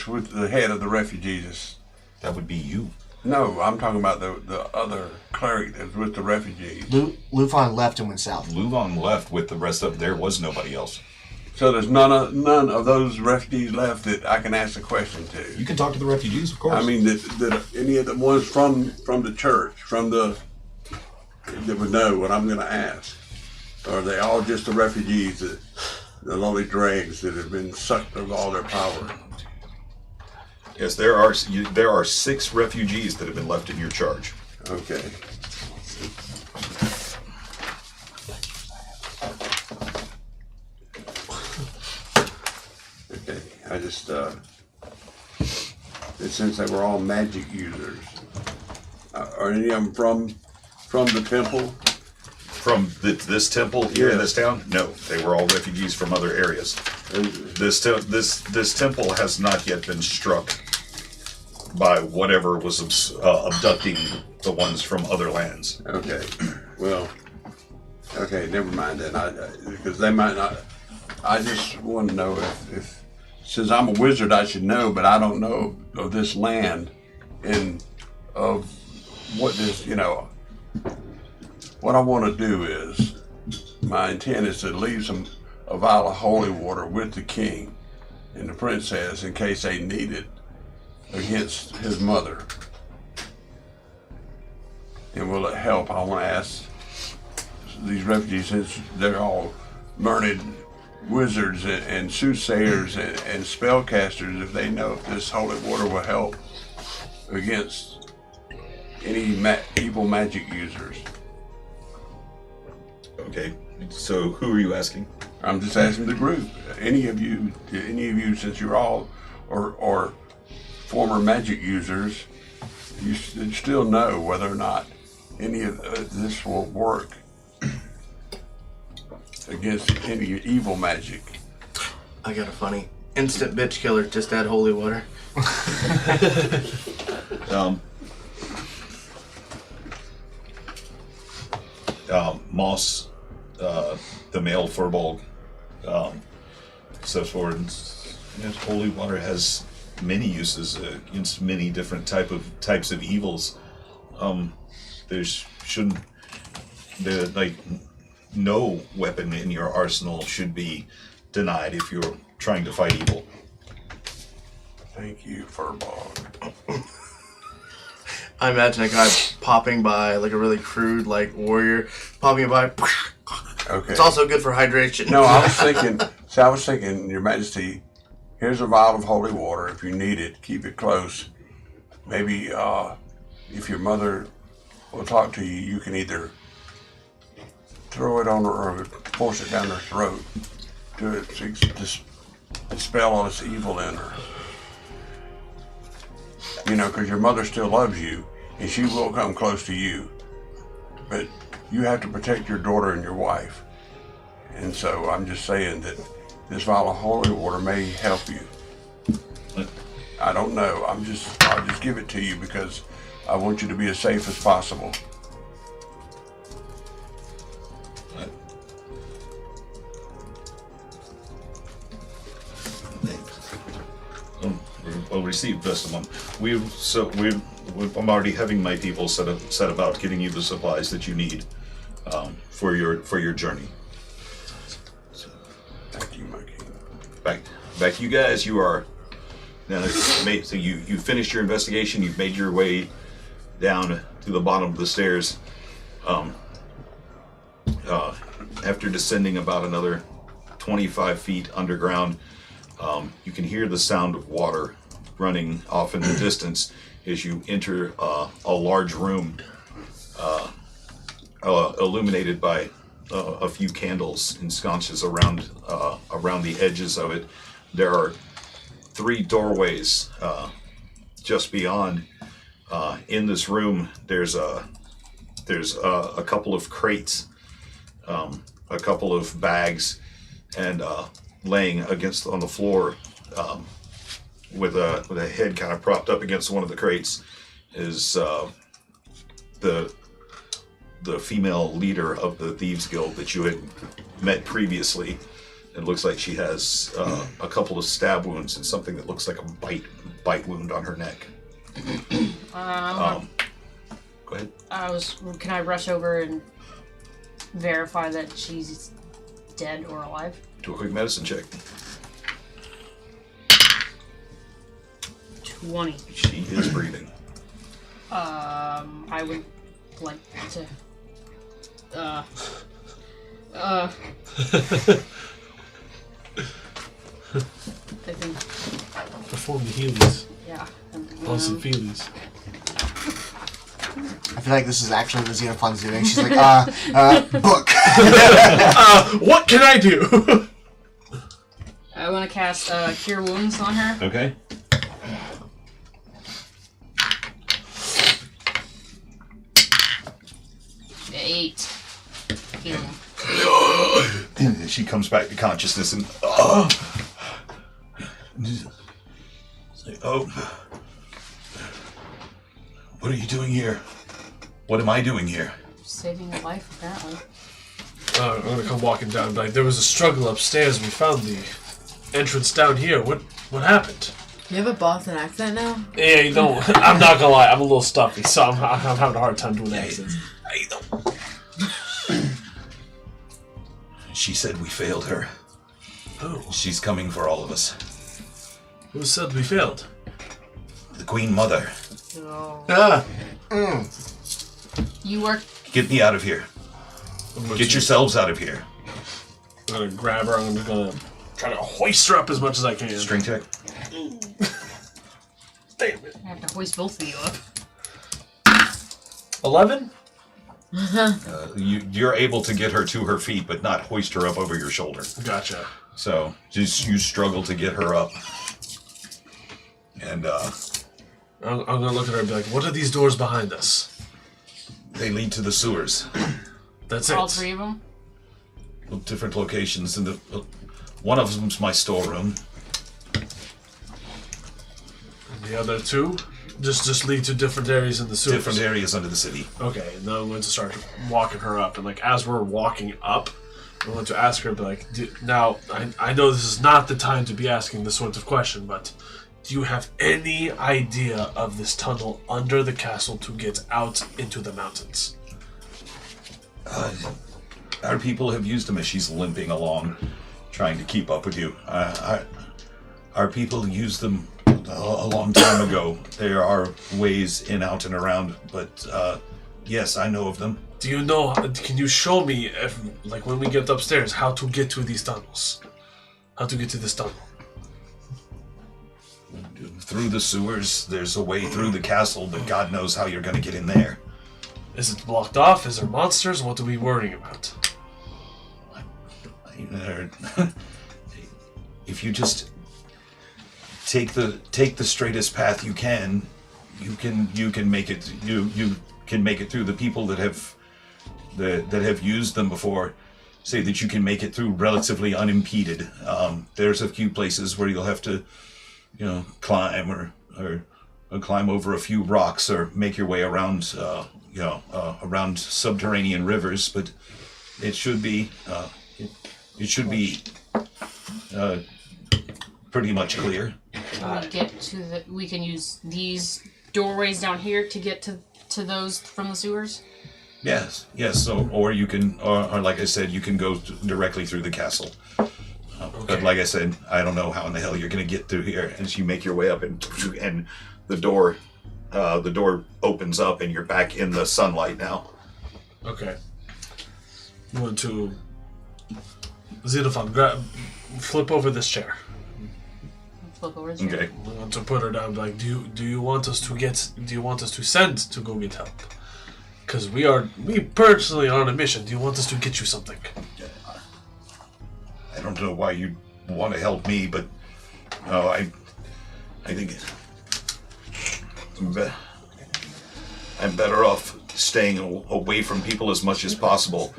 with the head of the refugees. That would be you. No, I'm talking about the other cleric that's with the refugees. Lufon left and went south. Luvon left with the rest of. There was nobody else. So there's none of those refugees left that I can ask a question to. You can talk to the refugees, of course. I mean, that any of the ones from the church, that would know what I'm going to ask, or are they all just the refugees, the lowly dregs that have been sucked of all their power? Yes, there are 6 refugees that have been left in your charge. Okay. Okay, I just, since they were all magic users, are any of them from the temple? From this temple here in this town? No, they were all refugees from other areas. This temple has not yet been struck by whatever was abducting the ones from other lands. Okay, well, okay, never mind then. Because they might not. I just want to know if since I'm a wizard, I should know, but I don't know of this land and of what this, what I want to do is, my intent is to leave a vial of holy water with the king and the princess in case they need it against his mother. And will it help? I want to ask these refugees, since they're all learned wizards and soothsayers and spellcasters, if they know if this holy water will help against any evil magic users. Okay, so who are you asking? I'm just asking the group. Any of you, since you're all or former magic users, you should still know whether or not any of this will work against any evil magic. I got a funny instant bitch killer. Just add holy water. Moss, the male furbolg, steps forward. And holy water has many uses against many different types of evils. No weapon in your arsenal should be denied if you're trying to fight evil. Thank you, Furbog. I imagine a guy popping by, like a really crude, warrior, popping by. Okay. It's also good for hydration. No, I was thinking, Your Majesty, here's a vial of holy water. If you need it, keep it close. Maybe if your mother will talk to you, you can either throw it on her or force it down her throat to dispel all this evil in her. Because your mother still loves you, and she will come close to you. But you have to protect your daughter and your wife. And so I'm just saying that this vial of holy water may help you. I don't know. I'll just give it to you because I want you to be as safe as possible. We'll receive just a moment. I'm already having my people set about getting you the supplies that you need for your journey. Thank you, my king. Back to you guys. You are now. So you finished your investigation. You've made your way down to the bottom of the stairs. After descending about another 25 feet underground, you can hear the sound of water running off in the distance as you enter a large room illuminated by a few candles and sconces around the edges of it. There are 3 doorways just beyond. In this room, there's a couple of crates, a couple of bags, and laying on the floor with a head kind of propped up against one of the crates is the female leader of the Thieves Guild that you had met previously. It looks like she has a couple of stab wounds and something that looks like a bite wound on her neck. Go ahead. Can I rush over and verify that she's dead or alive? Do a quick medicine check. 20. She is breathing. I would like to. I think. Perform the Heelys. Yeah. On some feelies. I feel like this is actually what Xenophon's doing. She's like, book. What can I do? I want to cast Cure Wounds on her. Okay. Eight. Healing. She comes back to consciousness and say, "Oh, what are you doing here? What am I doing here?" Saving a life, apparently. I'm gonna come walking down. Like there was a struggle upstairs. We found the entrance down here. What happened? You have a Boston accent now? Yeah, you don't. I'm not gonna lie. I'm a little stuffy, so I'm having a hard time doing accents. She said we failed her. Oh, She's coming for all of us. who said we failed? The Queen Mother. Ah, You are. Get me out of here. Get yourselves out of here. I'm gonna grab her. I'm gonna try to hoist her up as much as I can. String check. Damn it. I have to hoist both of you up. 11? You're able to get her to her feet, but not hoist her up over your shoulder. Gotcha. So just you struggle to get her up. And I'm gonna look at her and be like, "What are these doors behind us?" they lead to the sewers. That's it. All three of them? Different locations. And one of them's my storeroom. And the other two just lead to different areas in the sewers. Different areas under the city. Okay, and then I'm going to start walking her up, and like as we're walking up, I'm going to ask her, be like, now I know this is not the time to be asking this sort of question, but do you have any idea of this tunnel under the castle to get out into the mountains? Our people have used them as she's limping along, trying to keep up with you. Our people used them a long time ago. There are ways in, out, and around, but yes, I know of them. Do you know, can you show me, if, like when we get upstairs, how to get to these tunnels? How to get to this tunnel? Through the sewers, there's a way through the castle, but God knows how you're going to get in there. Is it blocked off? Is there monsters? What are we worrying about? If you just take the straightest path you can make it. You can make it through. The people that have used them before say that you can make it through relatively unimpeded. There's a few places where you'll have to, climb or climb over a few rocks or make your way around, around subterranean rivers. But it should be pretty much clear. Can we get to we can use these doorways down here to get to those from the sewers? Yes. So, or you can, or like I said, you can go directly through the castle. But like I said, I don't know how in the hell you're going to get through here. As you make your way up, and the door opens up, and you're back in the sunlight now. Okay. I'm going to Xenophon, flip over this chair. Flip over his Okay. I want to put her down. Like, do you want us to send to go get help? Because we personally are on a mission. Do you want us to get you something? I don't know why you want to help me, but I think I'm better off staying away from people as much as possible.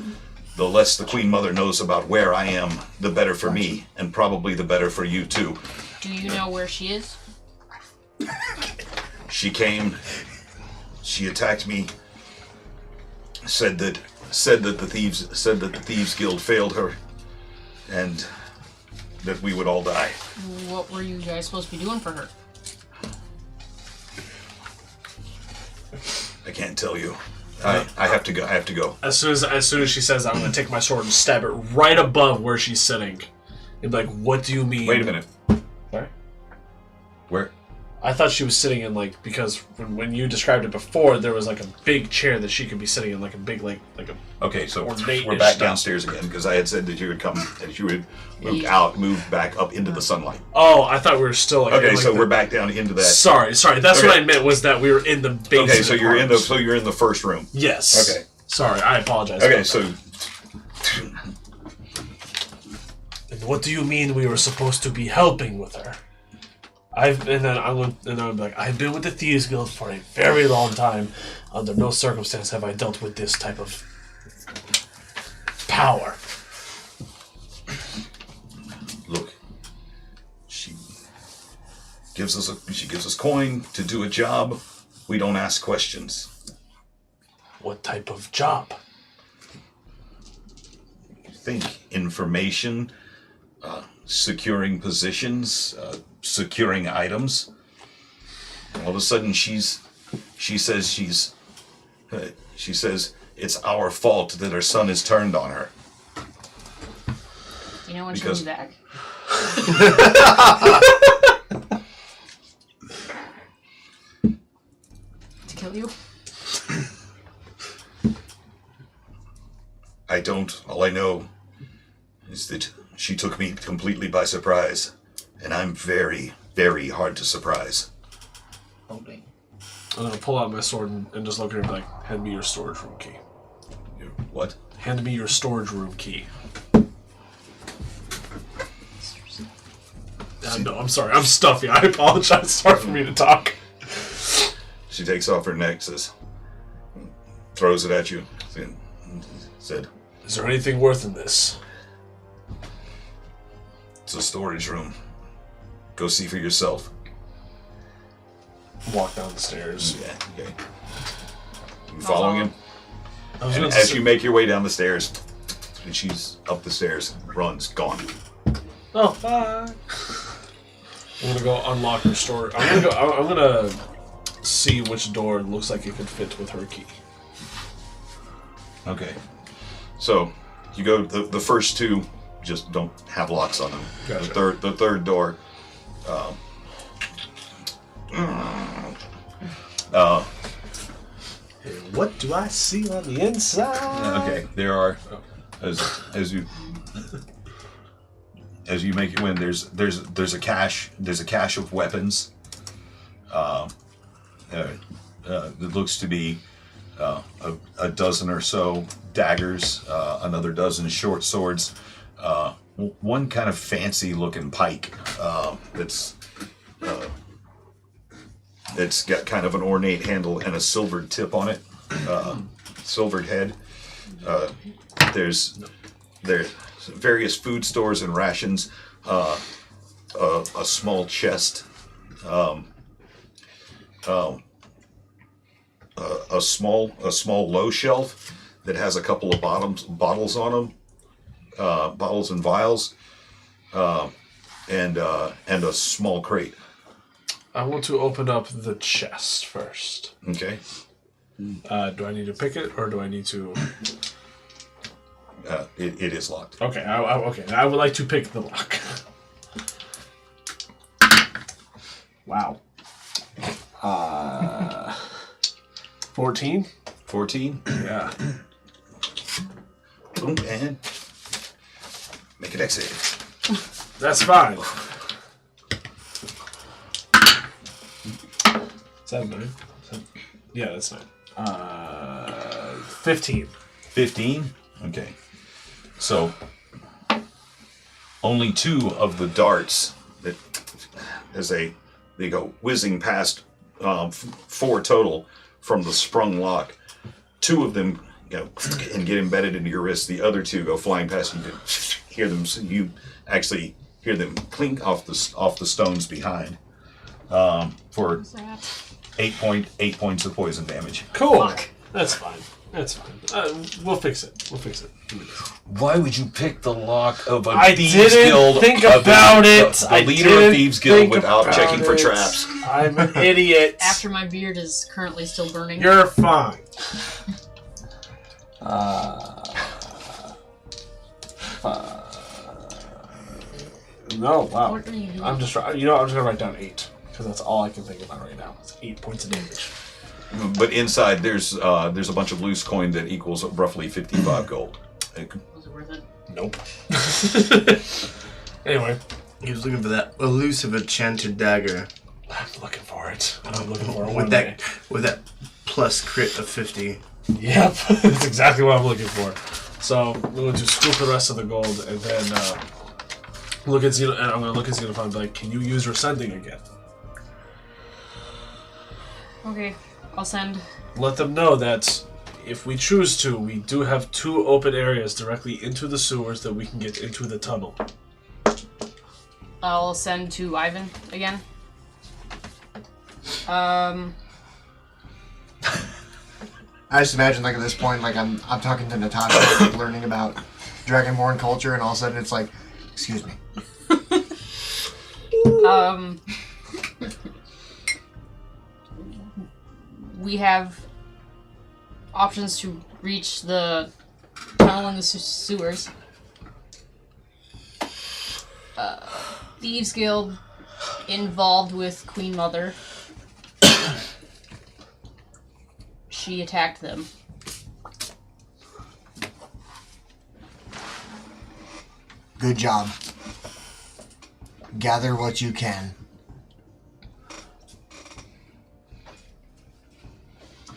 The less the Queen Mother knows about where I am, the better for me, and probably the better for you too. Do you know where she is? She came, she attacked me, said that the thieves guild failed her, and that we would all die. What were you guys supposed to be doing for her? I can't tell you. I have to go. As soon as she says that, I'm going to take my sword and stab it right above where she's sitting. And like, what do you mean? Wait a minute. Sorry? Where? I thought she was sitting in like, because when you described it before, there was like a big chair that she could be sitting in, like a big like a. Okay, so ornate-ish we're back style. downstairs again because I had said that you would come, that you would move back up into the sunlight. Oh, I thought we were still like. Okay, in, like, so we're back down into that. Sorry. That's Okay. what I meant was that we were in the basement. Okay, so you're in the first room. Yes. Okay. Sorry, I apologize. Okay, about so that. And what do you mean we were supposed to be helping with her? I'm like, I've been with the Thieves Guild for a very long time. Under no circumstance have I dealt with this type of power. look, she gives us coin to do a job. We don't ask questions. What type of job? Think information, securing positions, securing items. All of a sudden, she says it's our fault that her son has turned on her. You know when Because- she'll be back. To kill you? I don't. All I know is that she took me completely by surprise, and I'm very, very hard to surprise. I'm gonna pull out my sword and just look at her and be like, hand me your storage room key. What? Hand me your storage room key. No, I'm sorry. I'm stuffy. I apologize. It's hard for me to talk. She takes off her necklace, throws it at you, said, Is there anything worth in this? "It's a storage room. Go see for yourself." Walk down the stairs. Yeah, okay. You following him? I was And gonna as say- you make your way down the stairs, and she's up the stairs, runs, gone. Oh, bye. I'm gonna go unlock her storage. I'm gonna see which door looks like it could fit with her key. Okay. So you go. The first two just don't have locks on them. Gotcha. The third door. Hey, what do I see on the inside? Okay. There are as you make your way in, there's a cache of weapons. It looks to be a dozen or so daggers, another dozen short swords, one kind of fancy looking pike that's got kind of an ornate handle and a silvered tip on it, silvered head. There's various food stores and rations, a small chest, a small low shelf that has a couple of bottles on them, bottles and vials, and a small crate. I want to open up the chest first. Okay. Do I need to pick it, or do I need to? It is locked. Okay. Okay. I would like to pick the lock. Wow. 14. 14. Yeah. And make an exit. That's fine. Is that 9? Yeah, that's 9. 15. 15? Okay. So, only 2 of the darts that, they go whizzing past 4 total from the sprung lock. 2 of them and get embedded into your wrist. The other 2 go flying past. You can hear them. You actually hear them clink off the stones behind. For 8 points of poison damage. Cool. Fuck. That's fine. That's fine. We'll fix it. Give me this. Why would you pick the lock of a I Thieves didn't Guild? think of about it. The leader of Thieves Guild without checking for traps. I'm an idiot. After my beard is currently still burning. You're fine. No, wow. What are you doing? I'm just gonna write down 8 because that's all I can think about right now. It's 8 points of damage. But inside, there's a bunch of loose coin that equals roughly 55 gold. Was it worth it? Nope. Anyway, He was looking for that elusive enchanted dagger I'm looking for it. I'm looking for it with that plus crit of 50. Yep, that's exactly what I'm looking for. So I'm going to scoop the rest of the gold and then look at Xeno, and I'm going to look at Xenophon and be like, "Can you use your sending again?" Okay, I'll send. Let them know that if we choose to, we do have 2 open areas directly into the sewers that we can get into the tunnel. I'll send to Ivan again. I just imagine, like, at this point, like, I'm talking to Natasha, like, learning about Dragonborn culture, and all of a sudden it's like, excuse me. We have options to reach the tunnel in the sewers. Thieves Guild involved with Queen Mother. She attacked them. Good job. Gather what you can.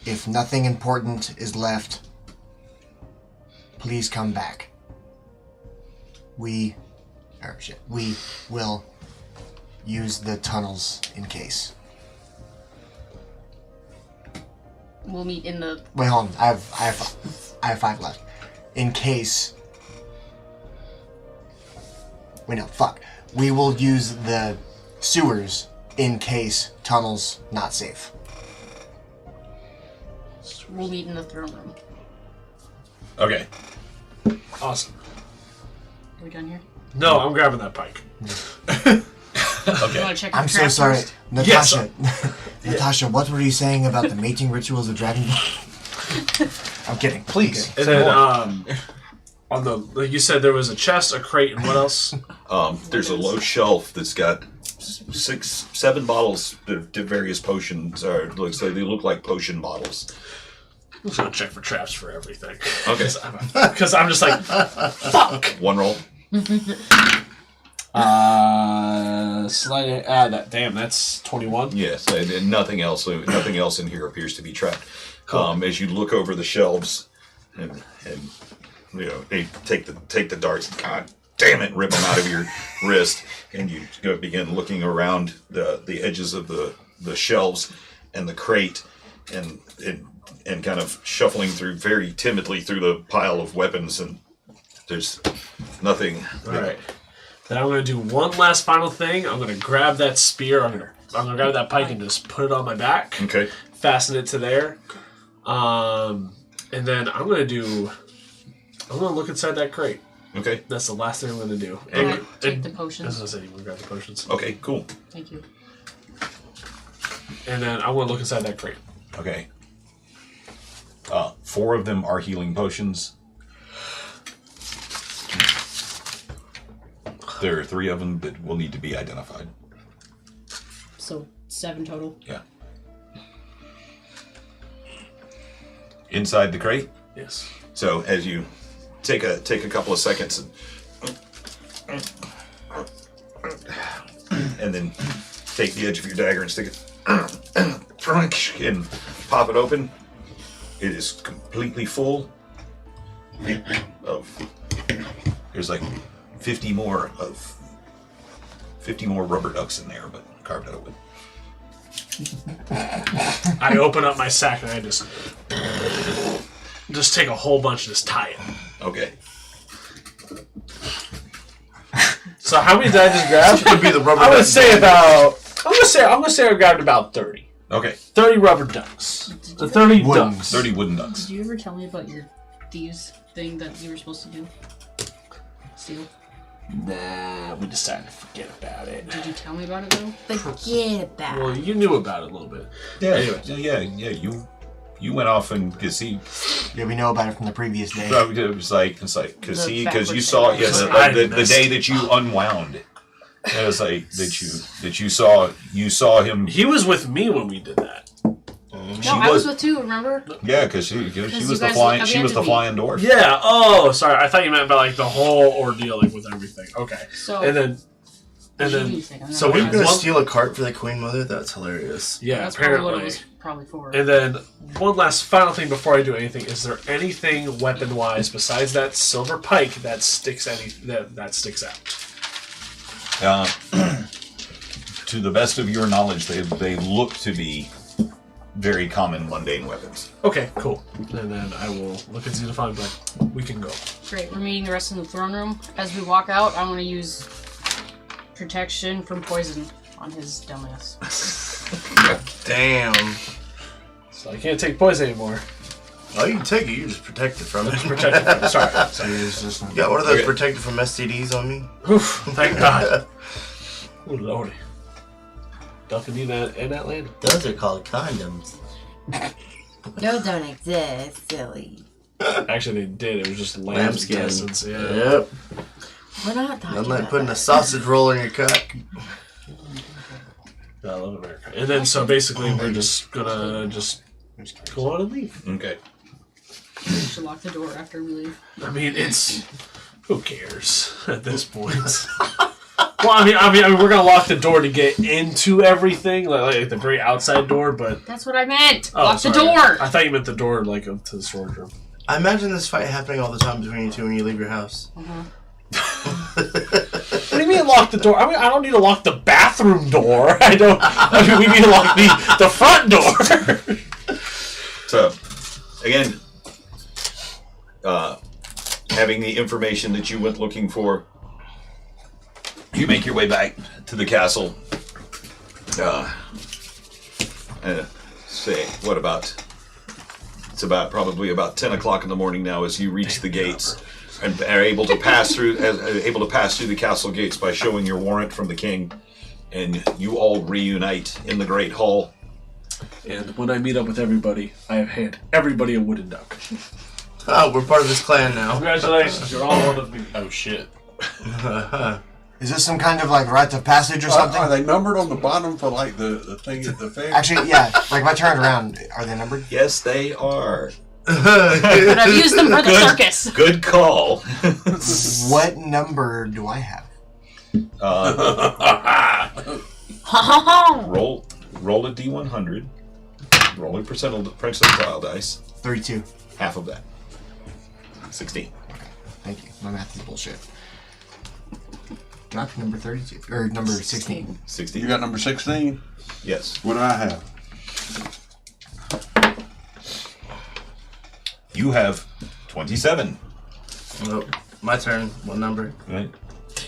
If nothing important is left, please come back. We will use the tunnels in case. We'll meet in the. Wait, hold on. I have 5 left. In case. Wait, no, fuck. We will use the sewers in case tunnels not safe. We'll meet in the throne room. Okay. Awesome. Are we done here? No, I'm grabbing that pike. You want to check I'm the so trap sorry. first? Natasha. Natasha, what were you saying about the mating rituals of Dragon Ball? I'm kidding. Please. And then, on the, like you said, there was a chest, a crate, and what else? There's a low shelf that's got 6, 7 bottles of various potions. Or looks like they look like potion bottles. I'm just gonna check for traps for everything. Okay. Because I'm just like, fuck. One roll. Damn, that's 21. Yes, and nothing else in here appears to be trapped. Cool. As you look over the shelves, and you know they take the darts, and God damn it, rip them out of your wrist, and you go begin looking around the edges of the shelves and the crate, and kind of shuffling through very timidly through the pile of weapons, and there's nothing. All right. Then I'm gonna do one last final thing. I'm gonna grab that spear. I'm gonna grab that pike and just put it on my back. Okay. Fasten it to there. And then I'm gonna look inside that crate. Okay. That's the last thing I'm gonna do. Can I take the potions? As I said, you can grab the potions. Okay. Cool. Thank you. And then I'm gonna look inside that crate. Okay. 4 of them are healing potions. There are 3 of them that will need to be identified. So 7 total. Yeah. Inside the crate. Yes. So as you take a couple of seconds and then take the edge of your dagger and stick it and pop it open, it is completely full of. There's like 50 more rubber ducks in there, but carved out of wood. I open up my sack and I just take a whole bunch and just tie it. Okay. So how many did I just grab? Would be the rubber. I'm gonna say I grabbed about 30. Okay. 30 rubber ducks. The 30 ducks. 30 wooden ducks. Did you ever tell me about your thieves thing that you were supposed to do? Steal? Nah, we decided to forget about it. Did you tell me about it though? Forget about Well, you knew about it a little bit. Yeah. Anyway. Yeah. You went off and because he. Yeah, we know about it from the previous day. It was like because The you backwards saw thing. the day that you unwound As that you saw him. He was with me when we did that. No, I was with two. Remember? Yeah, because she was you the guys flying. She was the abandoned me. flying dwarf. Yeah. Oh, sorry. I thought you meant about like the whole ordeal, like with everything. Okay. So And then. So we were gonna One- steal a cart for the Queen Mother? That's hilarious. Yeah. that's probably Apparently. what it was probably for. And then one last final thing before I do anything: is there anything weapon-wise besides that silver pike that sticks that sticks out? To the best of your knowledge, they look to be very common mundane weapons. Okay, cool. And then I will look at Xenophon, but we can go. Great. We're meeting the rest in the throne room. As we walk out, I want to use protection from poison on his dumbass. Damn. So I can't take poison anymore. Oh, you can take it. You're just protected from it. Protected. Sorry. You got one of those protected from STDs on me? Oof, thank God. Oh, Lordy. Nothing need that in Atlanta. Those are called condoms. Those don't exist, silly. Actually, they did. It was just Lambskin. intestines. Yeah. Yep. We're not talking Nothing like about putting that. a sausage roll in your cock. I love America. And then, so basically, we're just gonna go on and leave. Okay. We should lock the door after we leave. I mean, it's who cares at this point. Well, I mean, we're gonna lock the door to get into everything, like the very outside door. But That's what I meant. oh, Lock sorry. the door. I thought you meant the door, like up to the storage room. I imagine this fight happening all the time between you two when you leave your house. What do you mean lock the door? I mean, I don't need to lock the bathroom door. I mean, we need to lock the front door. So, again, having the information that you went looking for, you make your way back to the castle. Say, what about? It's probably about 10 o'clock in the morning now as you reach the gates and are able to pass through the castle gates by showing your warrant from the king, and you all reunite in the great hall. And when I meet up with everybody, I have had everybody a wooden duck. Oh, we're part of this clan now. Congratulations, you're all one of me. Oh shit. Is this some kind of like rite of passage or something? Are they numbered on the bottom for like the thing at the fair? Actually, yeah. Like if I turn around, are they numbered? Yes, they are. But I've used them for the circus. Good call. What number do I have? Roll a d100. Roll a percentile dice. 32. Half of that. 16. Thank you. My math is bullshit. Do I have number 32? Or number 16? 16. You got number 16? Yes. What do I have? You have 27. Nope. My turn. What number? Right.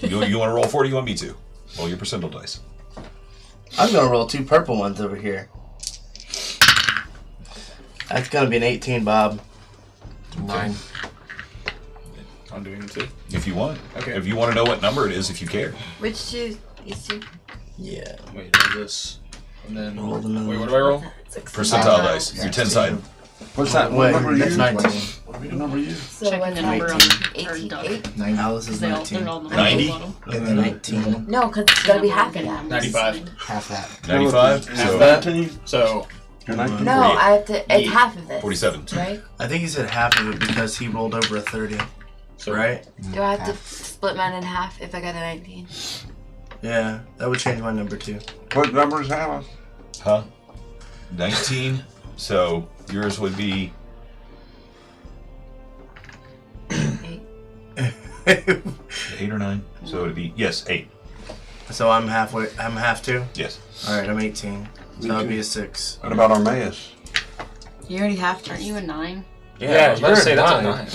You want to roll 4 or you want me to? Roll your percentile dice. I'm gonna roll 2 purple ones over here. That's gonna be an 18, Bob. 9. I'm doing it too. If you want. Okay. If you want to know what number it is, if you care. Which two? These two? Yeah. Wait, roll this. And then. Roll them in. Wait, what do I roll? Percentile dice. Your 10 side. What's that? What Wait, number are that's you? 19. What number are you? So Checking what's the number on that? the 18? duck. 8? 9. Alice is They're all 19. on the 90? bottom. And then 19. No, because it's going to be half of that. 95. half that. 95. Half So that? 19? So, You're 19? No, I have to. It's half of this. 47. Right? I think he said half of it because he rolled over a 30. so Right? Do I have to Half. split mine in half if I got a 19? Yeah. That would change my number too. What numbers have us? Huh? 19. So yours would be 8 or 9. So it'd be, yes, 8. So I'm halfway. I'm half too? Yes. Alright, I'm 18. So that would be a 6. What about Armaeus? You already have to. Aren't you a 9? yeah, Yeah, I was about you're to say a that's a 9. 9.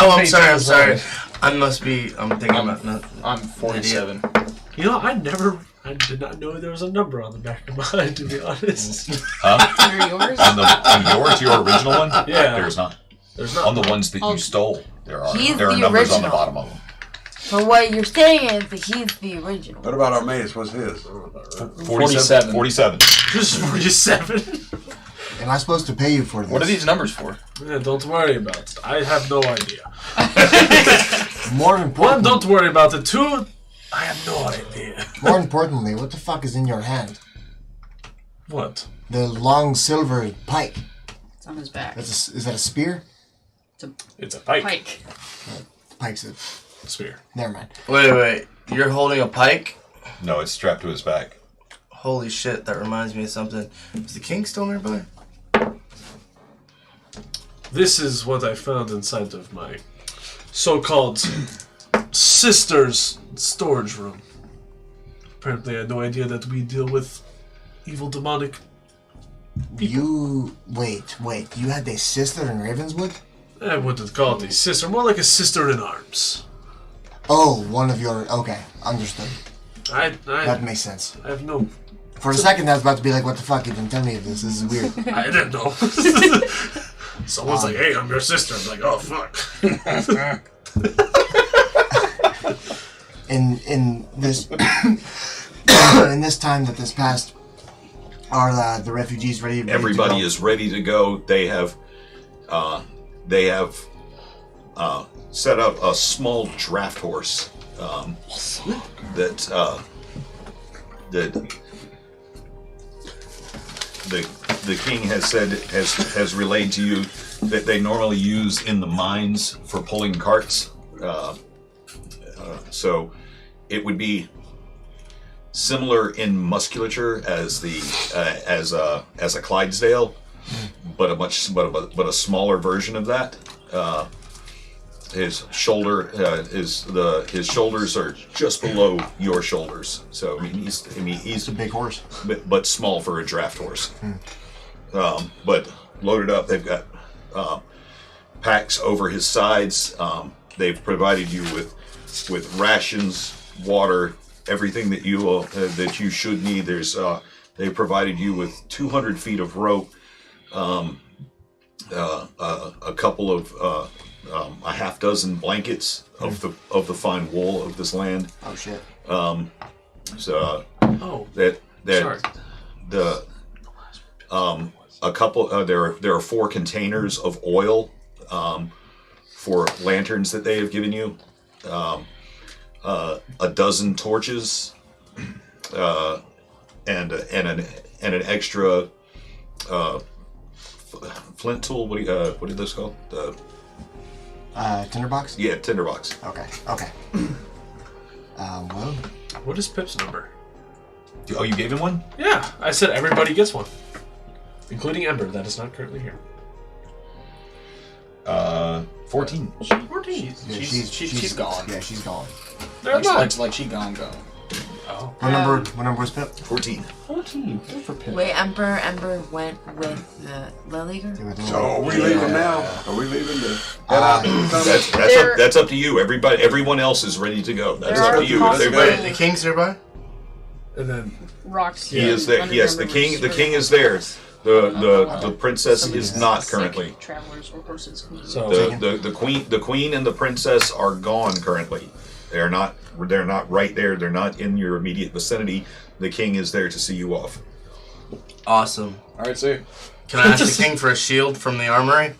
Oh, I'm sorry. I'm thinking about nothing. I'm 47. You know, I did not know there was a number on the back of mine, to be honest. Huh? Under yours? On your original one? Yeah. There's not. There's not. On the ones that Oh. you stole, there are. He's There are the numbers on the original. bottom of them. But what you're saying is that he's the original. What about Armaeus? What's his? 47. 47. Just 47. Am I supposed to pay you for this? What are these numbers for? Yeah, don't worry about it. I have no idea. More One, important. don't worry about it. Two, I have no idea. More importantly, what the fuck is in your hand? What? The long silver pike. It's on his back. Is that a spear? It's a pike. Pike. Pike's a Spear. Never mind. Wait. You're holding a pike? No, it's strapped to his back. Holy shit, that reminds me of something. Is the king still nearby? This is what I found inside of my so-called sister's storage room. Apparently I had no idea that we deal with evil demonic people. Wait. You had a sister in Ravenswood? I wouldn't call it a sister, more like a sister in arms. Oh, one of your... Okay, understood. That That makes sense. I have no... For a second, I was about to be like, what the fuck? You didn't tell me of this. This is weird. I didn't know. Someone's like, hey, I'm your sister. I'm like, oh, fuck. In this... in this time that this passed, are the refugees ready to Everybody go? is ready to go. They have set out a small draft horse that the king has said has relayed to you that they normally use in the mines for pulling carts. So it would be similar in musculature as as a Clydesdale, but a smaller version of that. His shoulders are just below your shoulders. So he's a big horse, but small for a draft horse. But loaded up. They've got packs over his sides. They've provided you with rations, water, everything that you should need. They provided you with 200 feet of rope, a couple of a half dozen blankets of the fine wool of this land. Oh shit. Sorry. A couple. There are 4 containers of oil for lanterns that they have given you. A dozen torches, and an extra flint tool. What are those called? Tinderbox? Yeah, tinderbox. Okay. Well, What is Pip's number? Oh, you gave him one? Yeah, I said everybody gets one. Including Ember, that is not currently here. 14. 14. She's gone. Yeah, she's gone. They're not. Like she gone. Oh. What number was Pip? 14. 14. Good for Pip. Wait, Ember went with the Lilleager? So are we leaving now? Are we leaving to head out? That's up to you. Everyone else is ready to go. That's up to you. Wait, the king's nearby? And then Rocks. He is there. Yes, the king is there. The princess is not currently. Travelers or horses. So The queen and the princess are gone currently. They're not right there. They're not in your immediate vicinity. The king is there to see you off. Awesome. All right, see. Can I ask the king for a shield from the armory?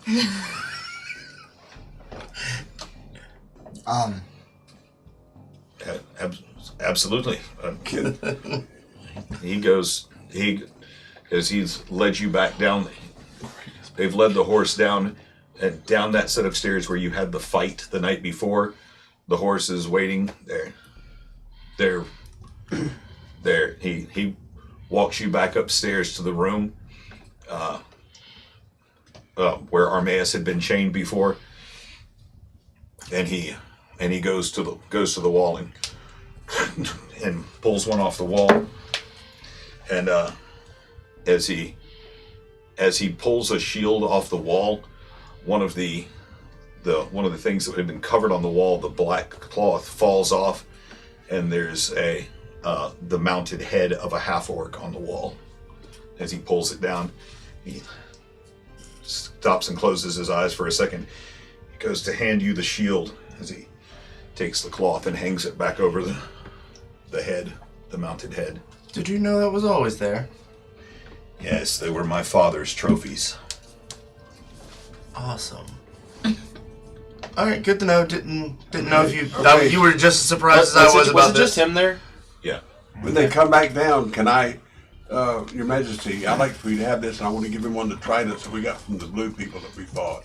Absolutely. As he's led you back down. They've led the horse down that set of stairs where you had the fight the night before. The horse is waiting there. He walks you back upstairs to the room where Armaeus had been chained before, and he goes to the wall and pulls one off the wall, and as he pulls a shield off the wall, one of the things that had been covered on the wall, the black cloth, falls off, and there's the mounted head of a half-orc on the wall. As he pulls it down, he stops and closes his eyes for a second. He goes to hand you the shield as he takes the cloth and hangs it back over the head, the mounted head. Did you know that was always there? Yes, they were my father's trophies. Awesome. All right, good to know. Didn't know if you were just as surprised as I was about Was it this. just him there? Yeah. When they come back down, can I, Your Majesty, I'd like for you to have this, and I want to give him one of the tridents that we got from the blue people that we fought.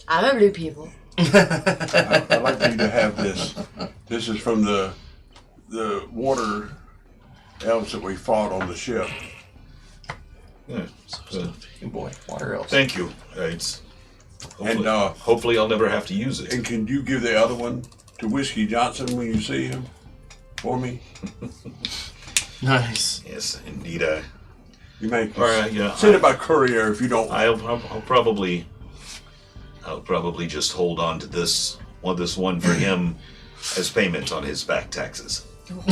I'm a blue people. I'd like for you to have this. This is from the water elves that we fought on the ship. Yeah. Good boy. Water elves. Thank you. Hopefully I'll never have to use it. And can you give the other one to Whiskey Johnson when you see him for me? Nice. Yes, indeed. You may All right, yeah. send it by courier if you don't. I'll probably just hold on to this one for him as payment on his back taxes. Very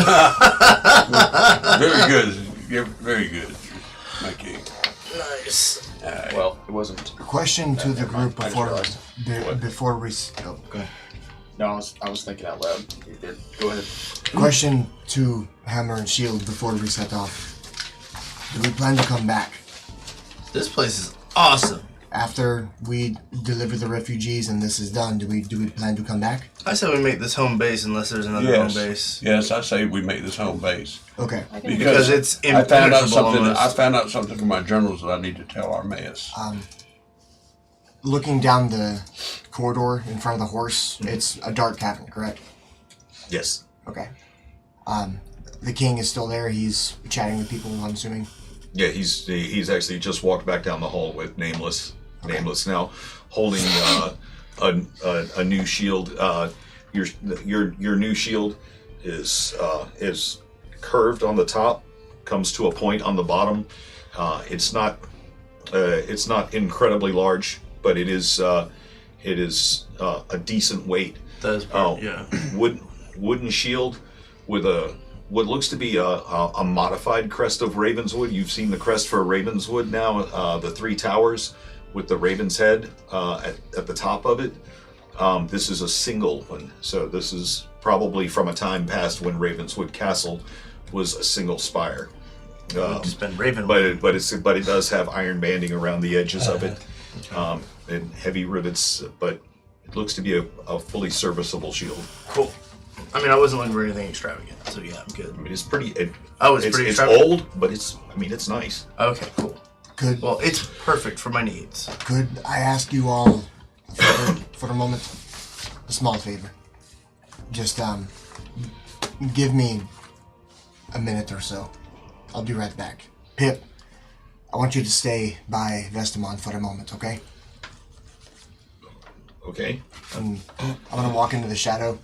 good. You're very good, my king. Nice. Well, it wasn't. Question to the group I just before realized. before we. Oh, go ahead. No, I was thinking out loud. You're good. Go ahead. Question to Hammer and Shield before we set off. Do we plan to come back This place is awesome. after we deliver the refugees and this is done? Do we plan to come back? I say we make this home base unless there's another home base. Yes, I say we make this home base. Okay. Because it's I found out impenetrable something. almost. I found out something from my journals that I need to tell Armaeus. Looking down the corridor in front of the horse, it's a dark cavern, correct? Yes. Okay. The king is still there. He's chatting with people, I'm assuming. Yeah, he's actually just walked back down the hall with Nameless. Okay. Nameless now, holding a new shield. Your new shield is curved on the top, comes to a point on the bottom. It's not incredibly large, but it is a decent weight. Yeah. Wooden shield with what looks to be a modified crest of Ravenswood. You've seen the crest for Ravenswood now, the 3 towers with the raven's head at the top of it. This is a single one, so this is probably from a time past when Ravenswood Castle was a single spire. It's been Ravenwood. But it does have iron banding around the edges of it, and heavy rivets. But it looks to be a fully serviceable shield. Cool. I mean, I wasn't looking for anything extravagant, so yeah, I'm good. I mean, it's pretty. It's pretty it's extravagant? old, but it's nice. Okay, cool. Could Well, it's perfect for my needs. could I ask you all for a moment a small favor? Just give me a minute or so. I'll be right back. Pip, I want you to stay by Vestamon for a moment, okay? Okay. I'm gonna walk into the shadow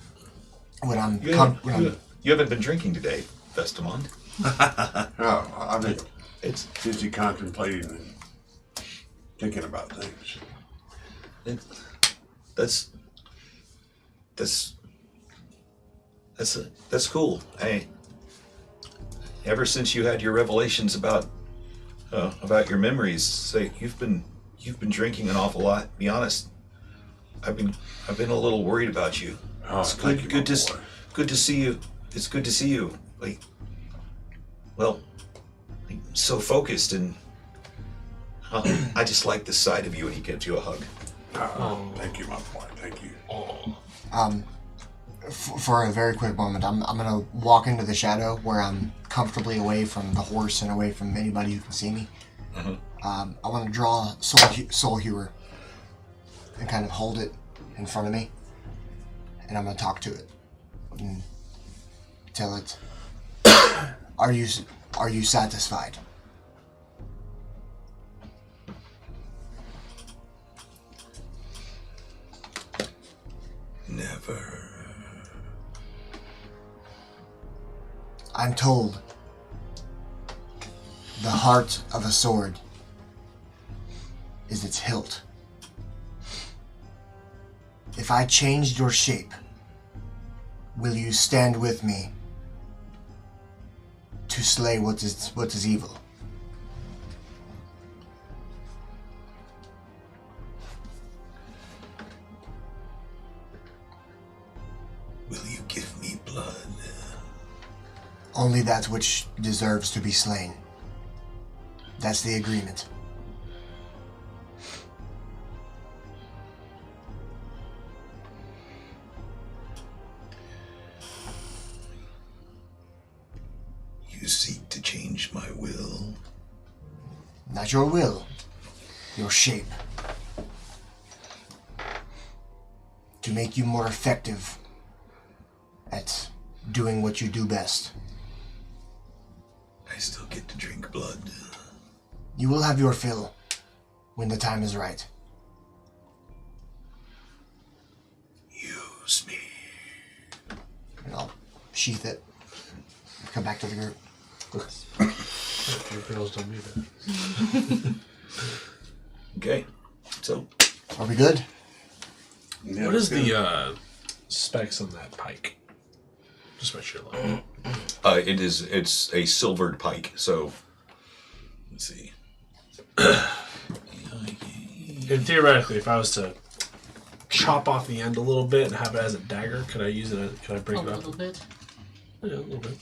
when I'm. You haven't been drinking today, Vestamon. No, I've been It's busy contemplating and thinking about things. That's cool. Ever since you had your revelations about your memories, say you've been drinking an awful lot. Be honest, I've been a little worried about you. Oh, It's thank you, my boy. good to see you. It's good to see you. So focused, and I just like the sight of you. And he gives you a hug. Thank you, my boy. Thank you. For a very quick moment, I'm gonna walk into the shadow where I'm comfortably away from the horse and away from anybody who can see me. I want to draw Soul Hewer and kind of hold it in front of me, and I'm gonna talk to it and tell it, "Are you satisfied?" Never. I'm told the heart of a sword is its hilt. If I changed your shape, will you stand with me to slay what is evil? Will you give me blood? Only that which deserves to be slain. That's the agreement. you seek to change my will? Not your will, your shape. To make you more effective at doing what you do best. I still get to drink blood. You will have your fill when the time is right. Use me. And I'll sheath it. Come back to the group. Your girls don't need that. Okay, so Are we good? Yeah, What is good. the specs on that pike? Just my sheer luck. it's a silvered pike. So let's see. And theoretically, if I was to chop off the end a little bit and have it as a dagger, could I use it? Could I break A it up? little bit. Yeah, a little bit.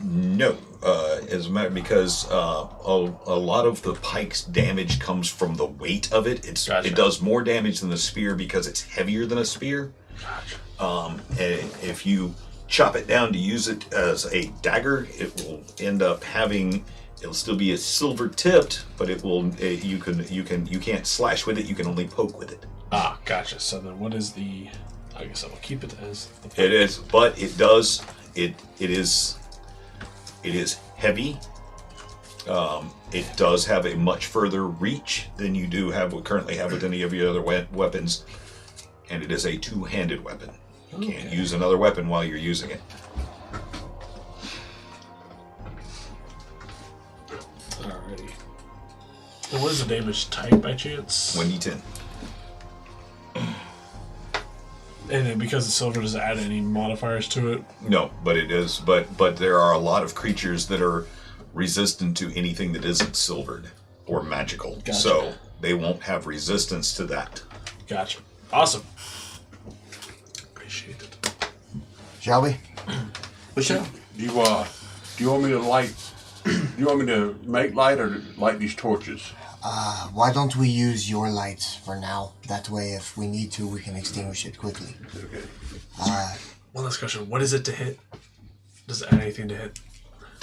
No. As a matter because a lot of the pike's damage comes from the weight of it. Gotcha. It does more damage than the spear because it's heavier than a spear. And if you chop it down to use it as a dagger, it will end up having. It'll still be a silver tipped, but it will. You can't slash with it. You can only poke with it. Ah, gotcha. So then, what is the? I guess I will keep it as. The pike. It is, but it does. It is heavy. It does have a much further reach than you do currently have with any of your other weapons, and it is a two-handed weapon. You can't use another weapon while you're using it. Alrighty. And what is the damage type by chance? 1d10. And then because it's silver, does it add any modifiers to it? No, but it is. But there are a lot of creatures that are resistant to anything that isn't silvered or magical. Gotcha. So they won't have resistance to that. Gotcha. Awesome. Appreciate it. Shall we? Do you want me to light? Do you want me to make light or light these torches? Why don't we use your light for now? That way, if we need to, we can extinguish it quickly. Okay. One last question. What is it to hit? Does it add anything to hit?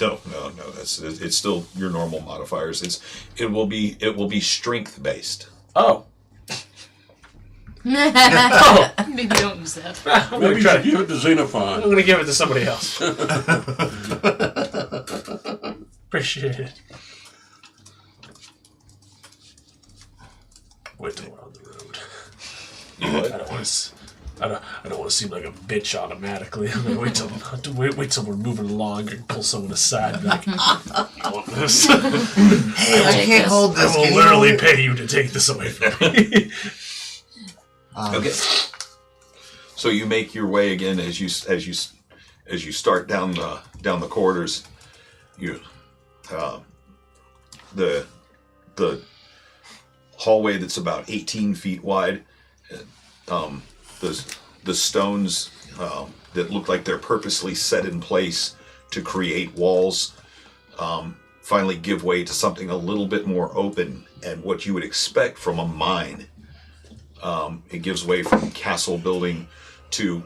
No. It's still your normal modifiers. It will be strength based. Oh. Maybe don't use that. I'm Maybe gonna you should give it to Xenophon. I'm going to give it to somebody else. Appreciate it. Wait till we're on the road. I don't want to seem like a bitch automatically. I'm gonna wait till we're moving along and pull someone aside and be like, I want this. Hey, I can't hold this. I will literally pay you to take this away from me. Okay. So you make your way again as you start down the corridors. You the hallway that's about 18 feet wide. The stones that look like they're purposely set in place to create walls finally give way to something a little bit more open and what you would expect from a mine. It gives way from castle building to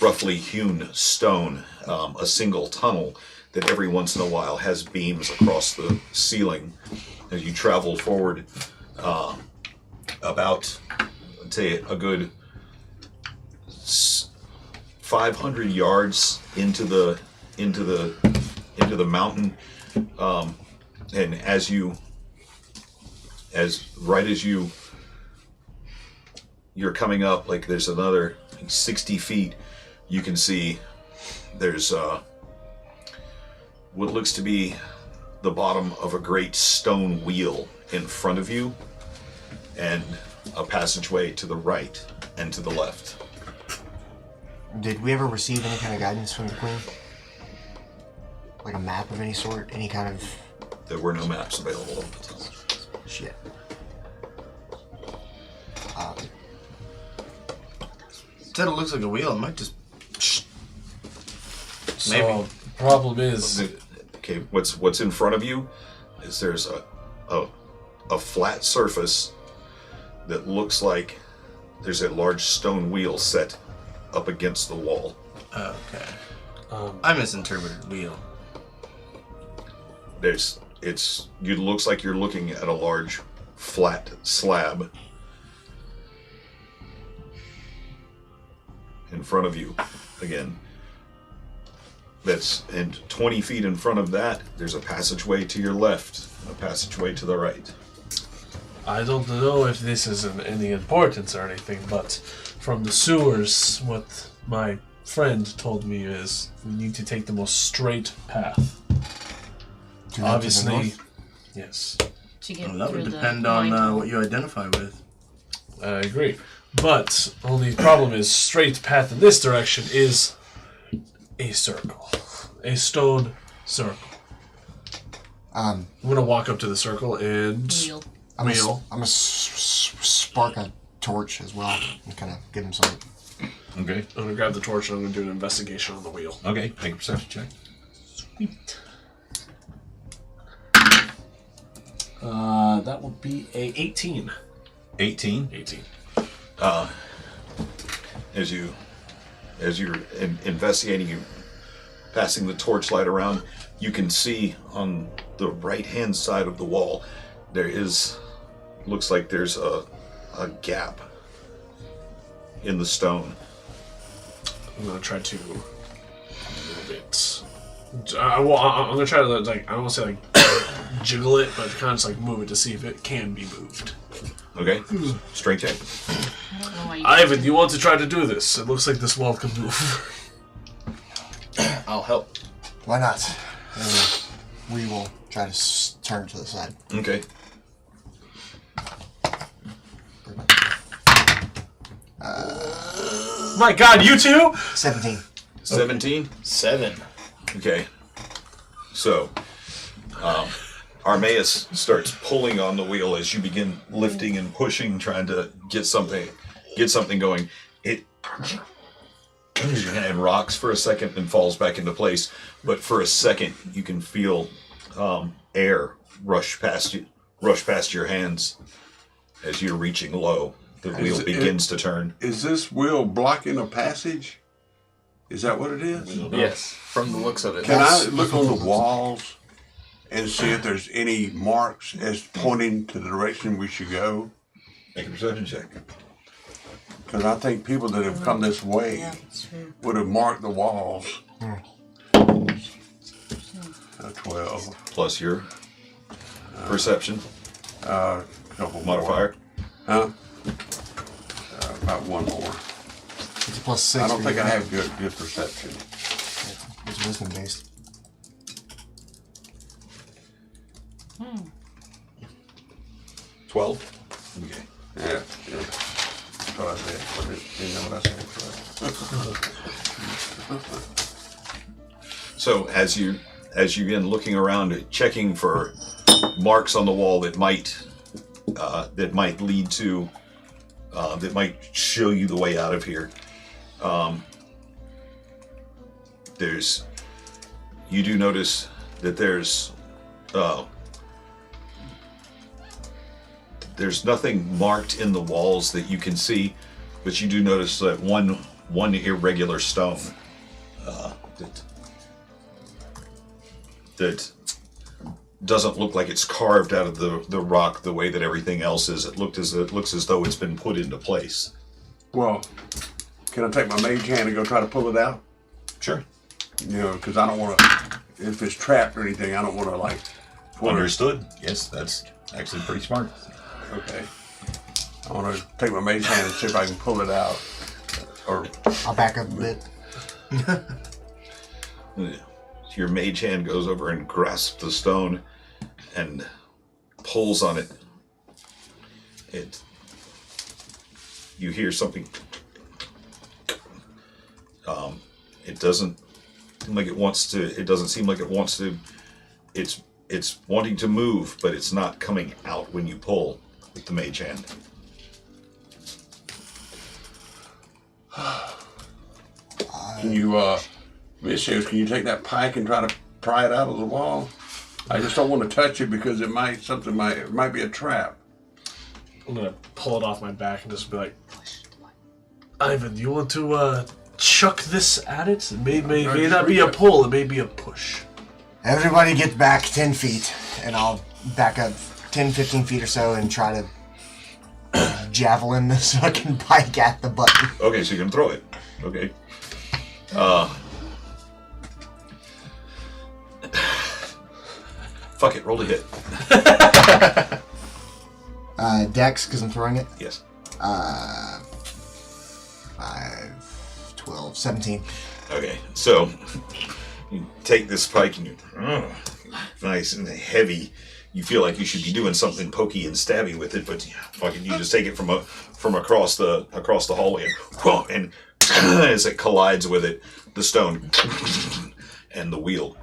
roughly hewn stone, a single tunnel that every once in a while has beams across the ceiling. As you travel forward about, I'd say, a good 500 yards into the mountain, and as you're coming up, like there's another 60 feet, you can see there's what looks to be the bottom of a great stone wheel in front of you, and a passageway to the right and to the left. Did we ever receive any kind of guidance from the Queen? Like a map of any sort? Any kind of... There were no maps available at the time. Shit. Said it looks like a wheel. It might just. So, problem is... Okay, what's in front of you is there's a flat surface that looks like there's a large stone wheel set up against the wall. Okay. I misinterpreted wheel. It looks like you're looking at a large flat slab in front of you again. And 20 feet in front of that, there's a passageway to your left, a passageway to the right. I don't know if this is of any importance or anything, but from the sewers, what my friend told me is we need to take the most straight path. Obviously, yes. To get That through would the depend blind on hole. what you identify with. I agree. But only problem is straight path in this direction is a circle. A stone circle. I'm gonna walk up to the circle and Wheel. I'm gonna spark a torch as well and kind of give him some. Okay. I'm gonna grab the torch and I'm gonna do an investigation on the wheel. Okay. Make a perception check. Sweet. That would be a 18. 18. 18. As you're investigating, you passing the torchlight around, you can see on the right-hand side of the wall looks like there's a gap in the stone. I'm gonna try to move it. I'm gonna try to I don't want to say jiggle it, but kind of just move it to see if it can be moved. Okay, strength check. I don't know why you Ivan, you want to try to do this? It looks like this wall can move. I'll help. Why not? We will try to turn to the side. Okay. My God, you two! 17. 17? 7. Okay. So, Armaeus starts pulling on the wheel as you begin lifting and pushing, trying to get something going. It and rocks for a second and falls back into place. But for a second, you can feel air rush past your hands as you're reaching low. The wheel begins to turn. Is this wheel blocking a passage? Is that what it is? Yes, from the looks of it. Can I look on the walls and see if there's any marks as pointing to the direction we should go? Make a perception check. Because I think people that have come this way would have marked the walls. 12. Plus your perception Couple modifier. Huh? About one more. It's a plus 6. I don't for think you. I have good perception. It's wisdom based. 12. Okay. Yeah. That's what I said. I didn't know what I said. So as you begin looking around, checking for marks on the wall that might lead to that might show you the way out of here. You do notice that there's nothing marked in the walls that you can see, but you do notice that one irregular stone that doesn't look like it's carved out of the rock the way that everything else is. It looks as though it's been put into place. Well, can I take my mage hand and go try to pull it out? Sure. You know, because I don't want to, if it's trapped or anything, I don't want to pull it. Understood. Yes, that's actually pretty smart. Okay. I want to take my mage hand and see if I can pull it out. Or I'll back up a bit. Your mage hand goes over and grasps the stone and pulls on it. You hear something. It doesn't seem like it wants to. It doesn't seem like it wants to. It's wanting to move, but it's not coming out when you pull with the mage hand. can you, Miss Hughes, can you take that pike and try to pry it out of the wall? I just don't want to touch it because it might be a trap. I'm gonna pull it off my back and just be like, Ivan, you want to chuck this at it? It may not be a pull, it may be a push. Everybody get back 10 feet, and I'll back up 10, 15 feet or so and try to javelin this fucking pike at the button. Okay, so you're gonna throw it. Okay. Fuck it, roll a hit. Dex, because I'm throwing it. Yes. 5, 12, 17. Okay, so you take this pike and you nice and heavy. You feel like you should be doing something pokey and stabby with it, but fucking you just take it from across the hallway and as it collides with it, the stone and the wheel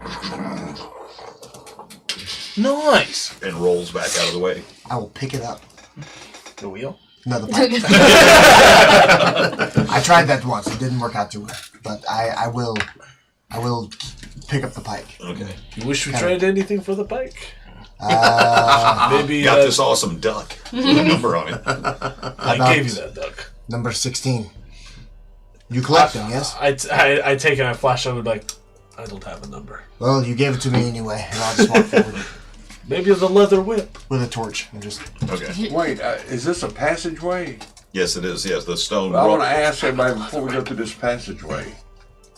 Nice. and rolls back out of the way. I will pick it up. The wheel? No, the pike. I tried that once. It didn't work out too well. But I will pick up the pike. Okay. You wish we tried anything for the pike? Maybe got this awesome duck with a number on it. I gave you that duck. Number 16. You collect them, yes? I take it and I flash on it like, I don't have a number. Well, you gave it to me anyway, and I'll just walk forward Maybe the leather whip. with a torch and just. Okay. Wait, is this a passageway? Yes, it is. Yes, the stone. Well, I want to ask everybody before we go through this passageway.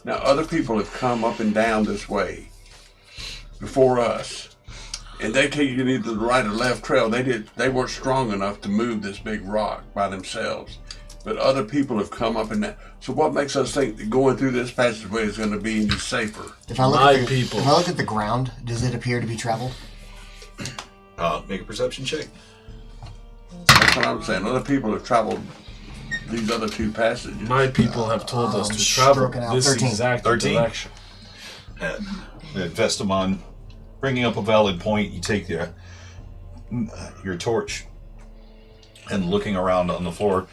Now, other people have come up and down this way before us, and they take you either the right or left trail. They weren't strong enough to move this big rock by themselves, but other people have come up and down. So, what makes us think that going through this passageway is going to be any safer? If I look at the ground, does it appear to be traveled? Make a perception check. That's what I'm saying. Other people have traveled these other two passages. My people have told us to travel this 13. exact 13. direction. Vestamon, bringing up a valid point, you take your torch and looking around on the floor.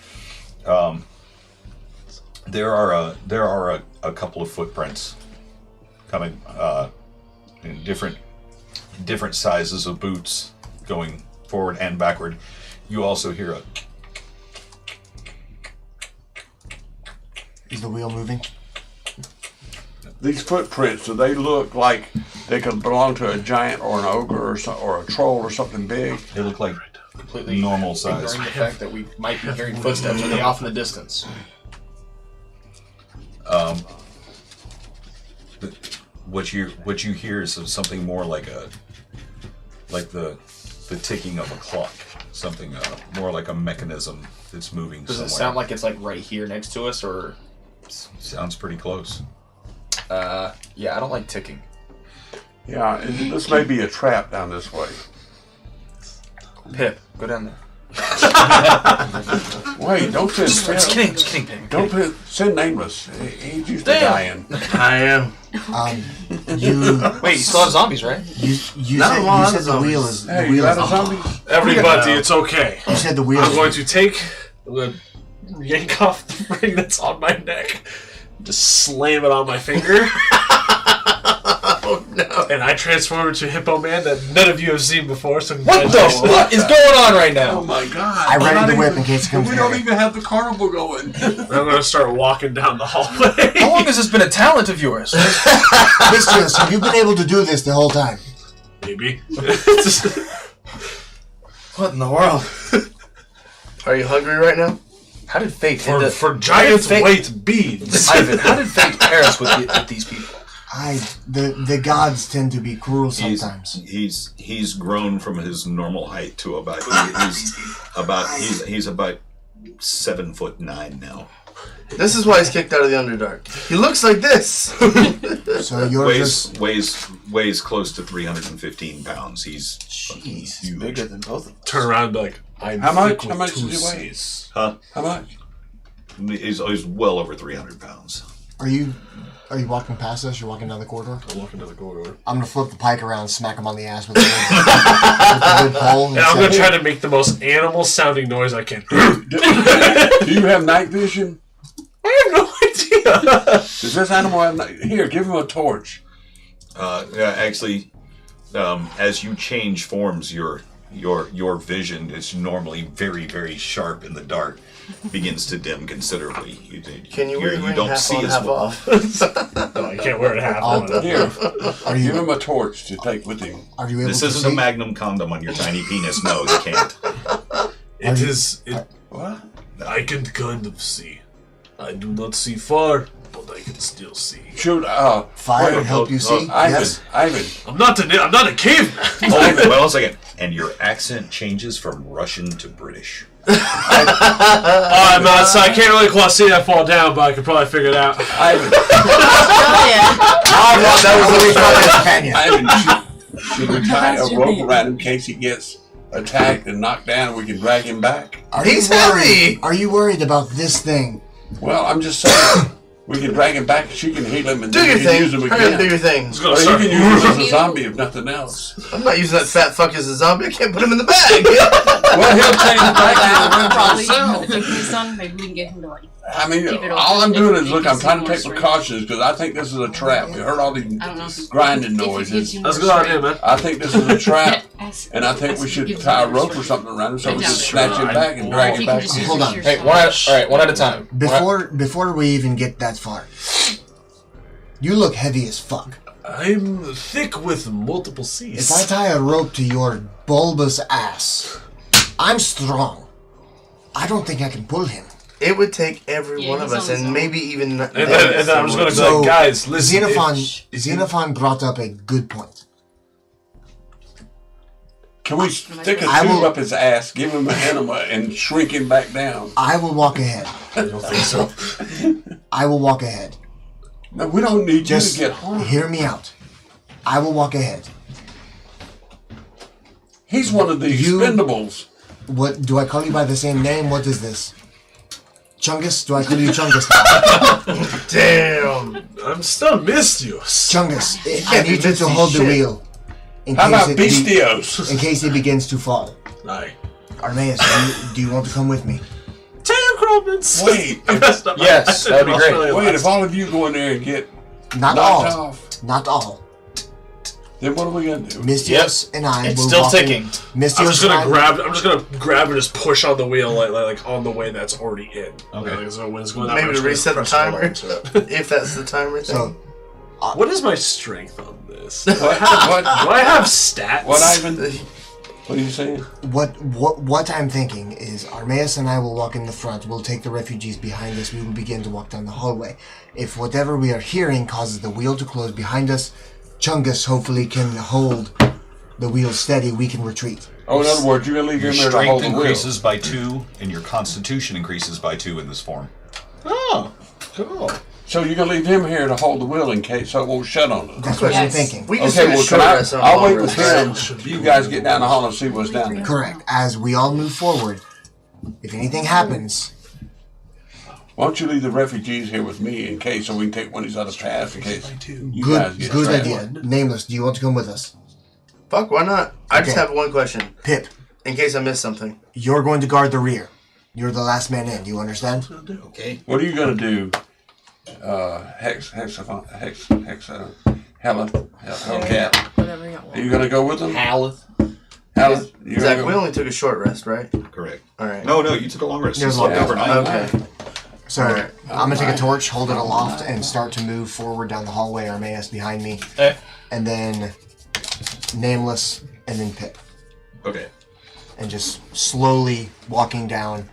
There are a couple of footprints coming in different sizes of boots going forward and backward. You also hear a. Is the wheel moving? These footprints, do they look like they could belong to a giant or an ogre or a troll or something big? They look like Completely normal size. ignoring the fact that we might be hearing footsteps are they off in the distance. What you hear is something more like the ticking of a clock, something more like a mechanism that's moving. Does somewhere. it sound like it's like right here next to us, or? Sounds pretty close. Yeah, I don't like ticking. Yeah, and this may be a trap down this way. Pip, go down there. Wait, don't send Just kidding, Pip. Don't send Nameless. He's used to dying. I am. You Wait, you still have zombies, right? you No, said the wheel is the Hey, wheel you got is a zombie? Everybody, it's okay. You said the wheel. I'm going to yank off the ring that's on my neck, just slam it on my finger. Oh no. And I transform into Hippo Man that none of you have seen before. So What the is going on right now? Oh my god. I We're ready not the whip even- in case it comes We don't near. even have the carnival going. I'm going to start walking down the hallway. How long has this been a talent of yours? Mistress, have you been able to do this the whole time? Maybe. What in the world? Are you hungry right now? How did fate for giant weight beads. Ivan, how did fate pair us with these people? The gods tend to be cruel sometimes. He's grown from his normal height to about he's about 7'9" now. This is why he's kicked out of the Underdark. He looks like this. So yours Weighs close to 315 pounds. He's huge. Bigger than both of us. Turn around and be like, I'm How much? thick with How much two does he weigh? Cs. Huh? How much? He's well over 300 pounds. Are you walking past us? You're walking down the corridor? I'm walking down the corridor. I'm going to flip the pike around and smack him on the ass with the wood pole. And I'm going to try to make the most animal-sounding noise I can. Do you have night vision? I have no idea. Does this animal have night? Here, give him a torch. Yeah, actually, as you change forms, your vision is normally very, very sharp in the dark, begins to dim considerably. Can you wear the ring don't half see on, as half well. off? No, you can't wear it half on. Here, Are you? give him a torch to take with him. Are you able This to isn't see? a Magnum condom on your tiny penis. No, you can't. It is. What? I can kind of see. I do not see far, but I can still see. Shoot, Fire help you see? Ivan, Yes. Ivan. I'm not a caveman. Oh, well, a second. And your accent changes from Russian to British. I'm not, so I can't really quite see that far down, but I could probably figure it out. Ivan, That was the Ivan, should we tie a rope around him in case he gets attacked and knocked down and we can drag him back? He's heavy! Are you worried about this thing? Well, I'm just saying. We can drag him back and she can heal him and Do then your we can thing. use him Hurry up, again. do your thing. Or you can use him as a zombie if nothing else. I'm not using that fat fuck as a zombie. I can't put him in the bag. Well, he'll change back and run for Probably himself. with the cooking is done. Maybe we can get him to like. I mean, Keep it all open. I'm doing is, It look, I'm gives trying you to take more precautions because I think this is a trap. We heard all these I don't know if it- grinding if it gives noises. you That's a more good idea, strength. man. I think this is a trap, As- and I think as we it should gives tie a you more rope or strength. something around him so I we doubt can it. snatch him back and drag If him you can back. just use Hold it on. to Hey, your one side. at a time. Before we even get that far, you look heavy as fuck. I'm thick with multiple C's. If I tie a rope to your bulbous ass, I'm strong. I don't think I can pull him. It would take every Yeah, one of he's us, on his and own. maybe even. And then I'm just gonna be So, like, guys, listen. Xenophon brought up a good point. Can we stick a I tube will- up his ass, give him an enema, and shrink him back down? I will walk ahead. I don't think so. I will walk ahead. No, we don't need Just you to get harmed. hear me out. I will walk ahead. He's one of the You- expendables. What do I call you by the same name? What is this? Chungus? Do I call you Chungus now? Damn. I'm still mischievous. Chungus, I can't be need you to missing hold the shit. wheel. In How about it bestios? in case it begins to fall. Aye. Armaeus, do you want to come with me? Tail Cromans! Wait, I messed up. Yes, I that'd be said great. Australia wait, last if all of you go in there and get Not knocked all. off, Not all. then what are we going to do? Mistios and I It's will still walk ticking. Mistios I'm just and gonna I- grab. I'm just gonna grab and just push on the wheel, like on the way that's already in. Okay. Like, so when it's going that Maybe way, to I'm just reset gonna the press timer. hold on to it. If that's the timer thing. So, What is my strength on this? What, Do I have stats? what, Ivan? What are you saying? what I'm thinking is Armaeus and I will walk in the front. We'll take the refugees behind us. We will begin to walk down the hallway. If whatever we are hearing causes the wheel to close behind us, Chungus hopefully can hold the wheel steady. We can retreat. Oh, in other words, you're going to leave Your him there to hold strength the wheel. increases by 2, and your constitution increases by 2 in this form. Oh, cool. So you're going to leave him here to hold the wheel in case so it won't shut on us. That's what Yes. I'm thinking. we just Okay, need a well, short rest on I'll long wait rest, with right? him. You guys get down the hall and see what's down there. Correct. As we all move forward, if anything happens, Why don't you leave the refugees here with me in case so we can take one of these other paths in case you guys good get good trapped. idea. Nameless, do you want to come with us? Fuck, why not? I just Okay. have one question, Pip, in case I missed something. you're going to guard the rear. You're the last man in. Do you understand? Okay. What are you going to do? Hellcat. Whatever you Are want. you going to go with them? Haleth. Hellcat, you Zach, going we to go? only took a short rest, right? Correct. Alright. No, you took a long rest. There's You slept long- overnight. Okay. So I'm gonna take a torch, hold it aloft, and start to move forward down the hallway. Armaeus behind me, Eh. and then Nameless, and then Pip, Okay. and just slowly walking down.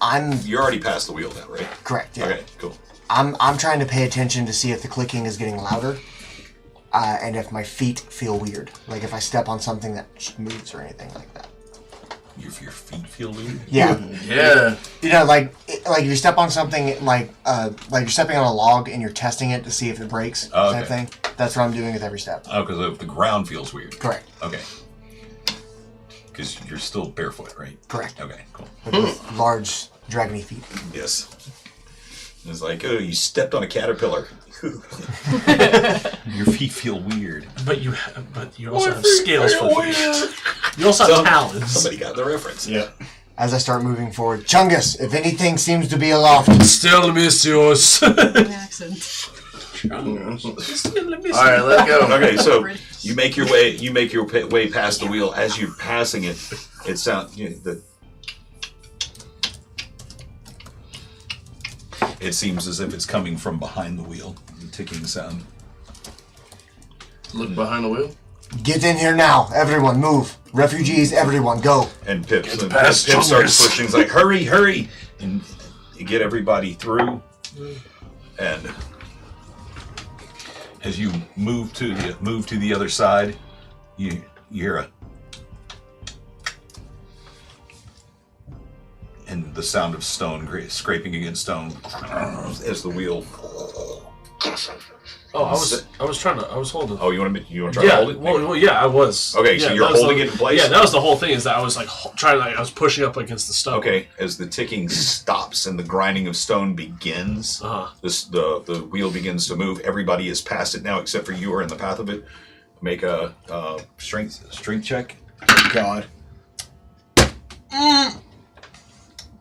I'm You're already past the wheel now, right? correct. Yeah. Okay, cool. I'm trying to pay attention to see if the clicking is getting louder, and if my feet feel weird, like if I step on something that moves or anything like that. Your feet feel weird. Yeah. Yeah. You know, like if you step on something like you're stepping on a log and you're testing it to see if it breaks, Oh, type okay. thing. That's what I'm doing with every step. Oh, because the ground feels weird. Correct. Okay. Because you're still barefoot, right? Correct. Okay, cool. With large dragony feet. Yes. It's like, oh, you stepped on a caterpillar. Your feet feel weird. But you also have scales for feet. You also have talons. Somebody got the reference. Yeah. As I start moving forward, Chungus, if anything seems to be aloft, Still miss yours. Accent. Chungus. All right, let's go. Okay, so you make your way past the wheel. As you're passing it, it sounds It seems as if it's coming from behind the wheel. The ticking sound. Look behind the wheel. Get in here now, everyone, move. Refugees, everyone, go. And Pip past starts Chungus. pushing. He's like, "Hurry, hurry!" And you get everybody through. And As you move to the other side, you hear and the sound of stone scraping against stone as the wheel. Oh, I was holding. Oh, you want to try to hold it? Well, yeah, I was. Okay, yeah, so you're that was holding it in place? Yeah, that was the whole thing. Is that I was like I was pushing up against the stone. Okay, as the ticking stops and the grinding of stone begins, the wheel begins to move. Everybody is past it now, except for you are in the path of it. Make a strength check. Oh, God.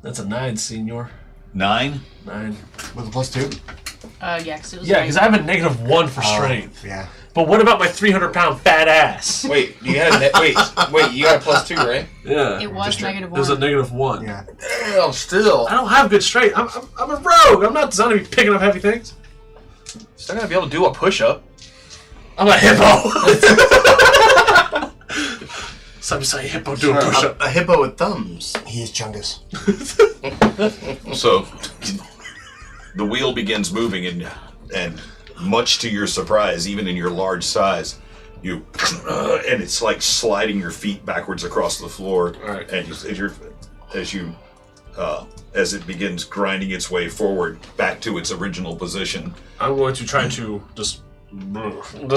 That's a 9, Senior. 9. 9. With a +2? Yeah, because it was. Yeah, because I have a -1 for strength. Yeah. But what about my 300-pound fat ass? Wait, you had wait, you got a +2, right? Yeah. It was -1. It was a -1. Yeah. Damn, still. I don't have good strength. I'm a rogue. I'm not designed to be picking up heavy things. Still gonna be able to do a push-up. I'm a hippo. Some say hippo do a push-up. A hippo with thumbs. He is Chungus. So the wheel begins moving, and much to your surprise, even in your large size, you and it's like sliding your feet backwards across the floor. All right. And as it begins grinding its way forward back to its original position. I'm going to try to just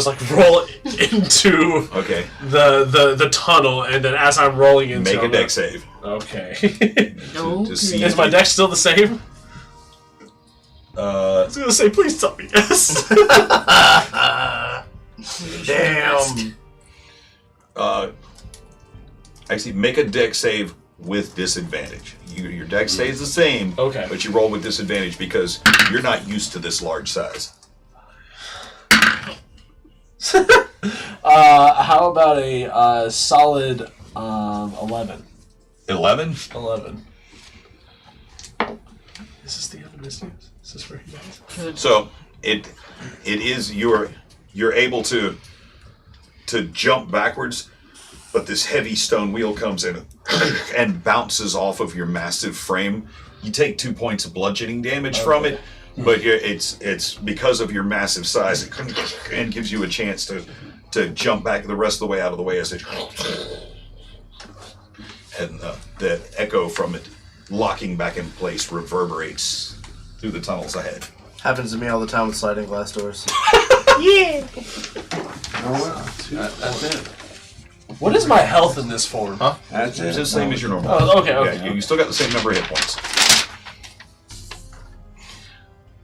like roll into Okay. the tunnel, and then as I'm rolling into Make a dex save. Okay. To see Is if my you- dex still the same? I was gonna say, please tell me yes. Damn. Actually, make a dex save with disadvantage. Your dex stays the same, Okay. but you roll with disadvantage because you're not used to this large size. How about a solid 11? 11. 11. Is this the end of this news? Is this where he dies? So it is you're able to jump backwards, but this heavy stone wheel comes in and bounces off of your massive frame. You take 2 points of bludgeoning damage from it, but it's because of your massive size and gives you a chance to jump back the rest of the way out of the way as it and the echo from it locking back in place reverberates through the tunnels ahead. Happens to me all the time with sliding glass doors. Yeah. Oh well, that's it. What is my health in this form? Huh? That's It's it. the same as your normal. Oh, okay, okay. Yeah, you still got the same number of hit points.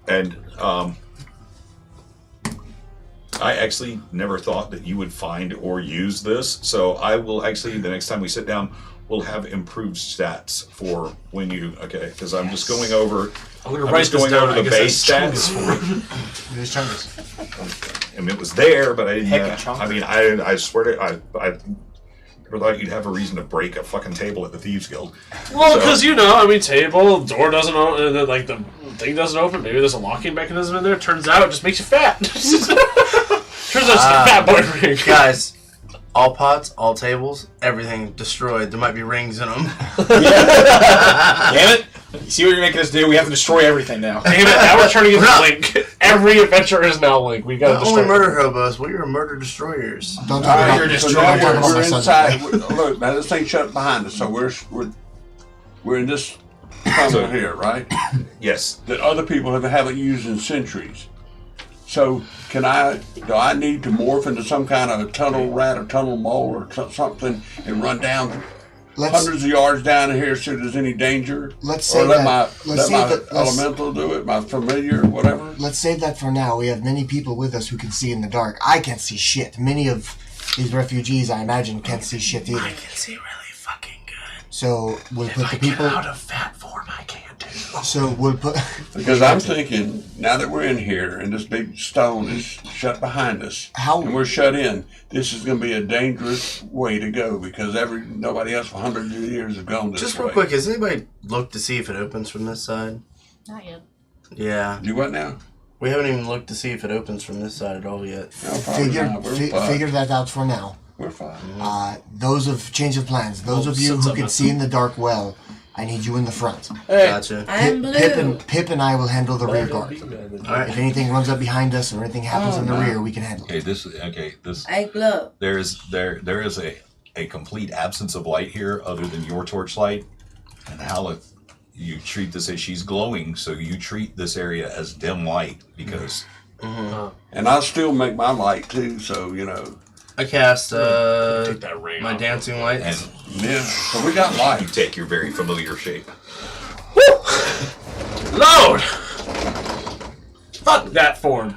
And I actually never thought that you would find or use this, so I will actually, the next time we sit down, we'll have improved stats for when you, okay, because I'm just going over, I'm going to write just this going down. over I the guess base that's stats. Chungus for It is Chungus. I mean, it was there, but I didn't. Heck, a chunk. I mean, I swear to I never thought you'd have a reason to break a fucking table at the Thieves Guild. Well, So- because I mean, table, door doesn't open, like the thing doesn't open. Maybe there's a locking mechanism in there. Turns out, it just makes you fat. Turns out it's a fat boy ring. Guys, all pots, all tables, everything destroyed. There might be rings in them. Damn it! You see what you're making us do? We have to destroy everything now. Damn it! Now we're turning into Link. Every adventure is now Link. We gotta Not destroy. only murder hobos, we are murder destroyers. Don't talk about, you're don't just talk destroying about my We're son. inside. Look, now this thing shut behind us, so we're in this tunnel here, right? Yes. That other people haven't used in centuries. So do I need to morph into some kind of a tunnel rat or tunnel mole or something and run down hundreds of yards down here so there's any danger? Let's or say let that. my Let's say that. elemental do it, my familiar, whatever. Let's save that for now. We have many people with us who can see in the dark. I can't see shit. Many of these refugees, I imagine, can't see shit either. I can see really fucking good. So we'll put the people. Out of fat form, I can too. So we'll put. Because I'm thinking, now that we're in here and this big stone is shut behind us, and we're shut in, this is going to be a dangerous way to go because nobody else for hundreds of years have gone this way. Just real quick, has anybody looked to see if it opens from this side? Not yet. Yeah. Do what now? We haven't even looked to see if it opens from this side at all yet. No, Figure that out for now. We're fine. Those of change of plans. Those of you who can see in the dark well, I need you in the front. Gotcha. I'm blue. Pip and I will handle the rear guard. Alright. If anything runs up behind us or anything happens in the rear, we can handle it. This. I glow. There is a complete absence of light here, other than your torchlight, and Haleth. You treat this as she's glowing, so you treat this area as dim light because. And I'll still make my light too, so you know. I cast Take that ring my off. dancing lights. And Yeah, so we got light. You take your very familiar shape. Load! Fuck that form.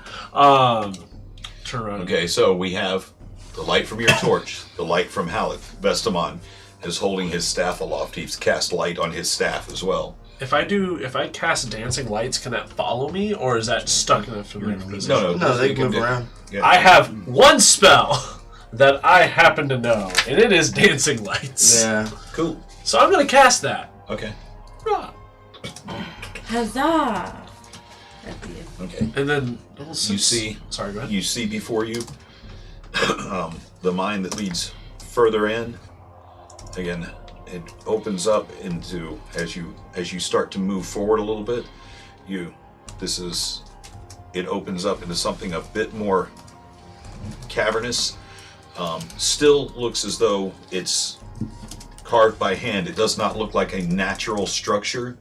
Turn around. Okay, so we have the light from your torch, the light from Haleth. Vestamon is holding his staff aloft. He's cast light on his staff as well. If I cast dancing lights, can that follow me, or is that stuck in a familiar position? No, they you can move do- around. Yeah. I have one spell that I happen to know, and it is dancing lights. Yeah. Cool. So I'm gonna cast that. Okay. Ah. Huzzah! Okay. And then You see. Sorry, go ahead. You see before you the mine that leads further in. Again, it opens up into as you start to move forward a little bit. It opens up into something a bit more cavernous. Still looks as though it's carved by hand. It does not look like a natural structure.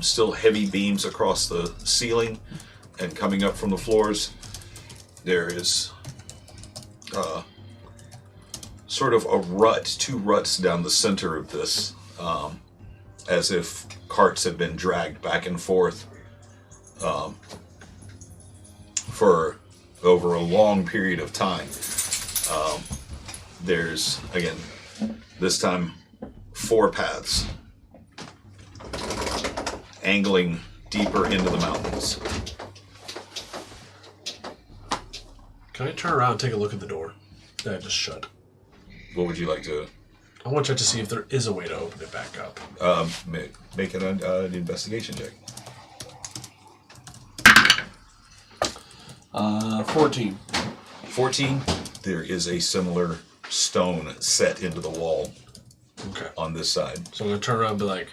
Still heavy beams across the ceiling and coming up from the floors. There is sort of a rut, two ruts down the center of this, as if carts have been dragged back and forth for over a long period of time. There's, again, this time 4 paths angling deeper into the mountains. Can I turn around and take a look at the door that I just shut? What would you like to I want to check to see if there is a way to open it back up. make an investigation check? 14. 14. There is a similar stone set into the wall Okay. on this side. So I'm gonna turn around and be like,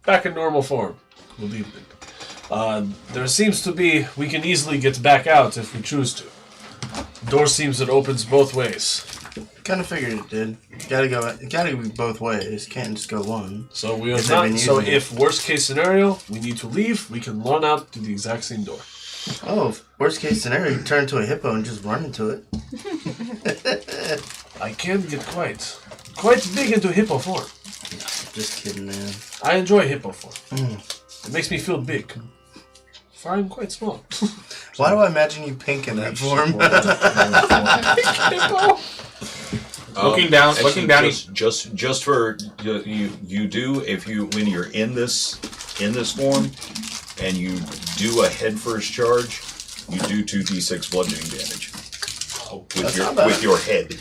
back in normal form. Good evening. There seems to be, we can easily get back out if we choose to. The door seems it opens both ways. Kind of figured it did. Gotta be both ways. Can't just go one. So we are If they've been not. So using it. if worst case scenario, we need to leave, we can run out to the exact same door. Oh, worst case scenario, you turn into a hippo and just run into it. I can get quite big into hippo form. Just kidding, man. I enjoy hippo form. It makes me feel big. For I'm quite small. Why do I imagine you pink in that form? Looking down. Just for you do if you when you're in this form and you do a head first charge, you do 2d6 bludgeoning damage with your head.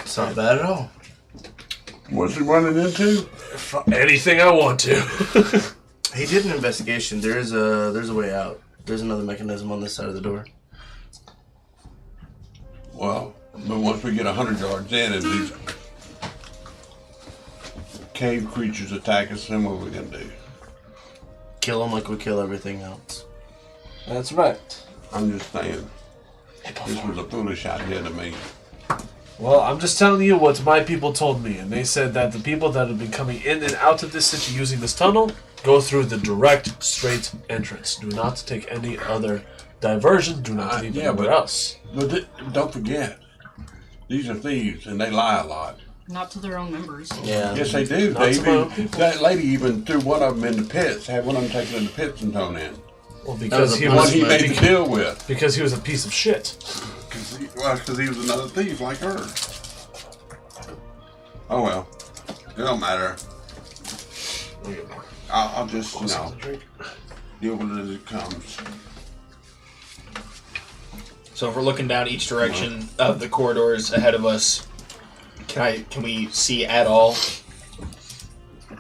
It's not bad at all. What's he running into? Anything I want to. He did an investigation. There's a way out. There's another mechanism on this side of the door. Well, but once we get 100 yards in and these cave creatures attack us, then what are we going to do? Kill them like we kill everything else. That's right. I'm just saying, this was a foolish idea to me. Well, I'm just telling you what my people told me, and they said that the people that have been coming in and out of this city using this tunnel go through the direct, straight entrance. Do not take any other diversion. Do not leave anywhere else. But don't forget, these are thieves, and they lie a lot. Not to their own members. Yeah. Yes, they do. Not to my own people. That lady even threw one of them in the pits, had one of them taken in the pits and thrown in. Well, because he The one was he made the deal with. because he was a piece of shit. Because he was another thief like her. Oh well. It don't matter. I'll just, deal with it as it comes. So if we're looking down each direction of the corridors ahead of us, can we see at all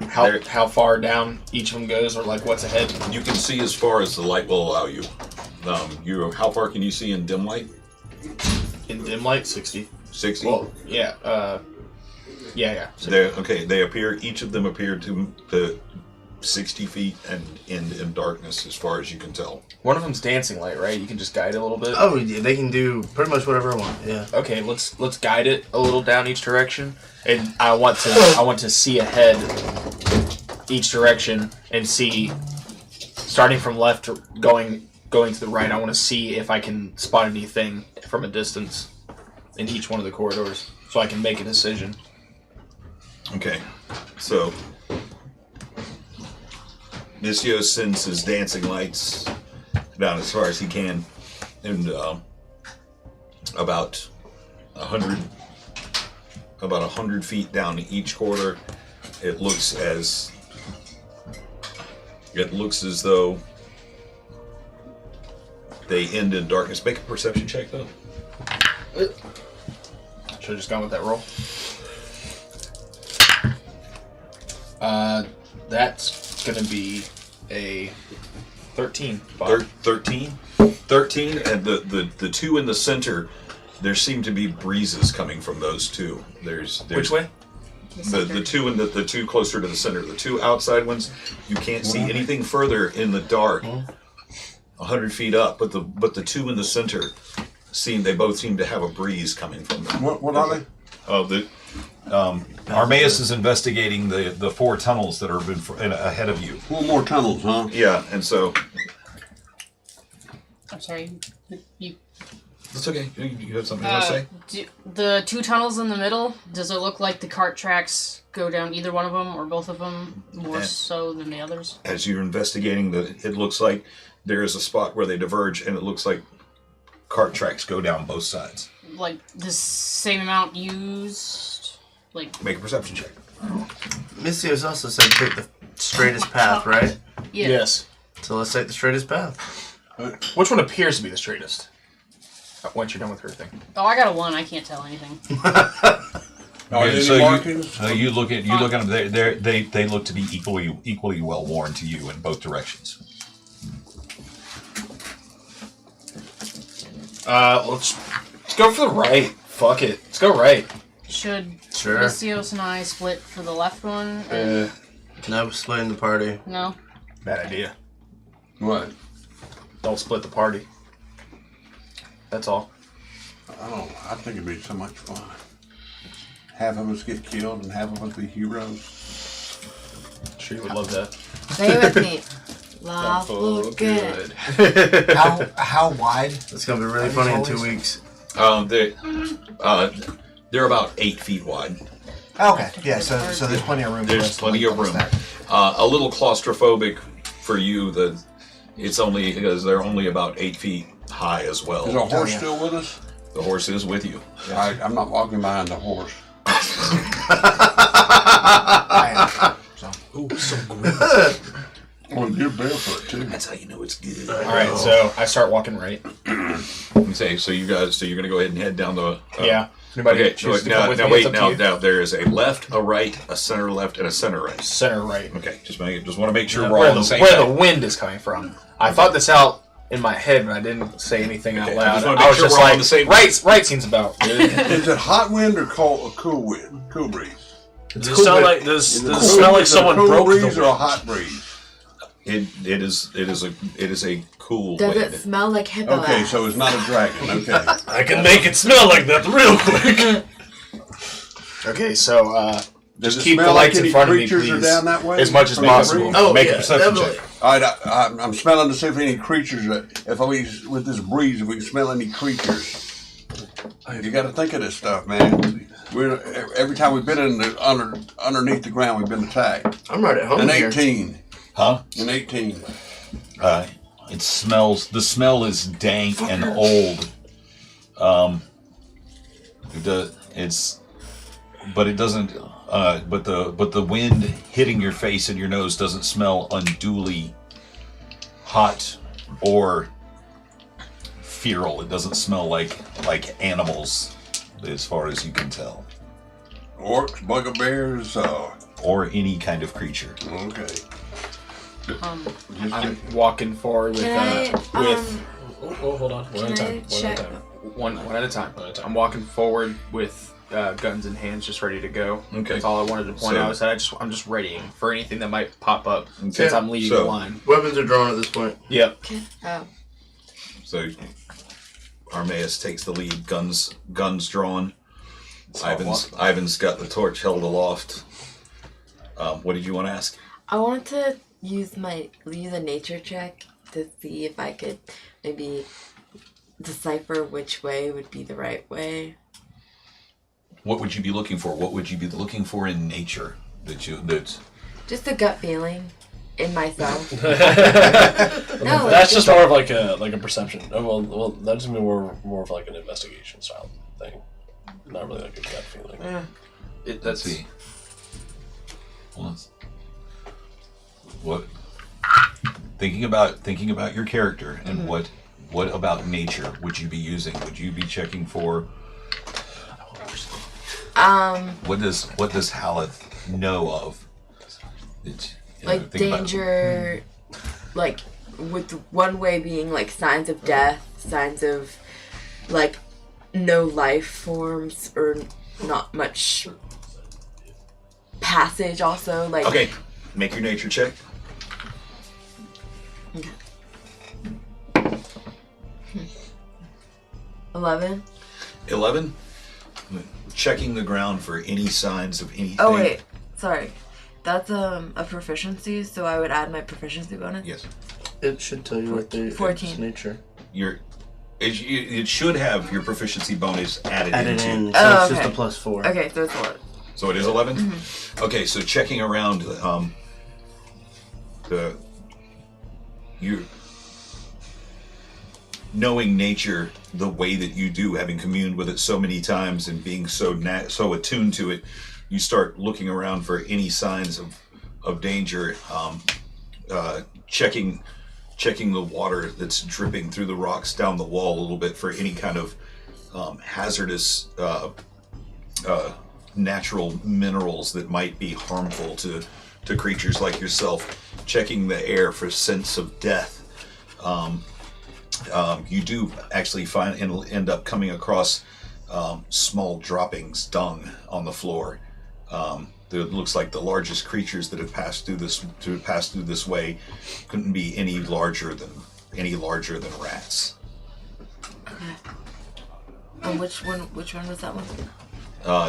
how far down each of them goes, or like what's ahead? You can see as far as the light will allow you. How far can you see in dim light? In dim light, 60. 60? Well, yeah. Yeah. 60. They appear. Each of them appear to 60 feet and end in darkness, as far as you can tell. One of them's dancing light, right? You can just guide it a little bit. Oh, yeah, they can do pretty much whatever I want. Yeah. Okay, let's guide it a little down each direction, and I want to see ahead each direction and see, starting from left going to the right. I want to see if I can spot anything from a distance in each one of the corridors, so I can make a decision. Okay, so Missio sends his dancing lights down as far as he can, and about 100 feet down each corridor, it looks as though they end in darkness. Make a perception check, though. Should have just gone with that roll. That's gonna be a 13. 13, and the two in the center, there seem to be breezes coming from those two. There's Which way? The two and the two closer to the center. The two outside ones, you can't see anything further in the dark, 100 feet up. But the two in the center they both seem to have a breeze coming from them. What are they? Oh, Armaeus is investigating the 4 tunnels that are ahead of you. 4 more tunnels, huh? Yeah, and so I'm sorry. You. that's okay. You have something to say? The 2 tunnels in the middle, does it look like the cart tracks go down either one of them or both of them more so than the others? As you're investigating, it looks like there is a spot where they diverge, and it looks like Cart tracks go down both sides. Like the same amount used? Like make a perception check. Missio's also said take the straightest path, right? Yeah. Yes. So let's take the straightest path. Which one appears to be the straightest? Once you're done with her thing. Oh, I got a 1. I can't tell anything. You look at them. They look to be equally well worn to you in both directions. Let's go for the right. Fuck it. Let's go right. Should Sure. Missios and I split for the left one? No splitting the party. No. Bad idea. What? Don't split the party. That's all. I think it'd be so much fun. Half of us get killed and half of us be heroes. Sure you would love that. Say it with me. Life look good. How wide? It's gonna be really funny in 2 weeks. They're about 8 feet wide. Okay, yeah. So there's plenty of room. There's plenty of room. A little claustrophobic for you. It's only because they're only about 8 feet high as well. Is our horse still with us? The horse is with you. I'm not walking behind the horse. Ooh, so good. Well, you're barefoot too. That's how you know it's good. All right, so I start walking right. Okay, so you're gonna go ahead and head down the. Yeah. Anybody Okay. choose to now, come with now me? wait. It's up to Now you. there is a left, a right, a center left, and a center right. Center right. Okay. Just want to make sure we're all Where on the same. where the page. wind is coming from. I thought this out in my head, but I didn't say anything out Okay, I loud. just wanna I make was sure just we're all on like, the same right seems about good. Is it hot wind or cool wind? Cool breeze. Does it smell like someone cool broke breeze the or a hot breeze? It is a cool Does wind. it smell like hippo Okay, ass? so it's not a dragon. Okay. I can make it smell like that real quick. Okay, so Does just it keep the smell like lights in any front of me, creatures are please, down that way? as much as From the possible. breeze? Oh, Make yeah, a perception definitely. check. All right, I'm smelling to see if any creatures. With this breeze, if we can smell any creatures. You got to think of this stuff, man. Every time we've been underneath the ground, we've been attacked. I'm right at home In here. 18. Huh? In 18. It smells. The smell is dank and old. But it doesn't. but the wind hitting your face and your nose doesn't smell unduly hot or feral. It doesn't smell like animals, as far as you can tell. Orcs, bugbears, or any kind of creature. Okay. I'm walking forward with hold on. One at a time. one at a time. I'm walking forward with guns in hands, just ready to go. Okay. That's all I wanted to point out. Is that I'm just readying for anything that might pop up since I'm leading the line. Weapons are drawn at this point. Yep. Okay. Oh. So Armaeus takes the lead, guns drawn. Ivan's got the torch held aloft. What did you want to ask? I wanted to use a nature check to see if I could maybe decipher which way would be the right way. What would you be looking for? What would you be looking for in nature that's Just a gut feeling in myself. That's just more of like a perception. Oh, well, that's more of like an investigation style thing. Not really like a gut feeling. Let's see. What? Thinking about your character and what about nature would you be using? Would you be checking for? What does Haleth know of? Like danger, like with one way being like signs of death, signs of like no life forms or not much passage. Also, like Okay, make your nature check. Okay. 11. 11. Checking the ground for any signs of anything. Oh wait, sorry. That's a proficiency, so I would add my proficiency bonus. Yes. It should tell you what the 14. It's nature. It should have your proficiency bonus added into. So Oh, it's okay. just a +4. Okay, so it's 11. So it is 11? Mm-hmm. Okay, so checking around you knowing nature the way that you do, having communed with it so many times and being so attuned to it, you start looking around for any signs of danger, checking the water that's dripping through the rocks down the wall a little bit for any kind of hazardous natural minerals that might be harmful to creatures like yourself, checking the air for scents of death. You do actually end up coming across small droppings, dung on the floor. It looks like the largest creatures that have passed through this way couldn't be any larger than rats. Okay. And which one was that one?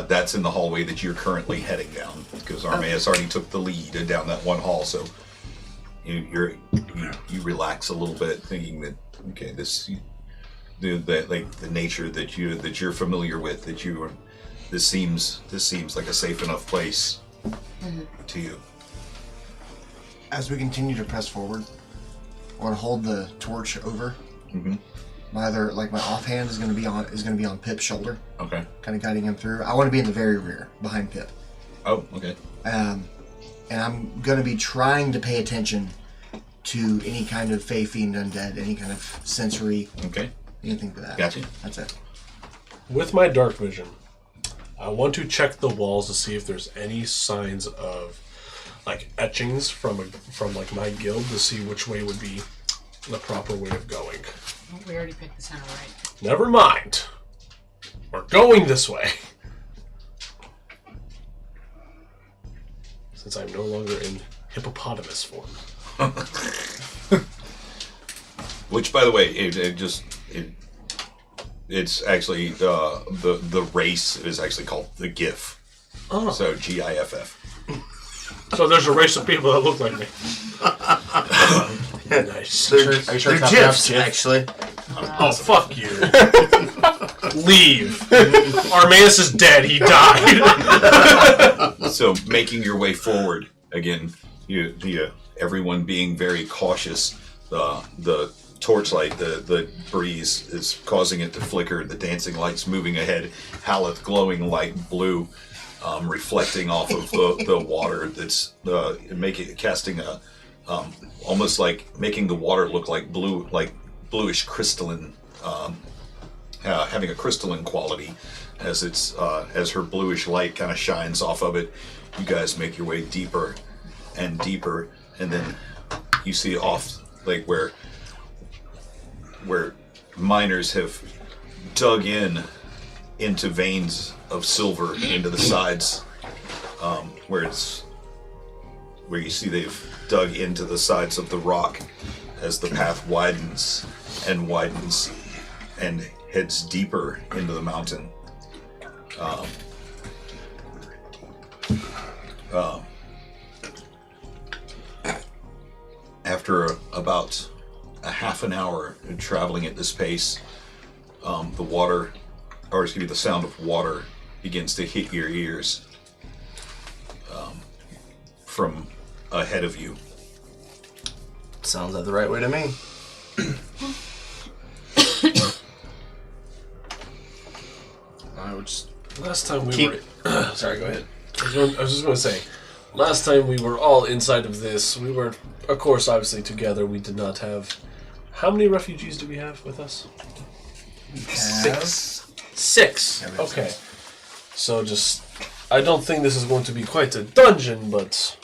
That's in the hallway that you're currently heading down, because Armaeus already took the lead down that one hall. So you relax a little bit, thinking that okay, the nature that you're familiar with, this seems like a safe enough place to you. As we continue to press forward, I want to hold the torch over. Mm-hmm. My offhand is going to be on Pip's shoulder. Okay. Kind of guiding him through. I want to be in the very rear, behind Pip. Oh, okay. And I'm going to be trying to pay attention to any kind of fey, fiend, undead, any kind of sensory. Okay. Anything for that. Gotcha. That's it. With my dark vision, I want to check the walls to see if there's any signs of like etchings from like my guild to see which way would be the proper way of going. We already picked the center right. Never mind. We're going this way. Since I'm no longer in hippopotamus form. Which, by the way, it's actually the race is actually called the GIF. Oh. So GIFF. So there's a race of people that look like me. Nice. Are you sure They're GIFs, actually. Oh, fuck you. Leave. Armaeus is dead. He died. So making your way forward again, everyone being very cautious. The torchlight, the breeze is causing it to flicker. The dancing lights moving ahead. Haleth glowing light blue. reflecting off of the water that's casting a almost like making the water look like blue, like bluish crystalline, having a crystalline quality as it's as her bluish light kind of shines off of it. You guys make your way deeper and deeper, and then you see off like where miners have dug into veins of silver into the sides, where you see they've dug into the sides of the rock as the path widens and heads deeper into the mountain. After about a half an hour of traveling at this pace, the sound of water begins to hit your ears from ahead of you. Sounds like the right way to me. I would just Last time we keep. were... Sorry, go ahead. I was just going to say, last time we were all inside of this, we were, of course, obviously together. We did not have... How many refugees do we have with us? 6. Okay. So just... I don't think this is going to be quite a dungeon, but...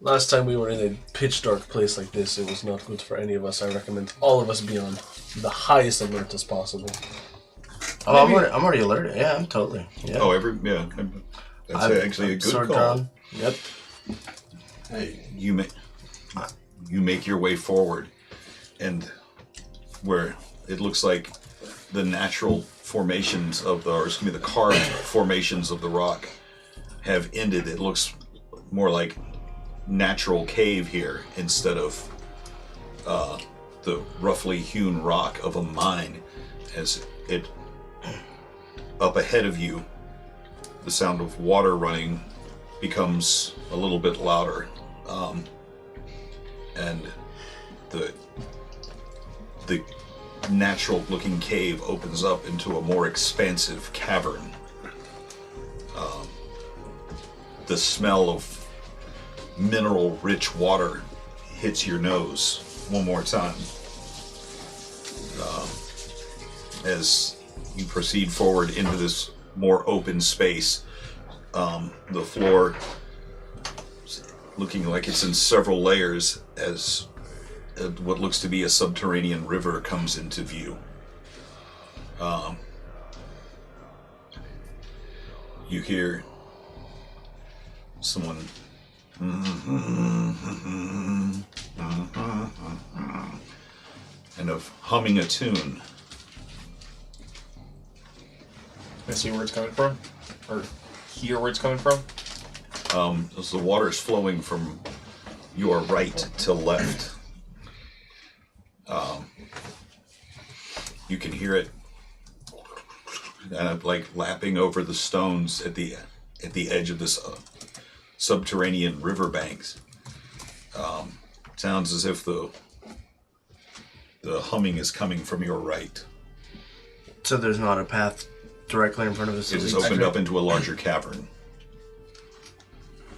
Last time we were in a pitch dark place like this, it was not good for any of us. I recommend all of us be on the highest alert as possible. Oh, I'm already alerted. Yeah, I'm totally. Yeah. Oh, that's actually a good sword call. drawn. Yep. Hey, You make your way forward, and where it looks like the natural formations of the carved formations of the rock have ended. It looks more like natural cave here instead of the roughly hewn rock of a mine. As it up ahead of you, the sound of water running becomes a little bit louder, and the natural looking cave opens up into a more expansive cavern. The smell of mineral rich water hits your nose one more time as you proceed forward into this more open space. The floor looking like it's in several layers as what looks to be a subterranean river comes into view. You hear someone kind of humming a tune. I see where it's coming from, or hear where it's coming from. As the water is flowing from your right to left, you can hear it kind of like lapping over the stones at the edge of this subterranean riverbanks. Sounds as if the humming is coming from your right. So there's not a path directly in front of us. It is opened up into a larger cavern.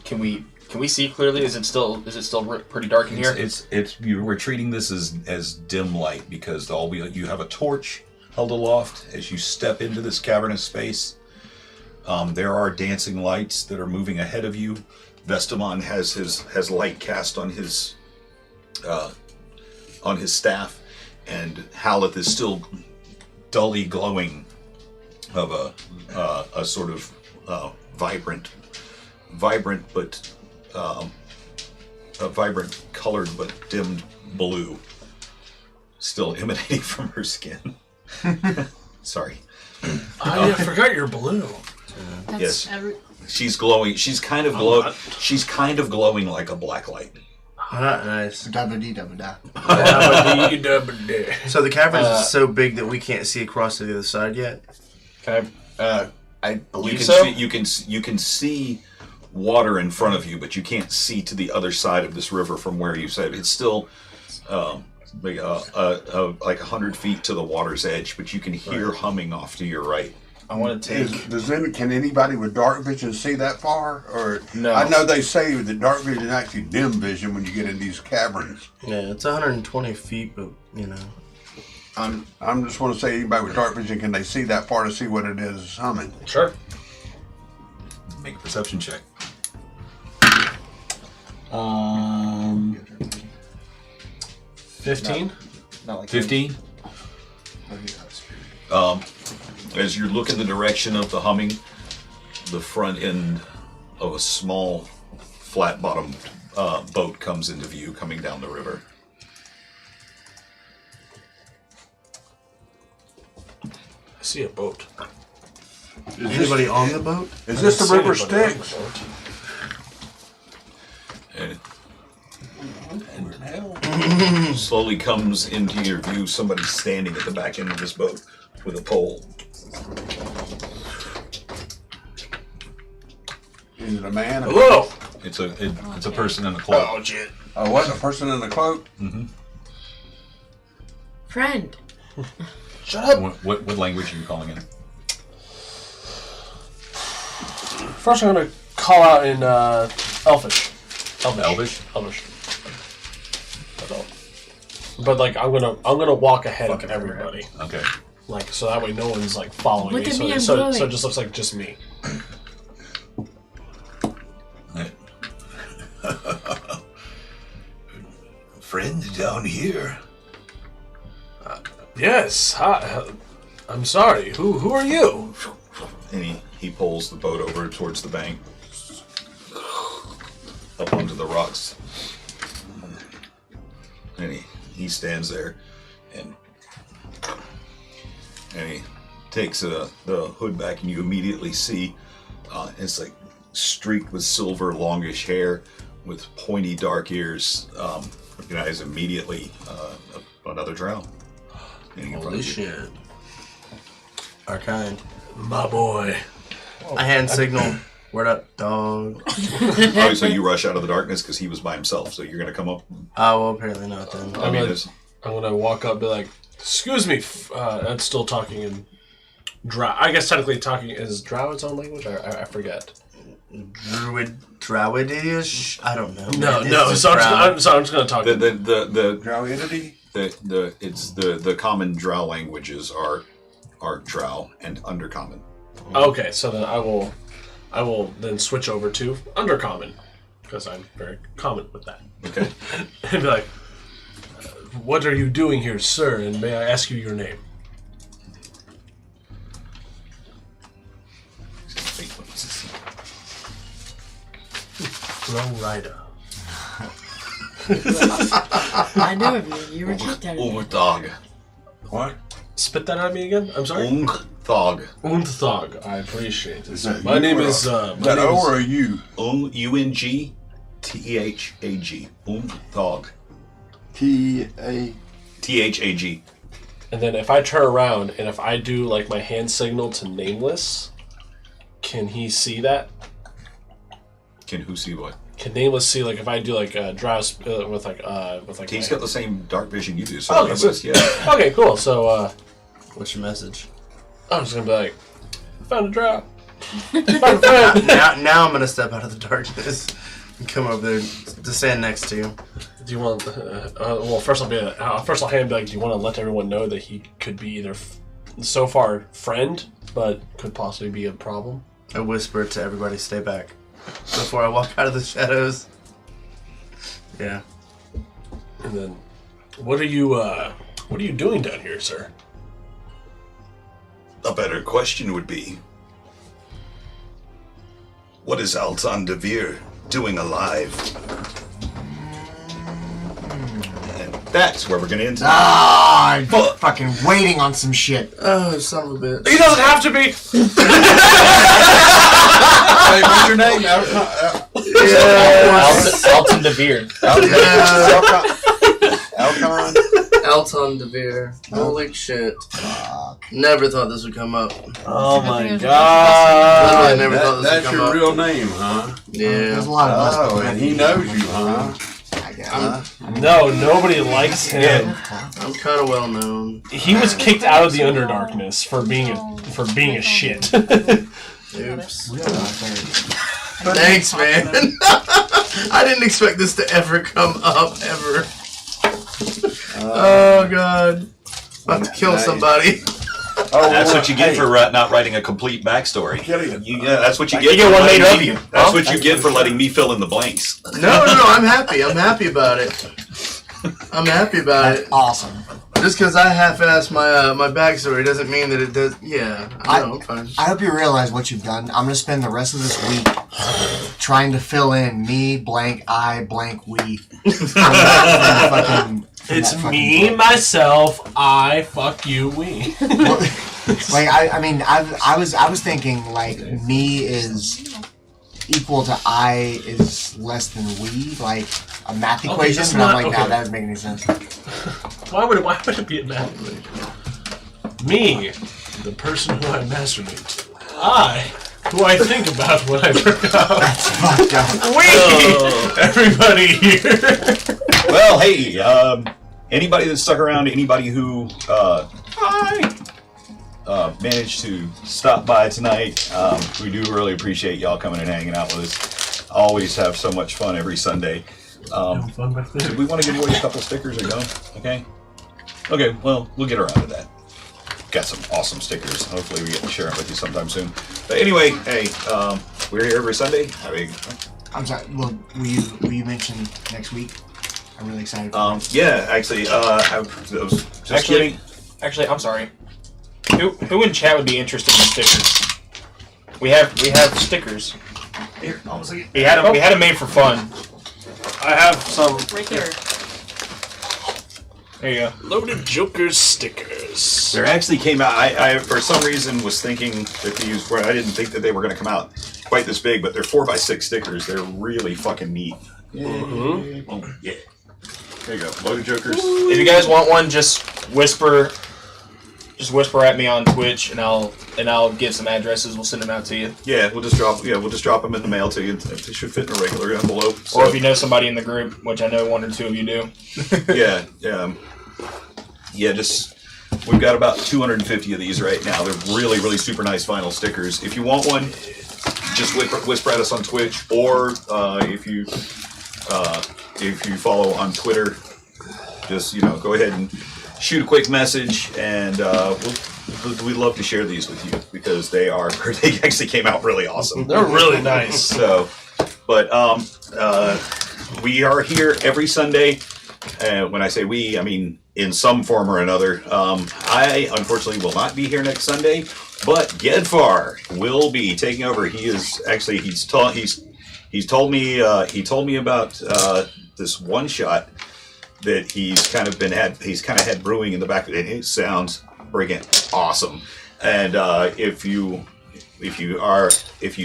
Can we see clearly? Is it still pretty dark in here? We're treating this as dim light because you have a torch held aloft as you step into this cavernous space. There are dancing lights that are moving ahead of you. Vestamon has light cast on his staff, and Haleth is still dully glowing of a sort of vibrant but a vibrant colored but dimmed blue still emanating from her skin. Sorry. I forgot you're blue. Yes. She's glowing. She's kind of glowing like a black light. Nice. Dabba-dee-dabba-da. So the cavern is so big that we can't see across to the other side yet. Can I believe You can so. you can see water in front of you, but you can't see to the other side of this river from where you said it's still like 100 feet to the water's edge, but you can hear humming off to your right. I want to take. Can anybody with dark vision see that far? Or No. I know they say that dark vision is actually dim vision when you get in these caverns. Yeah, it's 120 feet, but you know. I'm just want to say, anybody with dark vision, can they see that far to see what it is humming? Sure. Make a perception check. 15. Not like 15. As you look in the direction of the humming, the front end of a small, flat-bottomed boat comes into view, coming down the river. I see a boat. Is Anybody on the boat? Is this the River Styx? And slowly comes into your view somebody standing at the back end of this boat with a pole. Is it a man? Hello! It's a person in a cloak. Oh shit! Oh, what? A person in a cloak? Mm-hmm. Friend. Shut up! What language are you calling in? First, I'm gonna call out in Elfish. Elvish? Elvish. That's all. But like, I'm gonna walk ahead of everybody. Okay. Like, so that way no one's like following Look me. at So, me, I'm so, glowing. so it just looks like just me. Friend down here. Yes. Hi. I'm sorry. Who are you? And he pulls the boat over towards the bank, up onto the rocks. And he stands there, and he takes the hood back, and you immediately see it's like streaked with silver, longish hair, with pointy dark ears. Recognize immediately another drow. Holy shit! Our kind. My boy. I hand signal. Word up, dog. Oh, so you rush out of the darkness because he was by himself. So you're gonna come up. Oh, well, apparently not then. I mean, I'm gonna walk up and be like, excuse me, I'm still talking in Drow. I guess technically talking is Drow its own language? I forget. Drowidish? I don't know. No. So I'm just gonna talk. The Drowidity? the common Drow languages are Drow and Undercommon. Okay, so then I will then switch over to Undercommon because I'm very common with that. Okay. And be like, what are you doing here, sir? And may I ask you your name? Low Rider. I know of you. You were kicked out of me. Ungthog. What? Spit that at me again? I'm sorry? Ungthog. Ungthog. I appreciate it. that My you name or is... Is that O or a U? Unghthag. Ungthog. T-A... Thag. And then if I turn around and if I do like my hand signal to Nameless, can he see that? Can who see what? Can Nameless see like if I do like Drow's with like He's my- got the same dark vision you do. So Okay, so, yeah. okay, cool. So What's your message? I'm just gonna be like, found a Drow. Found a friend. Now I'm gonna step out of the darkness and come over there to stand next to you. Do you want? Well, first I'll hand and be like, do you want to let everyone know that he could be either so far friend, but could possibly be a problem? I whisper to everybody, stay back. Before I walk out of the shadows. Yeah. And then, what are you doing down here, sir? A better question would be, what is Altan Devere doing alive? And that's where we're gonna end. I'm fucking waiting on some shit. Oh, son of a bitch. He doesn't have to be. Hey, what's your name? Alton DeVere. Alcon? Alton DeVere. Holy shit. Never thought this would come up. Oh my Literally god! never thought this would That's come your up. real name, huh? Yeah. There's a lot of us. Oh, and he knows you, huh? No, nobody likes him. I'm kind of well known. He was kicked out of the Underdarkness for being a shit. Oops. Thanks, man. I didn't expect this to ever come up, ever. Oh, God. About to kill somebody. That's what you get for not writing a complete backstory. That's what you get. You get one made of you. That's what you get for letting me fill in the blanks. No, I'm happy. I'm happy about it. That's awesome. Just because I half-assed my backstory doesn't mean that it does. Yeah, I'm fine. I hope you realize what you've done. I'm gonna spend the rest of this week trying to fill in me blank I blank we. It's me, myself, I, fuck you, we. Like I was thinking like me is equal to I is less than we, like a math equation. And I'm like, nah, that doesn't make any sense. Why would it be a math equation? Me, the person who I masturbate to. I, who I think about when I work out. That's fucked up. We, everybody here. Well, hey, anybody that stuck around, anybody who managed to stop by tonight, we do really appreciate y'all coming and hanging out with us. Always have so much fun every Sunday. Fun back there. Do we want to give away a couple stickers or no? Okay, well, we'll get around to that. Got some awesome stickers. Hopefully we get to share them with you sometime soon. But anyway, hey, we're here every Sunday. I'm sorry, will you mention next week? I'm really excited for that. Yeah, actually, I was just kidding. Actually, I'm sorry. Who in chat would be interested in stickers? We have stickers. Here, almost like We had them made for fun. I have some Right here. There you go. Loaded Jokers stickers. There actually came out. I for some reason was thinking that these were. I didn't think that they were going to come out quite this big, but they're 4x6 stickers. They're really fucking neat. Mm-hmm. Oh, yeah. There you go. Loaded Jokers. If you guys want one, just whisper at me on Twitch, and I'll get some addresses. We'll send them out to you. Yeah, we'll just drop them in the mail to you. They should fit in a regular envelope. So. Or if you know somebody in the group, which I know one or two of you do. Yeah. Just we've got about 250 of these right now. They're really, really super nice vinyl stickers. If you want one, just whisper at us on Twitch, or if you follow on Twitter, just go ahead and shoot a quick message, and we'd love to share these with you because they actually came out really awesome. They're really nice. So, but we are here every Sunday. When I say we, I mean in some form or another. I unfortunately will not be here next Sunday, but Gedfar will be taking over. He is actually he's told me about this one shot that he's kind of had brewing in the back of it. It sounds friggin' awesome. And if you've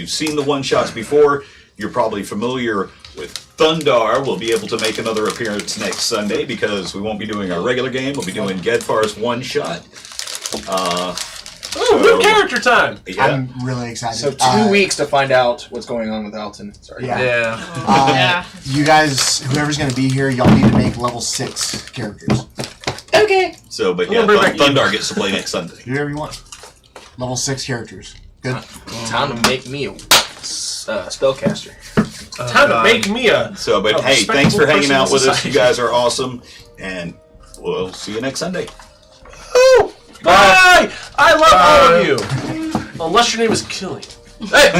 seen the one shots before, you're probably familiar with Thundar. Will be able to make another appearance next Sunday because we won't be doing our regular game. We'll be doing Gedfar's one shot. Good character time. Yeah. I'm really excited. So 2 weeks to find out what's going on with Alton. Sorry. Yeah. You guys, whoever's going to be here, y'all need to make level 6 characters. Okay. So, but yeah, Thundar gets to play next Sunday. Do whatever you want. Level 6 characters. Good. Time to make me a spellcaster. Time to make me a. So, but hey, thanks for hanging out with us. You guys are awesome, and we'll see you next Sunday. Ooh, bye! I love all of you. Unless your name is Killing. Hey!